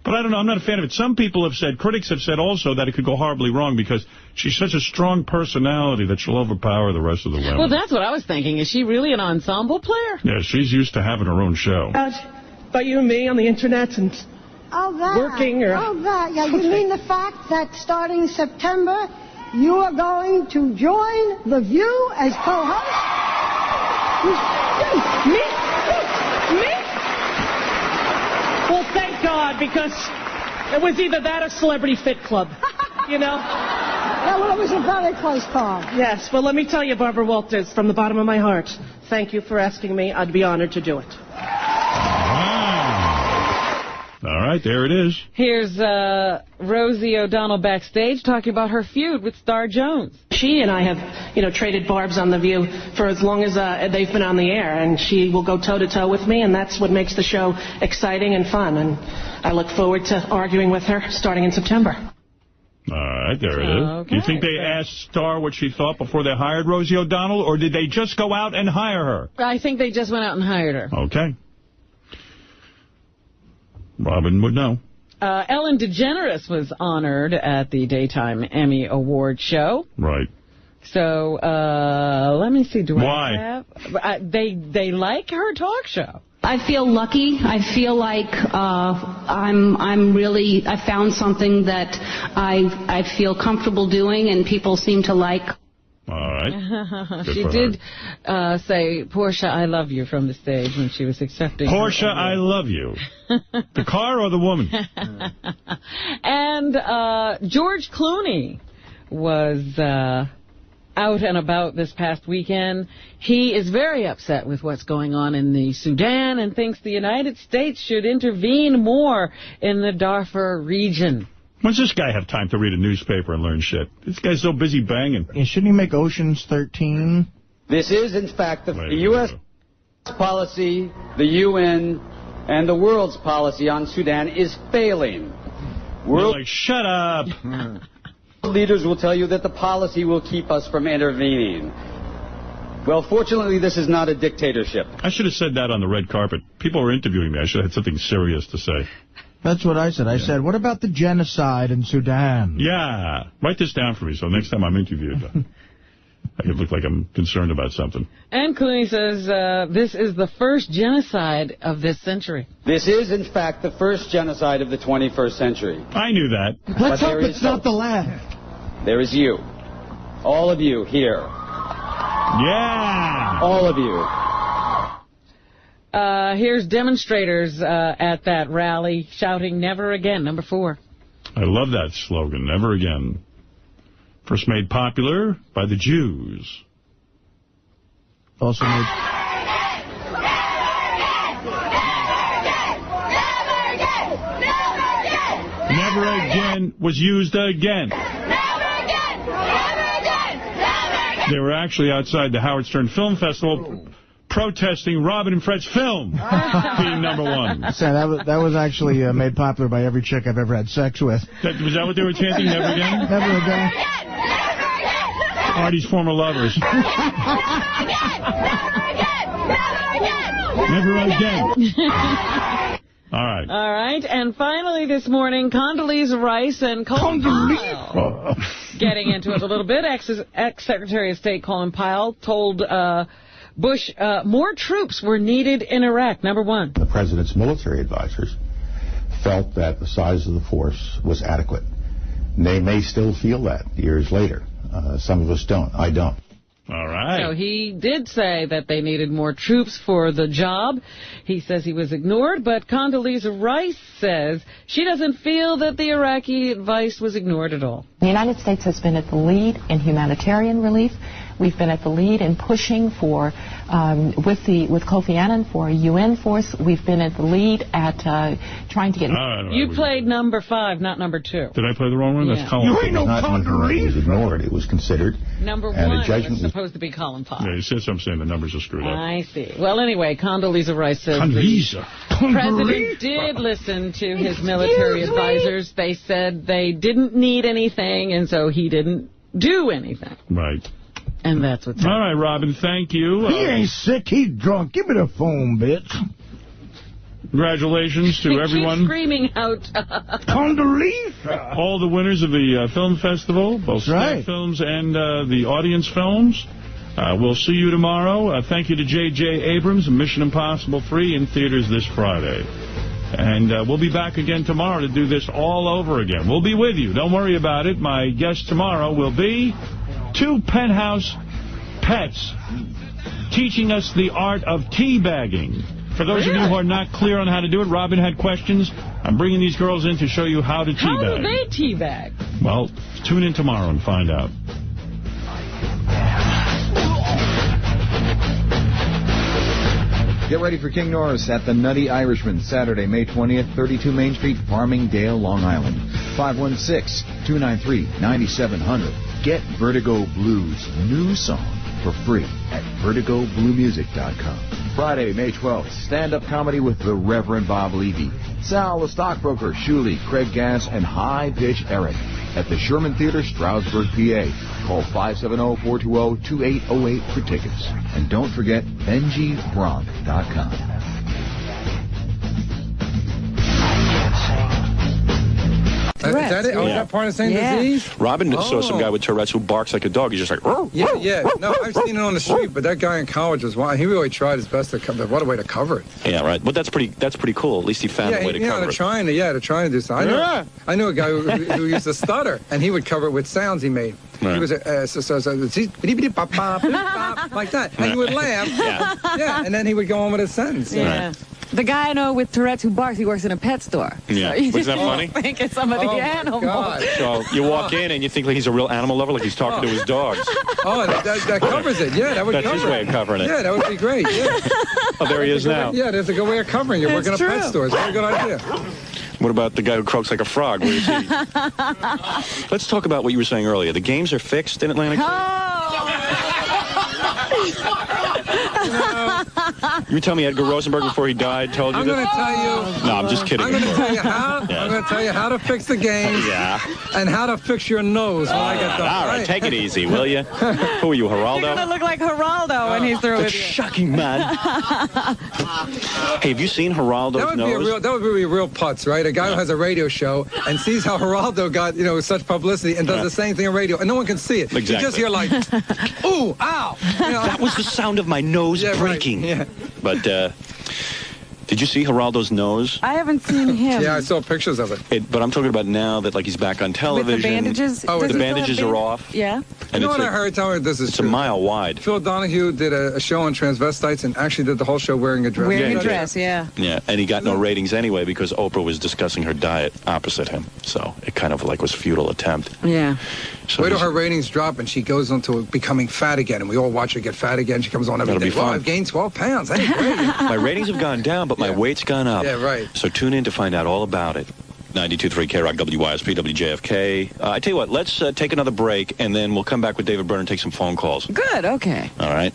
But I don't know. I'm not a fan of it. Some people have said, critics have said also that it could go horribly wrong because she's such a strong personality that she'll overpower the rest of the women. Well, that's what I was thinking. Is she really an ensemble player? Yeah, she's used to having her own show. About you and me on the internet and working or... Oh, that. Yeah, you mean the fact that starting September, you are going to join The View as co-host? Me? Well, thank God, because it was either that or Celebrity Fit Club, you know? Yeah, well, it was a very close call. Yes, well, let me tell you, Barbara Walters, from the bottom of my heart, thank you for asking me. I'd be honored to do it. All right, there it is. Here's Rosie O'Donnell backstage talking about her feud with Star Jones. She and I have, traded barbs on The View for as long as they've been on the air, and she will go toe-to-toe with me, and that's what makes the show exciting and fun, and I look forward to arguing with her starting in September. All right, there it is. Okay. You think they asked Star what she thought before they hired Rosie O'Donnell, or did they just go out and hire her? I think they just went out and hired her. Okay. Robin would know. Ellen DeGeneres was honored at the Daytime Emmy Award show. Right. So, let me see. Why? They like her talk show. I feel lucky. I feel like I found something that I feel comfortable doing and people seem to like. All right. She did say, Portia, I love you from the stage when she was accepting. Portia, I love you. The car or the woman? And George Clooney was out and about this past weekend. He is very upset with what's going on in the Sudan and thinks the United States should intervene more in the Darfur region. When's this guy have time to read a newspaper and learn shit? This guy's so busy banging. Yeah, shouldn't he make Ocean's 13? This is, in fact, the U.S. policy, the UN, and the world's policy on Sudan is failing. World like, shut up. Leaders will tell you that the policy will keep us from intervening. Well, fortunately, this is not a dictatorship. I should have said that on the red carpet. People were interviewing me. I should have had something serious to say. That's what I said. I said, what about the genocide in Sudan? Yeah. Write this down for me so next time I'm interviewed, I could look like I'm concerned about something. And Clooney says this is the first genocide of this century. This is, in fact, the first genocide of the 21st century. I knew that. Let's hope it's not the last. There is you. All of you here. Yeah. All of you. Here's demonstrators at that rally shouting, never again, number 4. I love that slogan, never again. First made popular by the Jews. Also made... pen was used again. Never again! Never again! Never again! They were actually outside the Howard Stern Film Festival protesting Robin and Fred's film being number one. So that was actually made popular by every chick I've ever had sex with. Was that what they were chanting? Never again? Never again. Artie's former lovers. Never again. All right. All right. And finally this morning, Condoleezza Rice and Colin Powell. Getting into it a little bit, ex-Secretary of State Colin Powell told Bush more troops were needed in Iraq, number one. The president's military advisors felt that the size of the force was adequate. They may still feel that years later. Some of us don't. I don't. All right. So he did say that they needed more troops for the job. He says he was ignored, but Condoleezza Rice says she doesn't feel that the Iraqi advice was ignored at all. The United States has been at the lead in humanitarian relief. We've been at the lead in pushing for, with Kofi Annan for a UN force. We've been at the lead at trying to get... You played number 5, not number 2. Did I play the wrong one? Yeah. That's Colin. You ain't no Condoleezza. It was ignored. It was considered. Number 1 was supposed to be Colin Powell. Yeah, you said something saying the numbers are screwed up. I see. Well, anyway, Condoleezza Rice says the president did listen to his military advisors. They said they didn't need anything, and so he didn't do anything. Right. And that's what's happening. All right, Robin, thank you. He ain't sick, he's drunk. Give me the phone, bitch. Congratulations to everyone. Keep screaming out. Condoleezza. All the winners of the film festival, both staff films and the audience films. We'll see you tomorrow. Thank you to J.J. Abrams and Mission Impossible 3 in theaters this Friday. And we'll be back again tomorrow to do this all over again. We'll be with you. Don't worry about it. My guest tomorrow will be 2 penthouse pets teaching us the art of teabagging. For those of you who are not clear on how to do it, Robin had questions. I'm bringing these girls in to show you how to teabag. How do they teabag? Well, tune in tomorrow and find out. Get ready for King Norris at the Nutty Irishman, Saturday, May 20th, 32 Main Street, Farmingdale, Long Island. 516-293-9700. Get Vertigo Blues' new song for free at vertigobluemusic.com. Friday, May 12th, stand-up comedy with the Reverend Bob Levy, Sal the Stockbroker, Shuley, Craig Gass, and High Pitch Eric at the Sherman Theater, Stroudsburg, PA. Call 570-420-2808 for tickets. And don't forget BenjiBronk.com. Is that it? Oh, is that part of the same disease? Robin saw some guy with Tourette's who barks like a dog. He's just like, "Row, Yeah. row, No, I've seen it on the street, but that guy in college was wild. He really tried his best to cover. What a way to cover it. Yeah, right. But that's pretty cool. At least he found a way to cover it. They're trying to do something. I knew a guy who used to stutter, and he would cover it with sounds he made. Right. He was like that, and he would laugh. And then he would go on with his sentence. Yeah. Right. The guy I know with Tourette's who barks, he works in a pet store. Yeah. So Wasn't that funny? Think it's some of the animals. So you walk in and you think like he's a real animal lover, like he's talking to his dogs. Oh, that covers it. Yeah, that would That's cover his way of covering it. Yeah, that would be great. Yeah. Oh, there he is now. Yeah, there's a good way of covering. You're working at pet stores. What a good idea. What about the guy who croaks like a frog? Where is he? Let's talk about what you were saying earlier. The games are fixed in Atlantic City? You were telling me Edgar Rosenberg before he died told you I'm going to tell you. No, I'm just kidding. I'm going to tell you how. Yeah. I'm going to tell you how to fix the games. Yeah. And how to fix your nose when I get done. All right, take it easy, will you? Who are you, Geraldo? You're going to look like Geraldo when he's through with you. Shocking, man. Hey, have you seen Geraldo's nose? That would be a real putz, right? A guy who has a radio show and sees how Geraldo got, such publicity and does the same thing on radio, and no one can see it. Exactly. You just hear like, ooh, ow. That was the sound of my nose breaking. Right. Yeah. But did you see Geraldo's nose? I haven't seen him. Yeah, I saw pictures of it. But I'm talking about now that he's back on television. With the bandages? Oh, the bandages are off. Yeah. And what I heard? Tell me this is true. It's a mile wide. Phil Donahue did a show on transvestites and actually did the whole show wearing a dress. Wearing a dress, yeah. Yeah, and he got no ratings anyway because Oprah was discussing her diet opposite him. So it kind of was a futile attempt. Yeah. So wait till her ratings drop and she goes into becoming fat again, and we all watch her get fat again. She comes on every day. That'll be fun. I've gained 12 pounds. That's great. My ratings have gone down, but my weight's gone up. Yeah, right. So tune in to find out all about it. 92.3 K-Rock, WYSP, WJFK. I tell you what, let's take another break, and then we'll come back with David Brenner and take some phone calls. Good, okay. All right?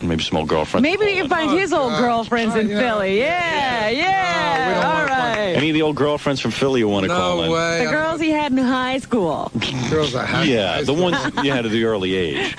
Maybe some old girlfriends. Maybe we can find his old girlfriends in Philly. Yeah. All right. Any of the old girlfriends from Philly you want to call in? No way. The girls he had in high school. Girls I had. Yeah, the ones you had at the early age.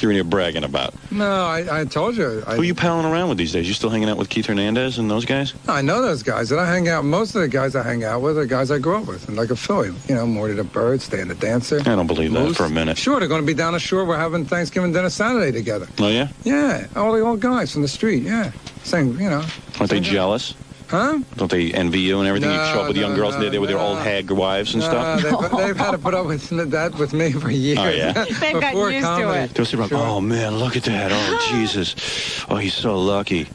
You're bragging about. No, I told you. Who are you palling around with these days? You still hanging out with Keith Hernandez and those guys? I know those guys. And I hang out, most of the guys I hang out with are guys I grew up with. And like a Philly, you know, Morty the Bird, Stan the Dancer. I don't believe that for a minute. Sure, they're going to be down the shore. We're having Thanksgiving dinner Saturday together. Oh, yeah? Yeah, all the old guys from the street, yeah. Same, you know. Aren't they jealous? Huh? Don't they envy you and everything? You show up with young girls and they're there with their old hag wives and stuff? They've had to put up with that with me for years. Oh, yeah? They've gotten used to it. They'll sit around, oh, man, look at that. Oh, Jesus. Oh, he's so lucky.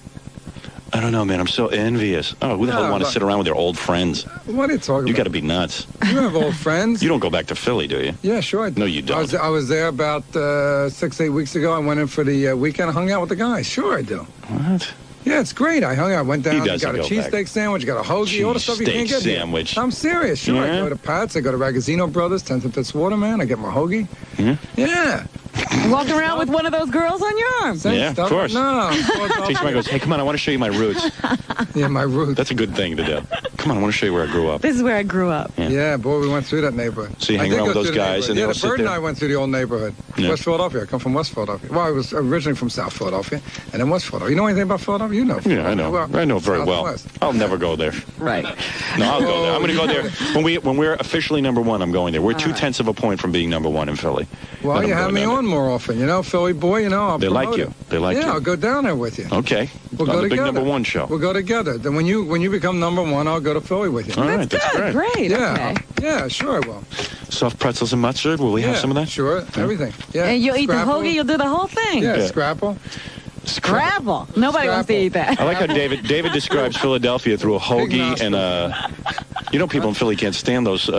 I don't know, man. I'm so envious. Oh, who the hell want to sit around with their old friends? What are you talking about? You got to be nuts. You have old friends? You don't go back to Philly, do you? Yeah, sure I do. No, you don't. I was there about 6-8 weeks ago. I went in for the weekend. I hung out with the guys. Sure I do. What? Yeah, it's great. I hung out, went down, got a go cheesesteak sandwich, got a hoagie, all the stuff you can't get here. Sandwich. I'm serious. Sure, I go to Pat's, I go to Ragazzino Brothers, 10th and Fitzwater, man. I get my hoagie. Yeah. Walk around with one of those girls on your arm. Yeah, of course. No. Teach me goes, hey, come on, I want to show you my roots. Yeah, my roots. That's a good thing to do. Come on, I want to show you where I grew up. This is where I grew up. Yeah, boy, we went through that neighborhood. So you hang around with those guys and they all sit there? Yeah, the Bird and I went through the old neighborhood. Yeah. West Philadelphia. I come from West Philadelphia. Well, I was originally from South Philadelphia and then West Philadelphia. You know anything about Philadelphia? You know. Yeah, I know. Well, I know very well. I'll never go there. Right. No, I'll go there. I'm going to go there. When we're officially #1, I'm going there. We're 2/10 of a point from being #1 in Philly. Well, you have me on more often, you know, Philly boy, you know. They like you. They like you. Yeah, I'll go down there with you. Okay. We'll go the together. big #1 show. We'll go together. Then when you become #1, I'll go to Philly with you. All right, that's good. Great. Yeah. Okay. Yeah, sure I will. Soft pretzels and mustard. Will we have some of that? Sure. Everything. Yeah. And you'll eat the Scrapple. hoagie, you'll do the whole thing. Yeah, scrapple. Scrabble. Nobody wants to eat that. I like how David describes Philadelphia through a hoagie and a... You know, people in Philly can't stand those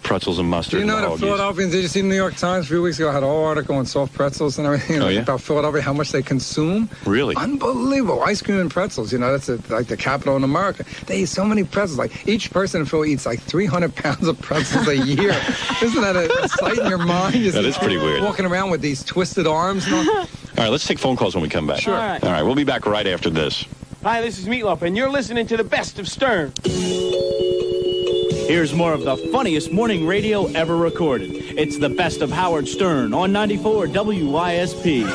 pretzels and mustard. Do you know and the Philadelphians? Did you see the New York Times a few weeks ago? Had a whole article on soft pretzels and everything about Philadelphia, how much they consume. Really? Unbelievable. Ice cream and pretzels. You know, that's like the capital in America. They eat so many pretzels. Like each person in Philly eats like 300 pounds of pretzels a year. Isn't that a sight in your mind? That is pretty weird. Walking around with these twisted arms. And all. All right, let's take phone calls when we come back. Sure. All right, we'll be back right after this. Hi, this is Meatloaf, and you're listening to the best of Stern. Here's more of the funniest morning radio ever recorded. It's the best of Howard Stern on 94 WYSP.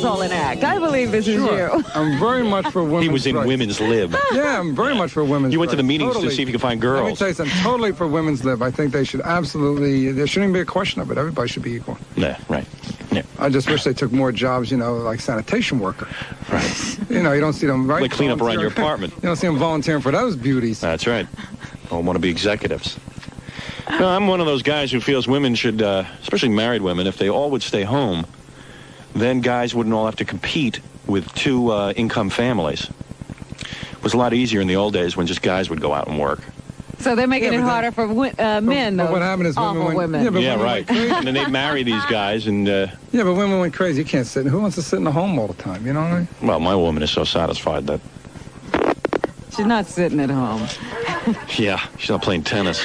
All an act. I believe this is you. I'm very much for women's He was in rights. Women's Lib. Yeah, I'm very much for women's You went to the rights. meetings Totally. to see if you could find girls. Let me tell you something. Totally for women's lib. I think they should absolutely, there shouldn't even be a question of it. Everybody should be equal. Yeah, right. Yeah. I just wish they took more jobs, you know, like sanitation worker. Right. You know, you don't see them, right? Like clean up around your apartment. You don't see them volunteering for those beauties. That's right. All want to be executives. No, I'm one of those guys who feels women should, especially married women, if they all would stay home, then guys wouldn't all have to compete with two income families. It was a lot easier in the old days when just guys would go out and work. So they're making it harder for men, But what happened is women went, Yeah, right. And then they'd marry these guys and... yeah, but women went crazy. You can't sit. Who wants to sit in the home all the time? You know what I mean? Well, my woman is so satisfied that... She's not sitting at home. Yeah, she's not playing tennis.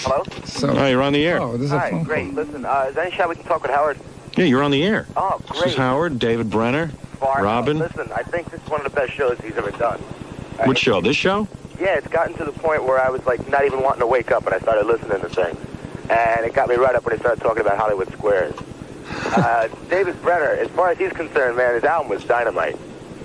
Hello? Oh, you're on the air. Oh, this is Hi, great. Listen, is there any shot we can talk with Howard? Yeah, you're on the air. Oh, This is great. Howard, David Brenner, Robin. Listen, I think this is one of the best shows he's ever done. Which show? This show? Yeah, it's gotten to the point where I was like not even wanting to wake up when I started listening to things. And it got me right up when he started talking about Hollywood Squares. David Brenner, as far as he's concerned, man, his album was dynamite.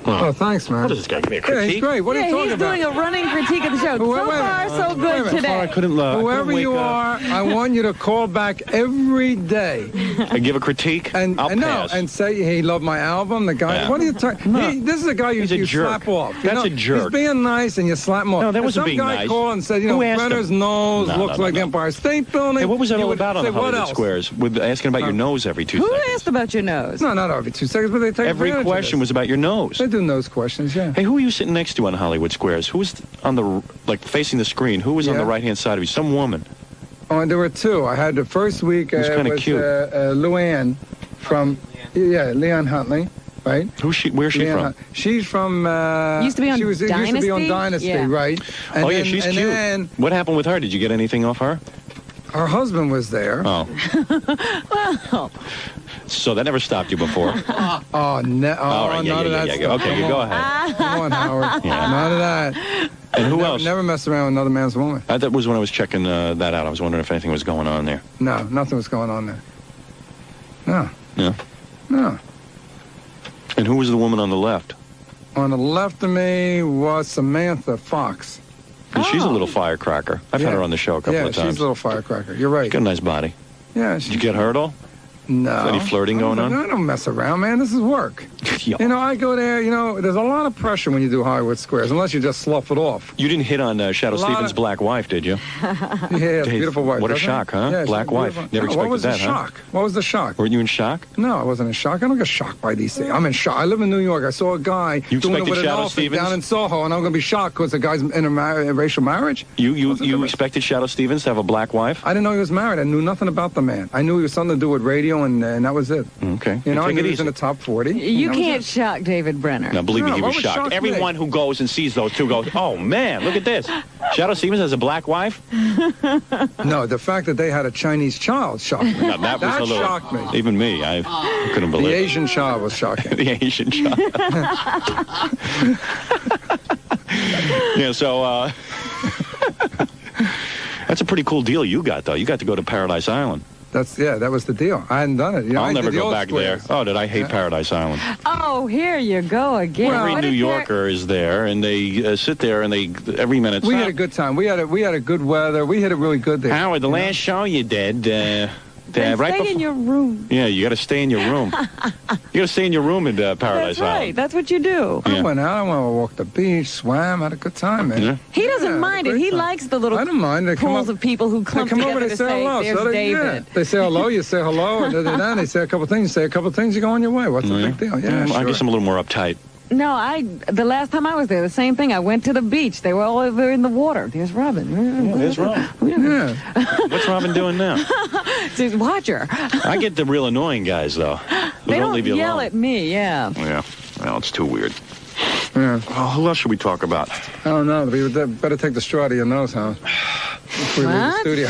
Oh, thanks, man. What is this guy? Give me a Yeah, critique? he's great. What are you talking he's about? doing a running critique of the show. So far, so good today. I couldn't Whoever you are, I want you to call back every day. And give a critique? And I'll no, pass. and say he loved my album. The guy. Yeah. What are you talking? This is a guy you, He's a you jerk. slap off. You That's know? a jerk. He's being nice, and you slap him off. No, that And wasn't being Some guy nice. called and said, you know, Who asked Brenner's him? nose No, looks no, like no. Empire State Building. Hey, what was that You all would about on say, what Hollywood else? Squares? With asking about your nose every 2 Who seconds. asked about your nose? No, not every 2 seconds, but they take Every advantage of question this. was about your nose. They do nose questions, yeah. Hey, who were you sitting next to on Hollywood Squares? Who was on the, like, facing the screen? Who was on the right-hand side of you? Some woman. Oh, and there were two. I had the first week It was kinda was cute. Luann Leon Huntley, right? Who's she? Where's she from? She's from. Used to be on Dynasty. Used to be on Dynasty, yeah. right? And yeah, she's cute. Then, what happened with her? Did you get anything off her? Her husband was there. Oh. Well. So that never stopped you before? No. All right, none of that stuff. Okay, you go ahead. Come on, Howard. Yeah. None of that. And who else? Never messed around with another man's woman. That was when I was checking that out. I was wondering if anything was going on there. No, nothing was going on there. No. Yeah. No. And who was the woman on the left? On the left of me was Samantha Fox. And she's a little firecracker. I've had her on the show a couple of times. Yeah, she's a little firecracker. You're right. She's got a nice body. Yeah. Did you get her at all? No. Is any flirting going on? I don't mess around, man. This is work. You know, I go there, there's a lot of pressure when you do Hollywood Squares, unless you just slough it off. You didn't hit on Shadow Stevens' black wife, did you? Yeah, beautiful wife. What a shock, huh? Yeah, black wife. Never expected that, huh? What was the shock? What was the shock? Were you in shock? No, I wasn't in shock. I don't get shocked by these things. I'm in shock. I live in New York. I saw a guy doing it with an elephant down in Soho, and I'm going to be shocked because the guy's in a interracial marriage. You expected Shadow Stevens to have a black wife? I didn't know he was married. I knew nothing about the man. I knew he was something to do with radio, and that was it. Okay. You know, I knew he was in the top 40. You can't shock David Brenner. Now, believe me, he was shocked. Everyone who goes and sees those two goes, oh, man, look at this. Shadow Stevens has a black wife? No, the fact that they had a Chinese child shocked me. No, that was a little, shocked me. Even me, I couldn't believe it. The Asian child was shocking. The Asian child. Yeah, so that's a pretty cool deal you got, though. You got to go to Paradise Island. That was the deal. I hadn't done it. You know, I'll never go back squares. there. Oh, did I hate Paradise Island? Oh, here you go again. Every New Yorker is there, and they sit there, and every minute. We had a good time. We had a good weather. We had it really good there. Howard, the last show you did. Stay in your room. Yeah, you got to stay in your room. You got to stay in your room in Paradise That's right. Island. That's what you do. Yeah. I went out. I went to walk the beach, swam, had a good time, man. Yeah. He doesn't mind it. He likes the little pools of people who clump together to say, hello. there's David. They say hello, you say hello, and then they say a couple things. You say a couple things, you go on your way. What's the big deal? Yeah, well, I guess I'm a little more uptight. No, the last time I was there, the same thing. I went to the beach. They were all over in the water. There's Robin. Yeah, there's Robin. Yeah. What's Robin doing now? Just watch her. I get the real annoying guys, though. They don't leave you yell alone. at me, yeah. Yeah. Well, it's too weird. Yeah. Well, who else should we talk about? I don't know. We better take the straw to your nose, huh? Before we leave the studio.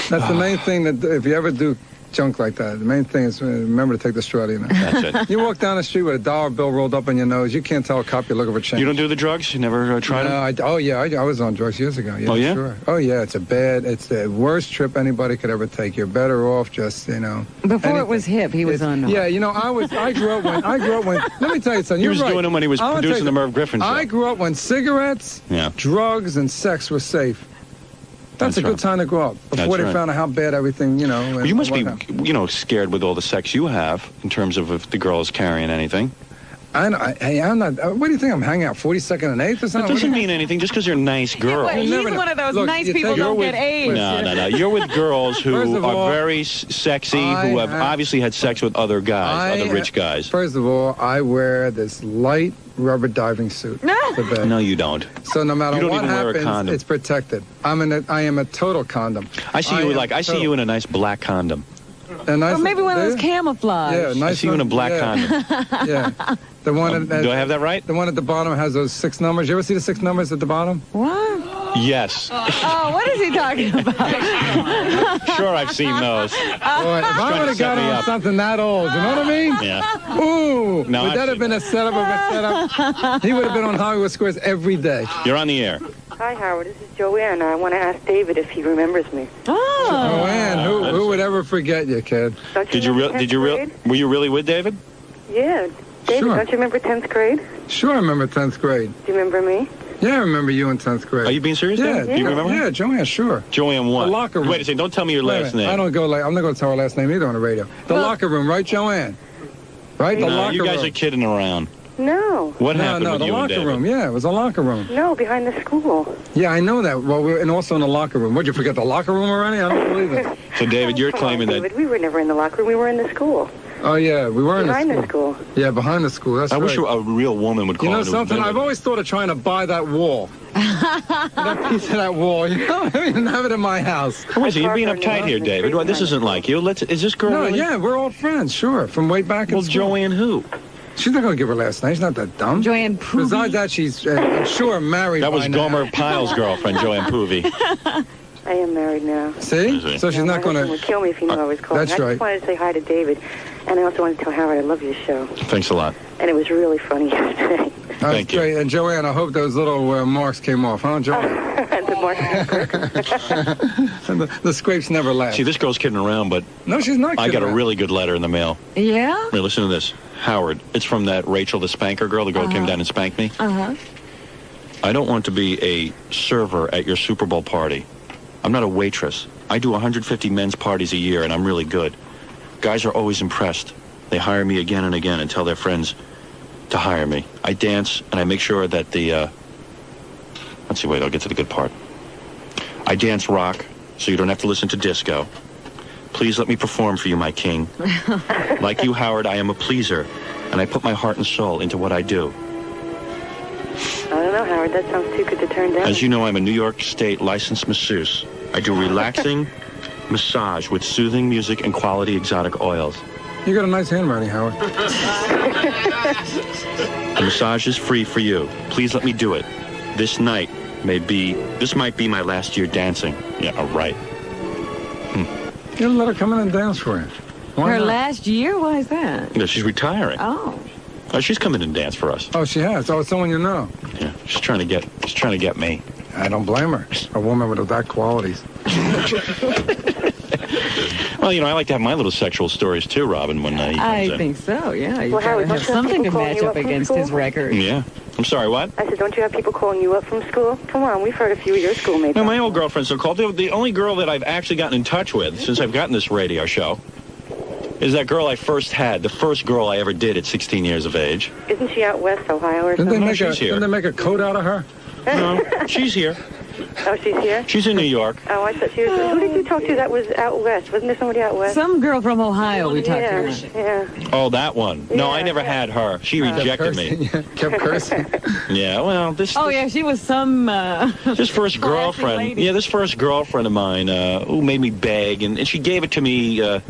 That's the main thing that if you ever do junk like that, the main thing is remember to take the straw to your nose. That's it. You walk down the street with a dollar bill rolled up in your nose, you can't tell a cop you're looking for change. You don't do the drugs? You never tried them? I was on drugs years ago. Yeah, oh, yeah? Sure. Oh, yeah, it's the worst trip anybody could ever take. You're better off just, Before anything. it was hip, he was on. Yeah, I grew up when, let me tell you something. He was doing them when he was producing the Merv Griffin show. I grew up when cigarettes, drugs, and sex were safe. That's a good time to grow up. Before they found out how bad everything, Well, you must be, scared with all the sex you have in terms of if the girl is carrying anything. I'm not. What do you think? I'm hanging out 42nd and 8th or something? That doesn't mean anything just because you're a nice girl. Yeah, he's one of those nice people who don't get AIDS. No. You're with girls who are very sexy, who have obviously had sex with other guys, other rich guys. First of all, I wear this light rubber diving suit to bed. No, you don't. So no matter what even wear a happens, condom. it's protected. I am a total condom. I see you in a nice black condom. Or maybe one of those camouflage. Yeah, nice. I see you in a black condom. Yeah. The one do I have that right? The one at the bottom has those 6 numbers. You ever see the 6 numbers at the bottom? What? Yes. Oh, what is he talking about? Sure, I've seen those. Boy, if I would have got on something that old, you know what I mean? Yeah. Ooh. No, would that have been a setup of a setup? He would have been on Hollywood Squares every day. You're on the air. Hi, Howard. This is Joanne. I want to ask David if he remembers me. Oh. Joanne, who would ever forget you, kid? Were you really with David? Yeah. David, Sure. don't you remember 10th grade? Sure, I remember 10th grade. Do you remember me? Yeah, I remember you in 10th grade. Are you being serious? Yeah. Do you remember? Yeah, Joanne, sure. Joanne what? The locker room. Wait a second. Don't tell me your last name. I don't go I'm not going to tell her last name either on the radio. The locker room, right, Joanne? Right, the locker you guys room. are kidding around. No. What happened with the you and locker David? room. Yeah, it was a locker room. No, behind the school. Yeah, I know that. Well, and also in the locker room. Would you forget the locker room already? I don't believe it. So, David, you're claiming David, we were never in the locker room. We were in the school. Oh, yeah, we were in Behind the the school. Yeah, behind the school. That's I right. wish a real woman would call You know into something? a I've always thought of trying to buy that wall. That piece of that wall. You know, I mean, have it in my house. Listen, you're being uptight here, David. Well, this isn't like you. Is this girl No, really? yeah, we're old friends, sure, from way back in school. Joanne who? She's not going to give her last name. She's not that dumb. Joanne Poovey. Besides that, she's, I'm sure, married That was by now. 𝗵𝗲 girlfriend, Joanne Poovey. I am married now. See? So she's not going My husband to... would kill me if he knew I was calling. That's I right. just wanted to say hi to David, and I also wanted to tell Howard I love your show. Thanks a lot. And it was really funny yesterday. Thank you. Great. And Joanne, I hope those little marks came off, huh, Joanne? The scrapes never last. See, this girl's kidding around, but no, she's not I kidding got a around. really good letter in the mail. Yeah? Here, listen to this. Howard, it's from that Rachel the spanker girl, the girl who came down and spanked me. Uh-huh. I don't want to be a server at your Super Bowl party. I'm not a waitress. I do 150 men's parties a year, and I'm really good. Guys are always impressed. They hire me again and again and tell their friends to hire me. I dance, and I make sure that the... Let's see, wait, I'll get to the good part. I dance rock, so you don't have to listen to disco. Please let me perform for you, my king. Like you, Howard, I am a pleaser, and I put my heart and soul into what I do. I don't know, Howard. That sounds too good to turn down. As you know, I'm a New York State licensed masseuse. I do relaxing massage with soothing music and quality exotic oils. You got a nice handwriting, Howard. The massage is free for you. Please let me do it. This might be my last year dancing. Yeah, right. You let her come in and dance for you. Why Her not? last year? Why is that? No, she's retiring. Oh. She's coming and dance for us. Oh, she has. Oh, it's someone you know. Yeah, she's trying to get me. I don't blame her. A woman with that qualities. Well, you know, I like to have my little sexual stories too, Robin, when he comes I in. think so, yeah. You Well, Howard, gotta don't have you have something to people calling match you up up from against school? his record. Yeah. I'm sorry, what? I said, don't you have people calling you up from school? Come on, we've heard a few of your schoolmates. No, my old girlfriend's so called. The only girl that I've actually gotten in touch with since I've gotten this radio show is that girl I first had, the first girl I ever did at 16 years of age. Isn't she out west, Ohio, or Didn't something? they make a coat out of her? No, she's here. Oh, she's here? She's in New York. Oh, I thought she was... Who did you talk to that was out west? Wasn't there somebody out west? Some girl from Ohio we talked to. Yeah. Oh, that one. No, I never had her. She rejected me. Kept cursing. Yeah, well, this... Oh, yeah, she was some... This first girlfriend, lady. yeah, this first girlfriend of mine who made me beg, and she gave it to me. I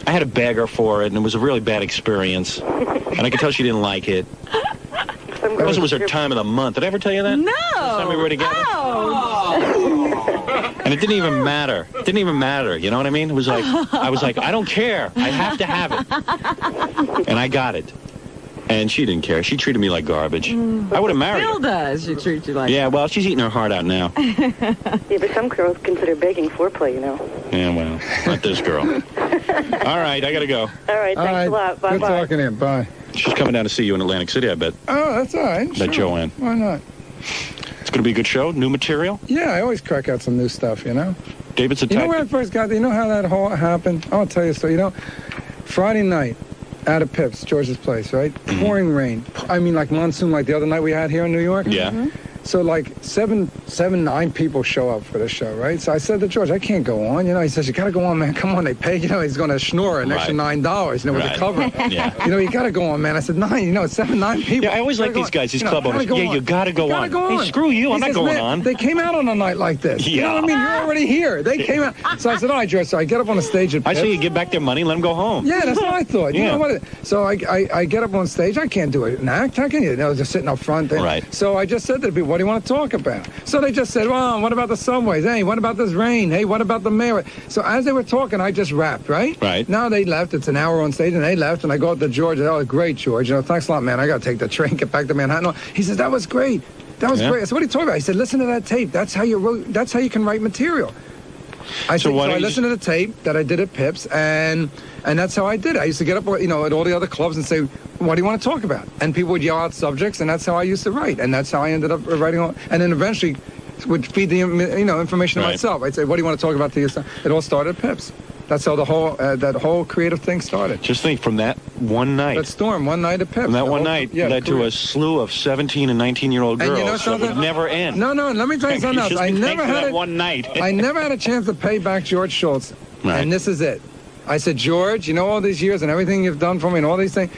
had to beg her for it, and it was a really bad experience. And I could tell she didn't like it. Because it was her time of the month. Did I ever tell you that? No! Last time we were together? Oh! And it didn't even matter. It didn't even matter, you know what I mean? It was like, I was like, I don't care. I have to have it. And I got it. And she didn't care. She treated me like garbage. I would have married Still her. does. She treats you like Yeah, well, she's eating her heart out now. Yeah, but some girls consider begging foreplay, you know. Yeah, well, not this girl. All right, I got to go. All right, thanks a lot. Bye-bye. Good talking to you. Bye. She's coming down to see you in Atlantic City, I bet. Oh, that's all right. That Joanne. Why not? It's going to be a good show? New material? Yeah, I always crack out some new stuff, you know? David's a You know type. where I first got... You know how that whole happened? I'll tell you a story. You know, Friday night, out of Pips, George's place, right? Pouring rain. I mean, like monsoon, like the other night we had here in New York. Yeah. So like 9 people show up for the show, right? So I said to George, I can't go on. You know, he says, you got to go on, man. Come on, they pay. You know, he's going to schnorr an extra $9, you know, with the cover. Yeah. You know, you got to go on, man. I said, 9, you know, it's 9 people. Yeah, I always like these guys, these club owners. Yeah, you got to go on. Hey, screw you. I'm not going on. They came out on a night like this. You know what I mean? You're already here. They came out. So I said, all right, George. So I get up on the stage at I Pips. say you give back their money, let them go home. Yeah, that's what I thought. You Yeah. know what? So I get up on stage. I can't do it. An act? How can you? You know, just sitting up front. Right. So I just said to the people, what do you want to talk about? So they just said, well, what about the subways? Hey, what about this rain? Hey, what about the mayor? So as they were talking, I just rapped, right? Right. Now they left. It's an hour on stage, and they left. And I go up to George. And, oh, great, George. You know, thanks a lot, man. I got to take the train, get back to Manhattan. He says, that was great. That was great. I said, what are you talking about? He said, listen to that tape. That's how you can write material. I listened to the tape that I did at Pips, and that's how I did it. I used to get up, you know, at all the other clubs and say, what do you want to talk about? And people would yell out subjects, and that's how I used to write. And that's how I ended up writing all, and then eventually would feed the, you know, information to myself. I'd say, what do you want to talk about to yourself? It all started at Pips. That's how the whole that whole creative thing started. Just think, from that one night. That storm, one night at Pips. From that one night led to a slew of 17 and 19-year-old girls. And you know that something? would never end. No, let me tell you something else. I never had one night. I never had a chance to pay back George Schultz, and this is it. I said, George, you know all these years and everything you've done for me and all these things,